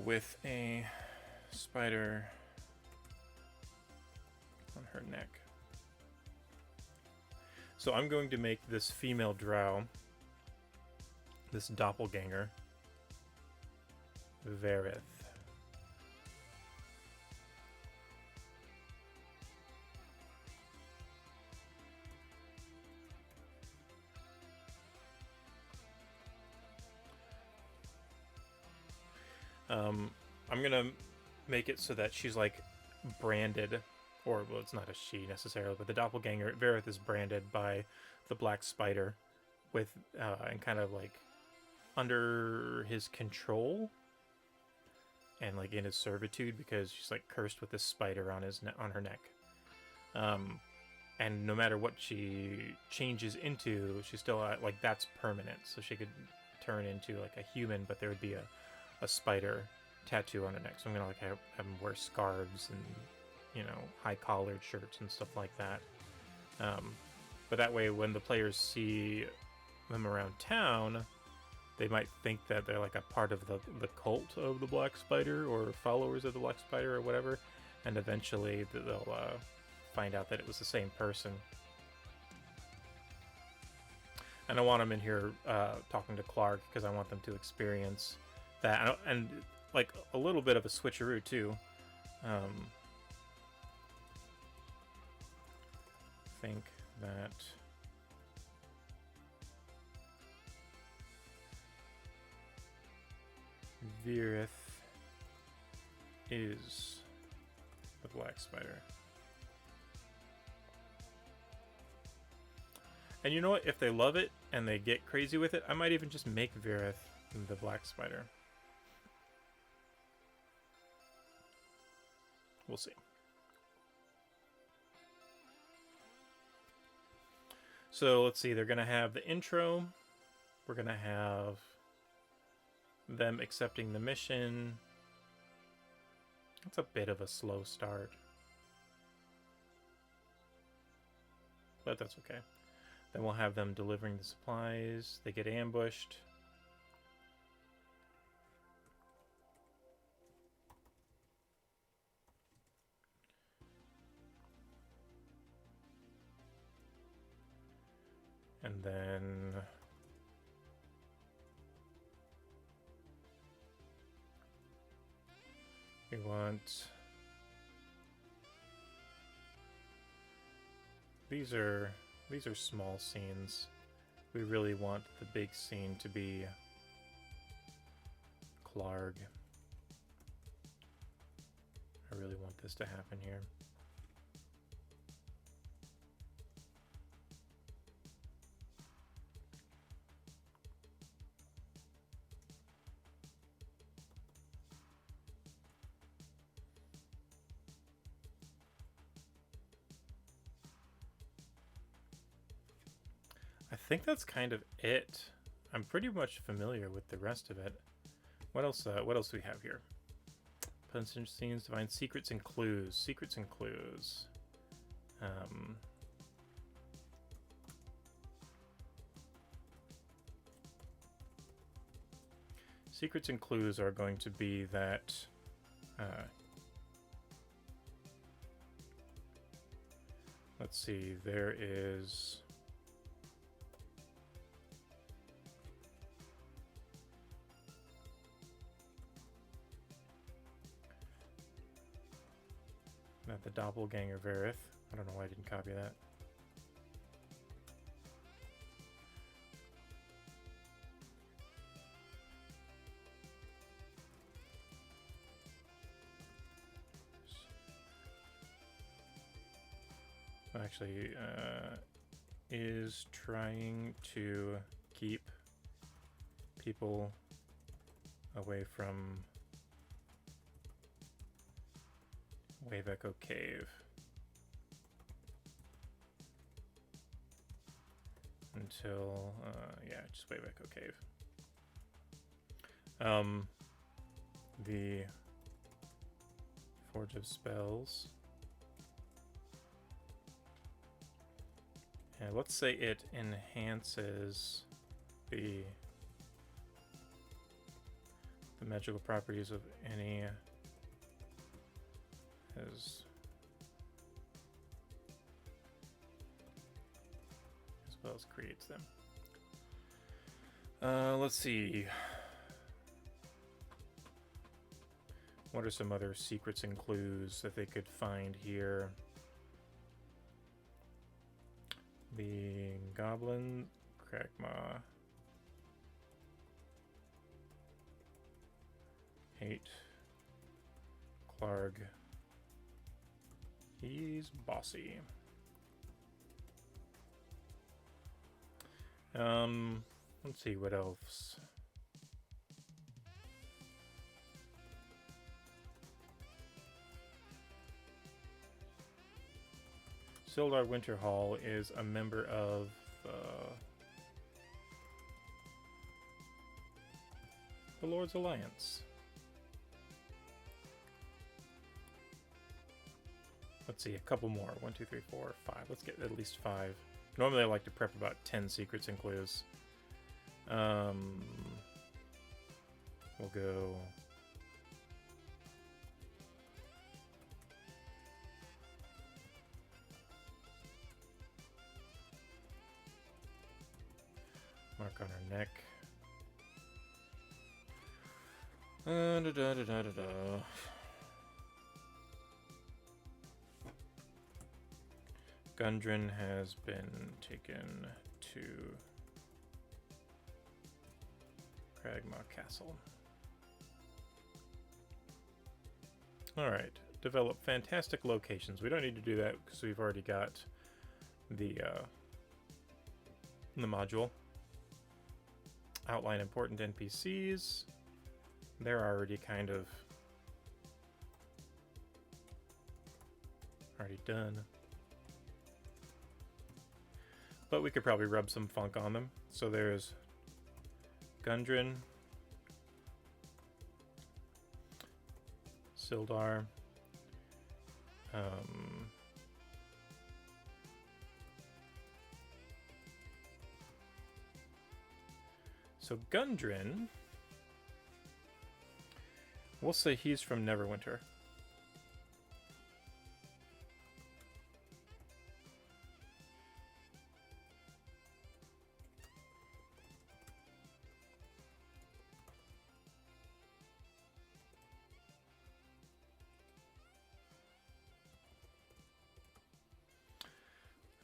Speaker 1: With a spider on her neck. So I'm going to make this female drow, this doppelganger, Verith. I'm gonna make it so that she's like branded, or well, it's not a she necessarily, but the doppelganger Verith is branded by the black spider, with and kind of like under his control and like in his servitude, because she's like cursed with this spider on on her neck. And no matter what she changes into, she's still like that's permanent. So she could turn into like a human, but there would be a spider tattoo on her neck. So I'm gonna like have them wear scarves and, you know, high collared shirts and stuff like that. But that way, when the players see them around town, they might think that they're like a part of the cult of the Black Spider, or followers of the Black Spider, or whatever. And eventually they'll find out that it was the same person. And I want them in here talking to Clark, because I want them to experience that. And like a little bit of a switcheroo too. Think that Verith is the Black Spider. And you know what? If they love it and they get crazy with it, I might even just make Verith the Black Spider. We'll see. So let's see, they're going to have the intro. We're going to have them accepting the mission. It's a bit of a slow start, but that's okay. Then we'll have them delivering the supplies. They get ambushed. And then we want, these are small scenes. We really want the big scene to be Clark. I really want this to happen here. I think that's kind of it. I'm pretty much familiar with the rest of it. What else do we have here? Punch scenes, divine secrets and clues. Secrets and clues. Secrets and clues are going to be that let's see, there is the doppelganger Verith. I don't know why I didn't copy that. Actually, is trying to keep people away from Wave Echo Cave. Until, yeah, just Wave Echo Cave. The Forge of Spells. And let's say it enhances the magical properties of any as well as creates them. Let's see. What are some other secrets and clues that they could find here? The Goblin, Kragma, hate, Clarg. He's bossy. Let's see what else. Sildar Winterhall is a member of the Lord's Alliance. Let's see, a couple more. 1, 2, 3, 4, 5. Let's get at least 5. Normally I like to prep about 10 secrets and clues. We'll go... Mark on her neck. Gundren has been taken to Kragma Castle. Alright, develop fantastic locations. We don't need to do that because we've already got the module. Outline important NPCs. They're already kind of already done. But we could probably rub some funk on them. So there's Gundren, Sildar, so Gundren, we'll say he's from Neverwinter.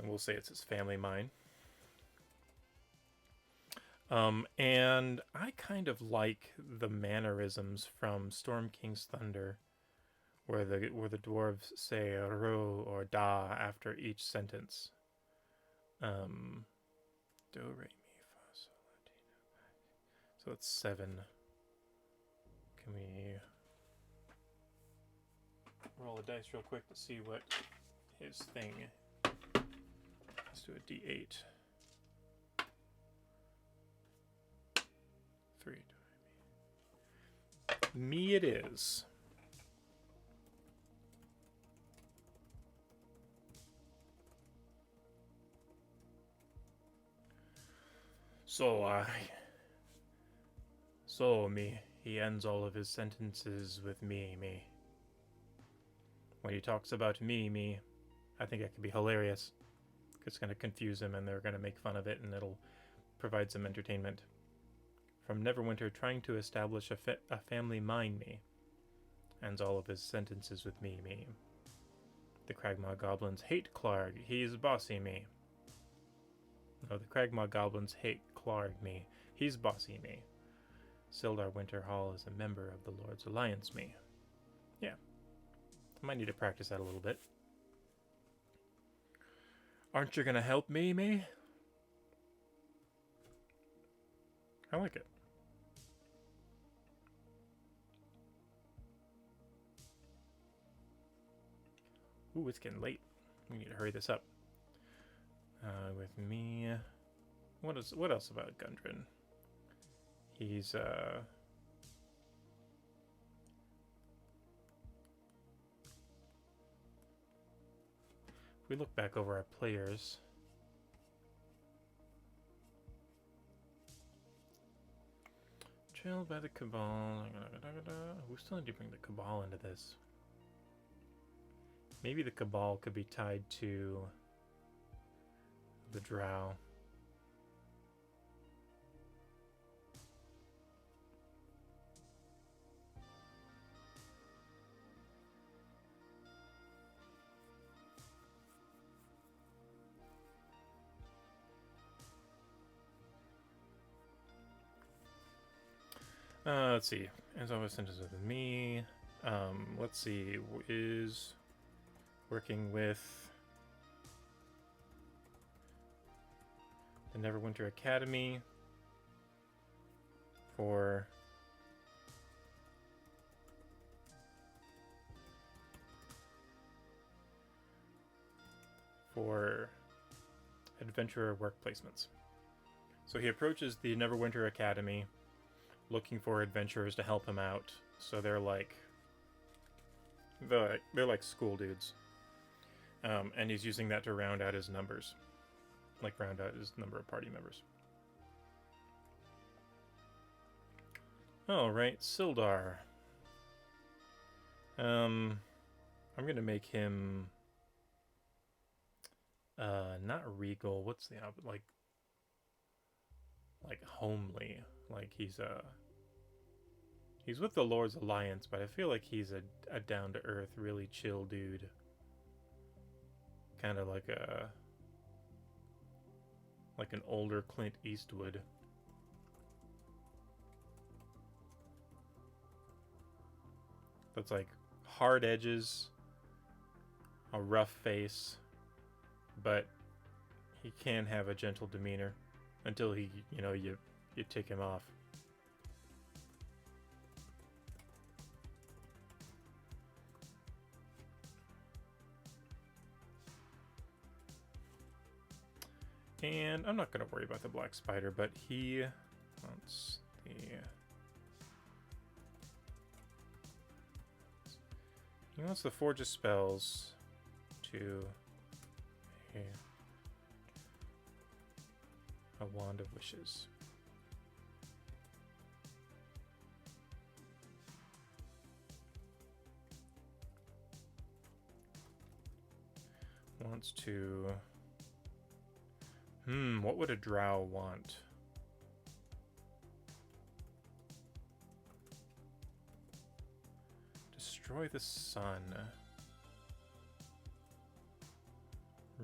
Speaker 1: And we'll say it's his family mine. And I kind of like the mannerisms from Storm King's Thunder, where the dwarves say ro or da after each sentence. Do, re, mi, fa, sol, la, ti, do. So it's 7. Can we roll a dice real quick to see what his thing? Let's do a D8. 3. Me it is. So me, he ends all of his sentences with me. When he talks about me, I think it could be hilarious. It's going to confuse him and they're going to make fun of it and it'll provide some entertainment. From Neverwinter, trying to establish a family mine me. Ends all of his sentences with me. The Kragmaw goblins hate Clarg, he's bossy me. No, the Kragmaw goblins hate Clarg me, he's bossy me. Sildar Winterhall is a member of the Lord's Alliance me. Yeah. I might need to practice that a little bit. Aren't you gonna help me? I like it. Ooh, it's getting late. We need to hurry this up. With me... What else about Gundren? He's, If we look back over our players... Trailed by the Cabal... We still need to bring the Cabal into this. Maybe the Cabal could be tied to the Drow. Let's see. As always, sentence with me. Let's see. Is working with the Neverwinter Academy for adventurer work placements. So he approaches the Neverwinter Academy looking for adventurers to help him out. So they're like school dudes. And he's using that to round out his numbers. Like round out his number of party members. Alright, Sildar. I'm gonna make him not regal, what's the opposite? Like homely. Like he's with the Lord's Alliance, but I feel like he's a down-to-earth, really chill dude. Kind of like an older Clint Eastwood. That's like hard edges, a rough face, but he can have a gentle demeanor until you tick him off. And I'm not going to worry about the Black Spider, but he wants the Forge of Spells to a Wand of Wishes. Wants to... what would a drow want? Destroy the sun.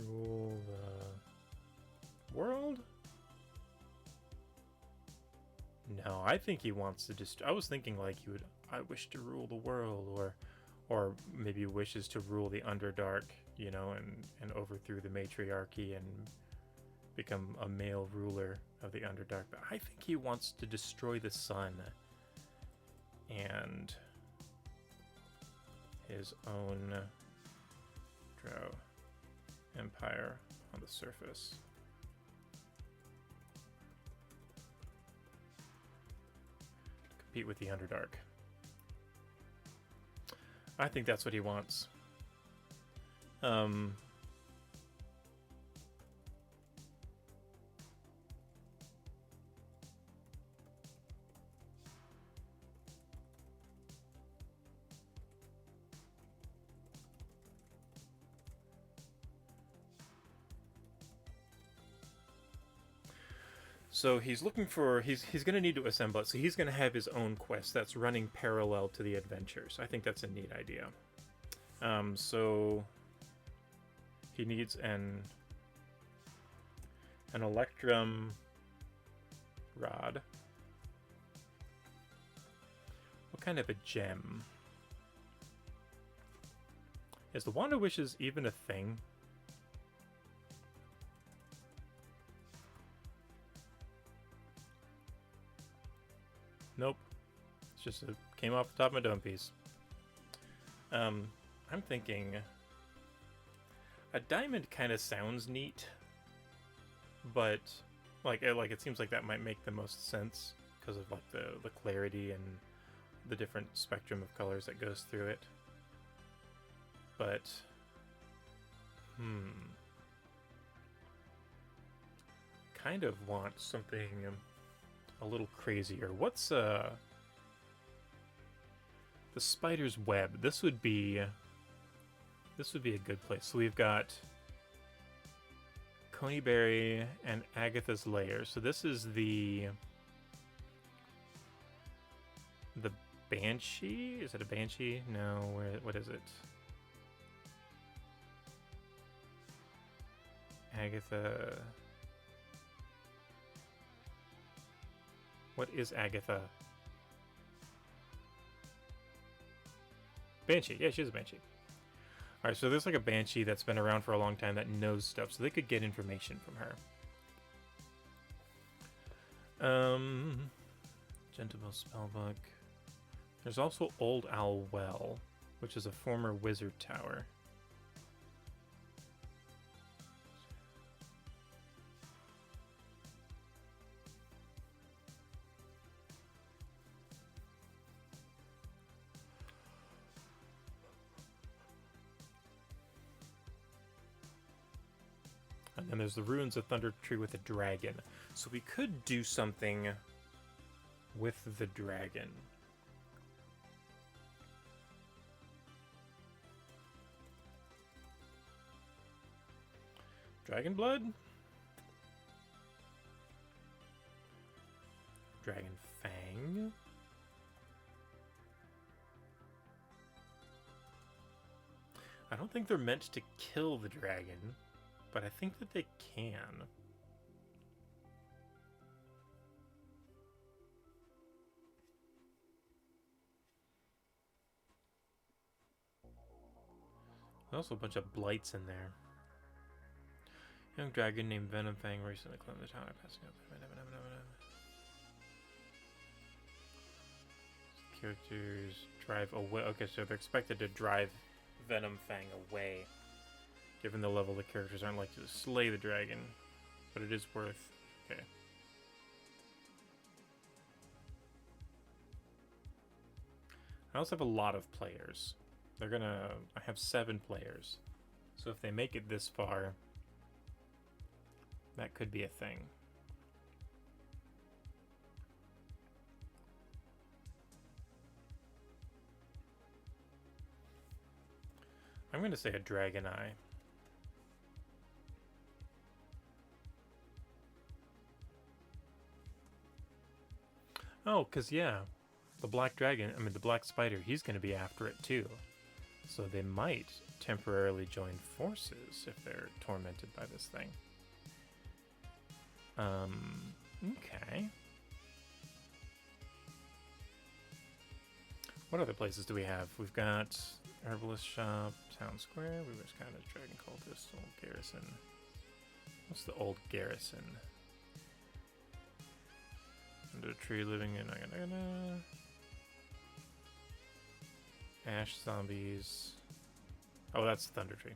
Speaker 1: Rule the world? No, I think he wants to I was thinking like he would, I wish to rule the world, or maybe wishes to rule the Underdark, and overthrow the matriarchy and become a male ruler of the Underdark. But I think he wants to destroy the sun and his own drow empire on the surface. Compete with the Underdark. I think that's what he wants. So he's looking for, he's going to need to assemble it. So he's going to have his own quest that's running parallel to the adventures. I think that's a neat idea. So he needs an Electrum rod. What kind of a gem? Is the Wand of Wishes even a thing? Nope. It's just it came off the top of my dome piece. I'm thinking A diamond kind of sounds neat, but like it seems like that might make the most sense because of like the clarity and the different spectrum of colors that goes through it. But kind of want something a little crazier. What's the spider's web? This would be a good place. So we've got Coneyberry and Agatha's lair. So this is the Banshee? Is it a Banshee? No, what is it? Agatha. What is Agatha? Banshee. Yeah, she's a Banshee. Alright, so there's like a Banshee that's been around for a long time that knows stuff, so they could get information from her. Gentlebell Spellbook. There's also Old Owl Well, which is a former wizard tower. And then there's the Ruins of Thunder Tree with a dragon. So we could do something with the dragon. Dragon blood? Dragon fang? I don't think they're meant to kill the dragon, but I think that they can. There's also a bunch of blights in there. Young dragon named Venom Fang recently climbed the tower, passing up. Characters drive away. Okay, so they're expected to drive Venom Fang away. Given the level, the characters aren't likely to slay the dragon, but it is worth. Okay. I also have a lot of players. I have 7 players. So if they make it this far, that could be a thing. I'm going to say a dragon eye. Oh, because, yeah, the black dragon, the black spider, he's going to be after it too. So they might temporarily join forces if they're tormented by this thing. Okay. What other places do we have? We've got Herbalist Shop, Town Square, we was kind of Dragon Cultist, Old Garrison. What's the Old Garrison? Under a tree living in Ash Zombies. Oh, that's Thunder Tree.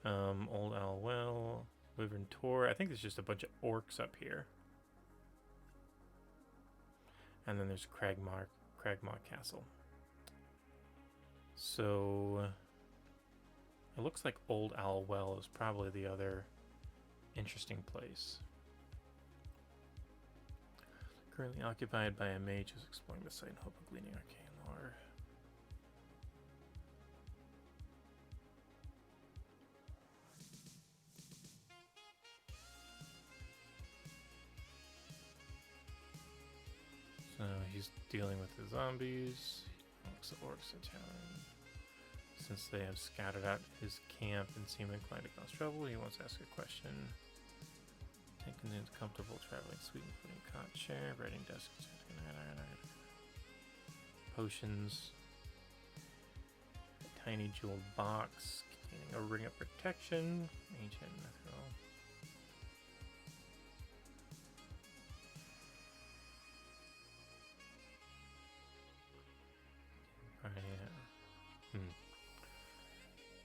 Speaker 1: Old Owl Well, Wyvern Tor. I think there's just a bunch of orcs up here. And then there's Cragmaw Castle. So it looks like Old Owl Well is probably the other interesting place. Currently occupied by a mage who's exploring the site in hope of gleaning arcane lore. So he's dealing with the zombies. He looks at orcs in town. Since they have scattered out his camp and seem inclined to cause trouble, he wants to ask a question. Tent contains comfortable traveling suite, including cot chair, writing desk, potions, a tiny jeweled box containing a ring of protection, ancient mithril.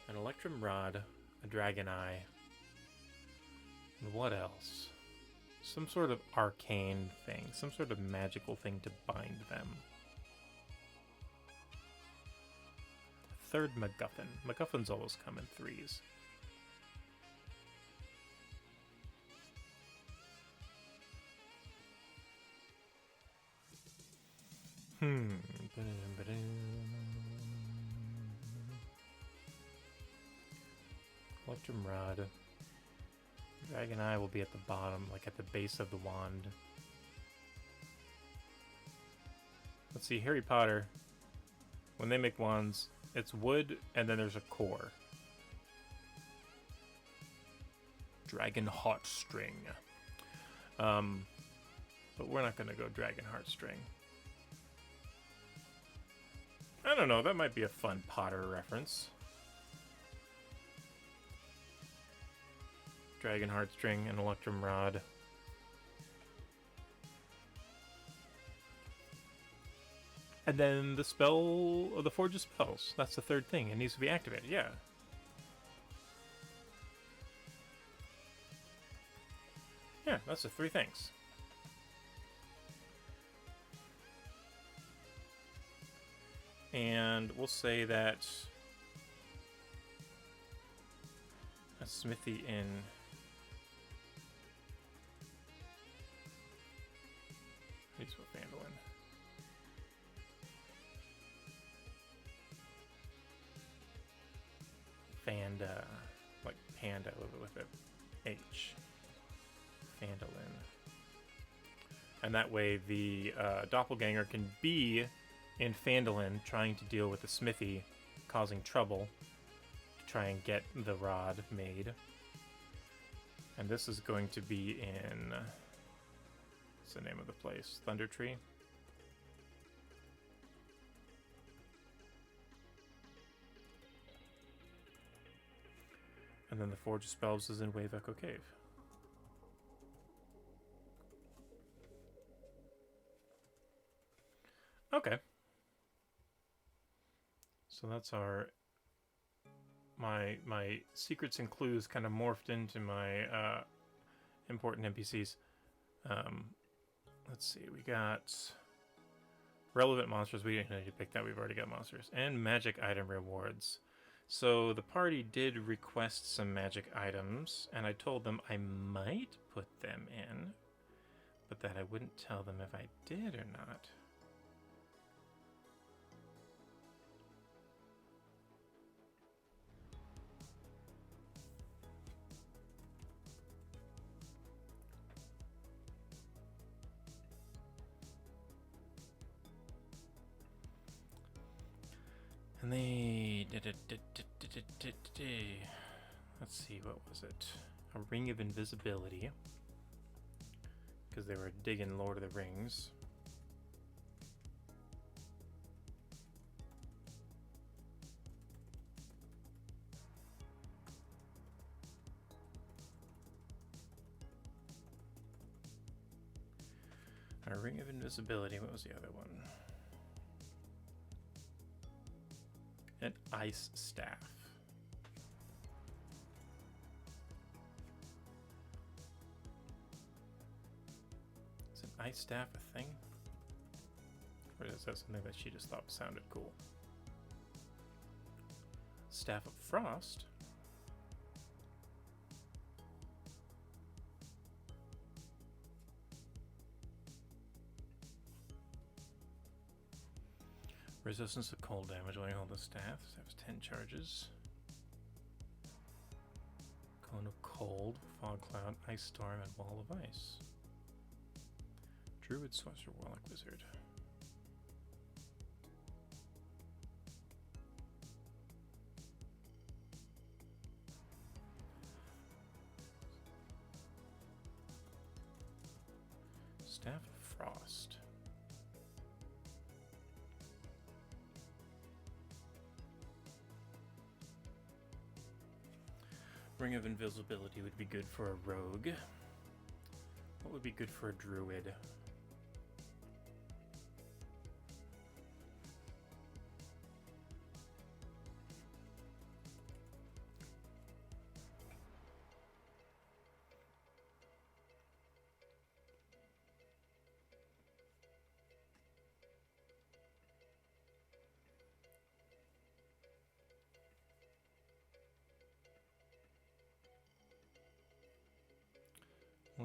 Speaker 1: An electrum rod, a dragon eye. And what else? Some sort of arcane thing, some sort of magical thing to bind them. Third MacGuffin. MacGuffins always come in threes. Electrum Rod. Dragon Eye will be at the bottom, like at the base of the wand. Let's see, Harry Potter, when they make wands, it's wood and then there's a core. Dragon Heartstring. But we're not going to go Dragon Heartstring. I don't know, that might be a fun Potter reference. Dragon Heartstring and Electrum Rod. And then the spell, the Forge of Spells. That's the third thing. It needs to be activated, yeah. Yeah, that's the three things. And we'll say that a smithy in He's with Vandalin. Fanda, like panda with it. H. Vandalin. And that way the doppelganger can be in Fandolin trying to deal with the smithy causing trouble to try and get the rod made. And this is going to be in... what's the name of the place? Thunder Tree? And then the Forge of Spells is in Wave Echo Cave. Okay. So that's our... My secrets and clues kind of morphed into my important NPCs. Let's see, we got relevant monsters. We didn't need to pick that. We've already got monsters. And magic item rewards. So the party did request some magic items, and I told them I might put them in, but that I wouldn't tell them if I did or not. And they let's see, what was it? A ring of invisibility, because they were digging Lord of the Rings. A ring of invisibility. What was the other one? An ice staff. Is an ice staff a thing? Or is that something that she just thought sounded cool? Staff of Frost? Resistance to cold damage when you hold the staff. That was 10 charges. Cone of Cold, Fog Cloud, Ice Storm, and Wall of Ice. Druid, Sorcerer, Warlock, Wizard. Staff of Frost. Ring of Invisibility would be good for a rogue. What would be good for a druid?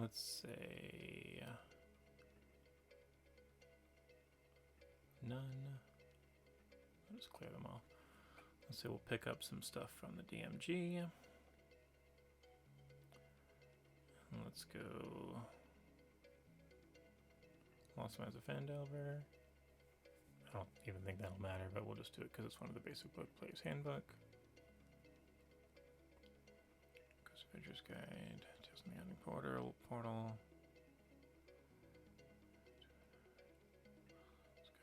Speaker 1: let's say none. I'll just clear them all. Let's say we'll pick up some stuff from the DMG. And let's go Lost Mines of Fandelver. I don't even think that'll matter, but we'll just do it because it's one of the basic book player's handbook. Ghost Adventure's Guide, Tales from the Ending Portal.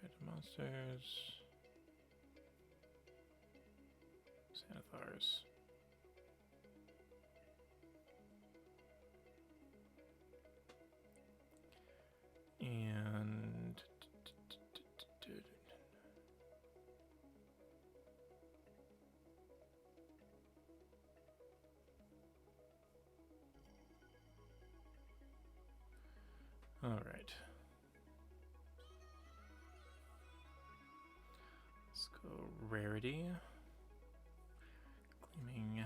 Speaker 1: Guide to Monsters. Xanathars. And all right. Let's go rarity. Gleaming.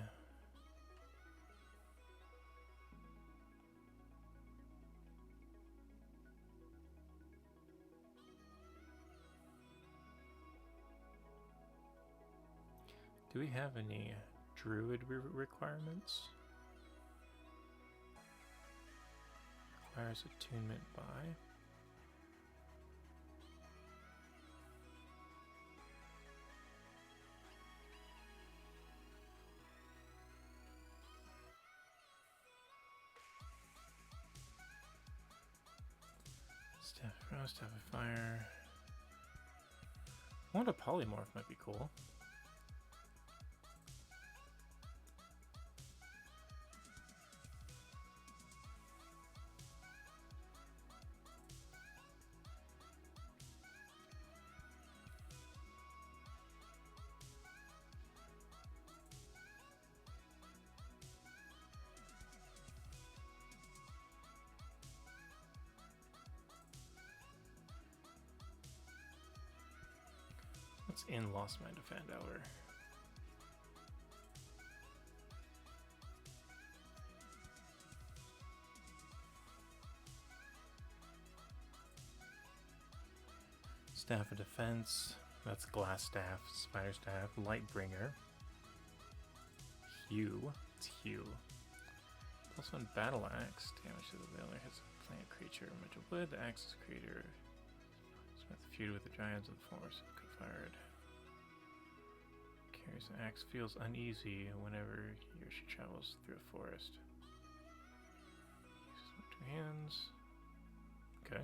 Speaker 1: Do we have any druid requirements? Requires attunement by. Staff of Frost, Staff of Fire. I want a polymorph, might be cool. What's in Lost Mine of Fandelver? Staff of Defense. That's Glass Staff, Spider Staff, Lightbringer. Hue. It's Hue. Plus 1 Battle Axe. Damage to the veiler hits a plant creature. Metal Wood. The Axe's creator. Smith feud with the giants of the forest. Fired. Carries the axe, feels uneasy whenever he or she travels through a forest. Uses with 2 hands. Okay.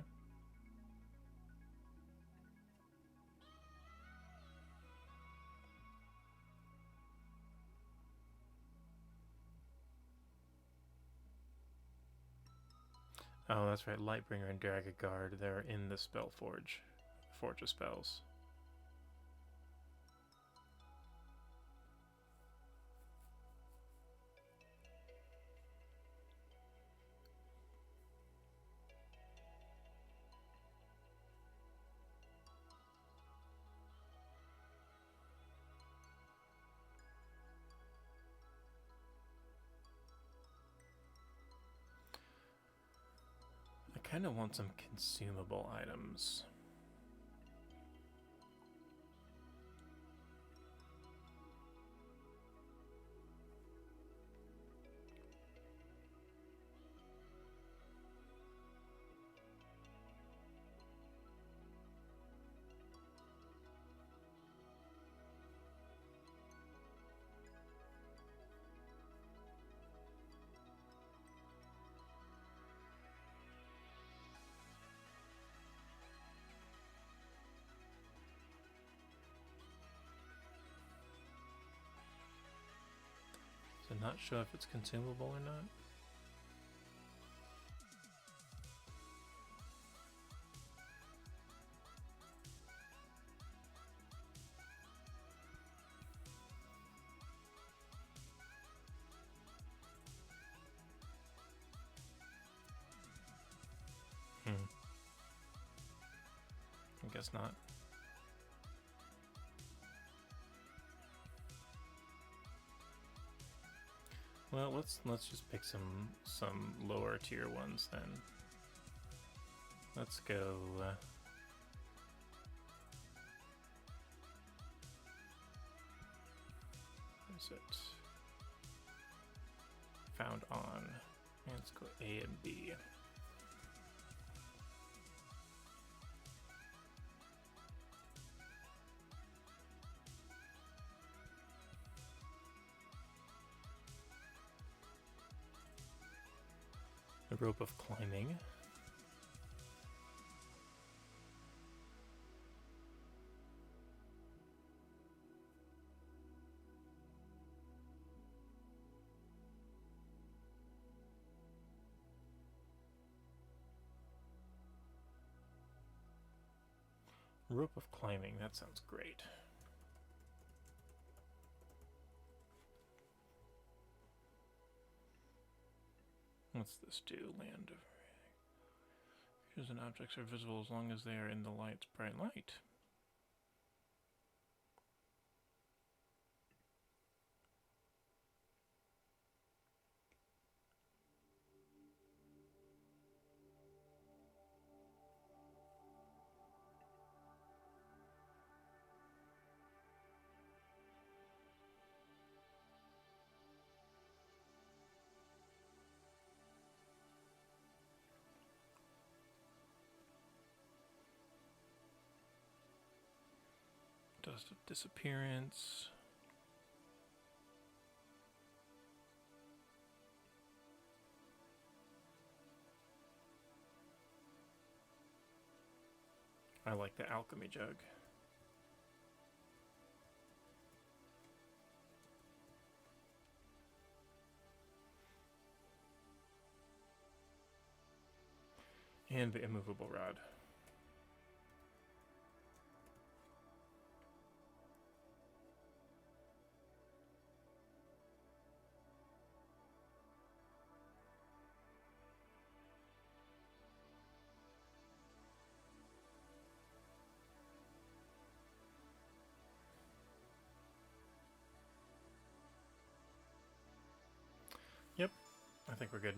Speaker 1: Oh, that's right. Lightbringer and Dragagard, they're in the Spell Forge. Forge of Spells. I kind of want some consumable items. So not sure if it's consumable or not. I guess not. Well, let's just pick some lower tier ones then. Let's go. Is it found on? And let's go A and B. The rope of climbing. Rope of climbing, that sounds great. What's this do? Land of creatures and objects are visible as long as they are in the light's bright light. Dust of disappearance. I like the alchemy jug. And the immovable rod. Yep, I think we're good.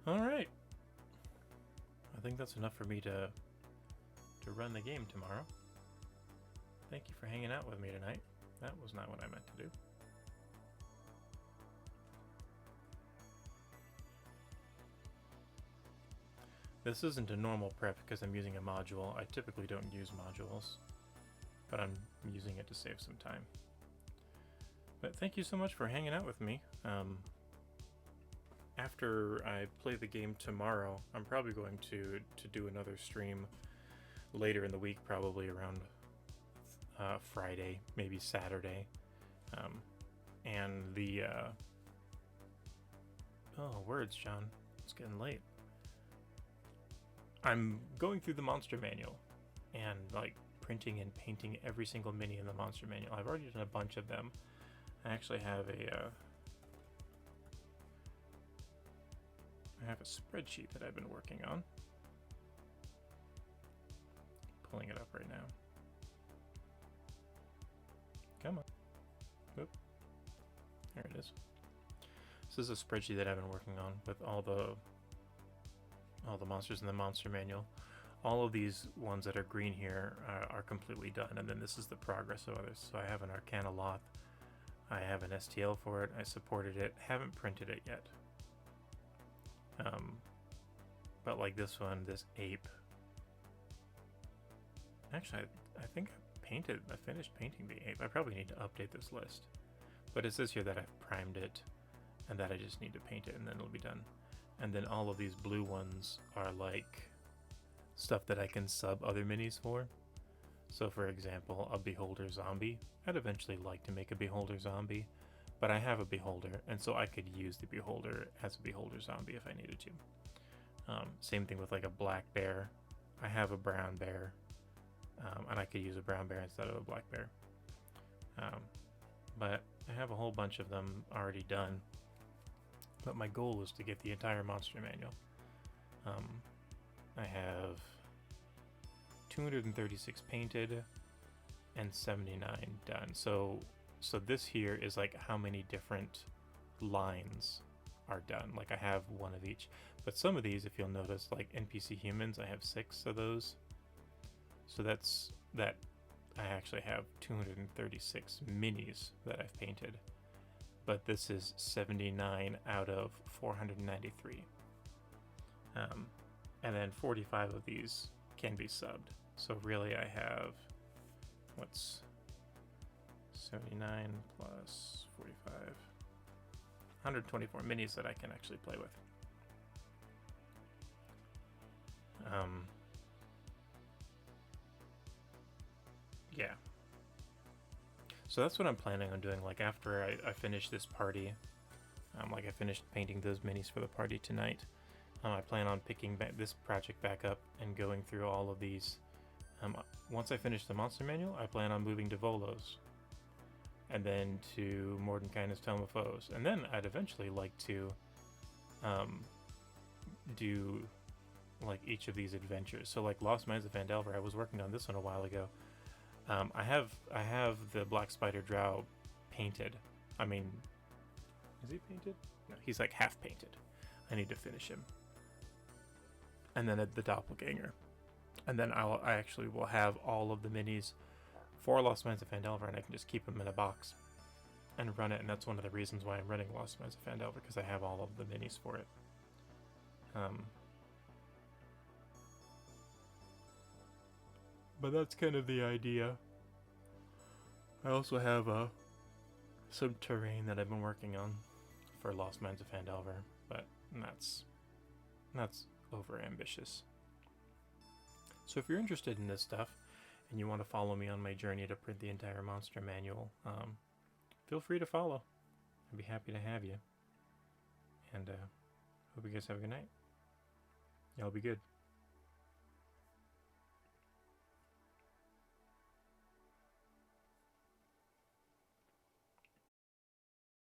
Speaker 1: All right. I think that's enough for me to run the game tomorrow. Thank you for hanging out with me tonight. That was not what I meant to do. This isn't a normal prep because I'm using a module. I typically don't use modules, but I'm using it to save some time. But thank you so much for hanging out with me. After I play the game tomorrow, I'm probably going to do another stream later in the week, probably around Friday, maybe Saturday. And the... Oh, words, John. It's getting late. I'm going through the monster manual and like printing and painting every single mini in the monster manual. I've already done a bunch of them. I actually have a spreadsheet that I've been working on. Pulling it up right now. Come on. Oop. There it is. This is a spreadsheet that I've been working on with all the monsters in the monster manual. All of these ones that are green here are completely done, and then this is the progress of others. So I have an Arcana Loth, I have an STL for it, I supported it, haven't printed it yet. But like this one, this ape. Actually, I think I finished painting the ape. I probably need to update this list. But it says here that I've primed it, and that I just need to paint it, and then it'll be done. And then all of these blue ones are like stuff that I can sub other minis for. So for example, a beholder zombie. I'd eventually like to make a beholder zombie, but I have a beholder, and so I could use the beholder as a beholder zombie if I needed to. Same thing with like a black bear. I have a brown bear, and I could use a brown bear instead of a black bear. But I have a whole bunch of them already done. But my goal is to get the entire monster manual. I have 236 painted and 79 done. So this here is like how many different lines are done. Like I have one of each. But some of these, if you'll notice, like NPC humans, I have 6 of those. So that's that. I actually have 236 minis that I've painted. But this is 79 out of 493. And then 45 of these can be subbed. So really I have, what's 79 plus 45? 124 minis that I can actually play with. Yeah. So that's what I'm planning on doing, like after I finish this party. Like I finished painting those minis for the party tonight. I plan on picking this project back up and going through all of these. Once I finish the monster manual, I plan on moving to Volos. And then to Mordenkainen's Tome of Foes. And then I'd eventually like to do like each of these adventures. So like Lost Mines of Phandelver, I was working on this one a while ago. I have the Black Spider Drow painted. I mean, is he painted? No, he's like half painted. I need to finish him. And then the Doppelganger. And then I actually will have all of the minis for Lost Mines of Phandelver, and I can just keep them in a box and run it. And that's one of the reasons why I'm running Lost Mines of Phandelver, because I have all of the minis for it. But that's kind of the idea. I also have some terrain that I've been working on for Lost Mines of Phandelver, but that's over ambitious. So if you're interested in this stuff and you want to follow me on my journey to print the entire monster manual, feel free to follow. I'd be happy to have you. And hope you guys have a good night. Y'all be good.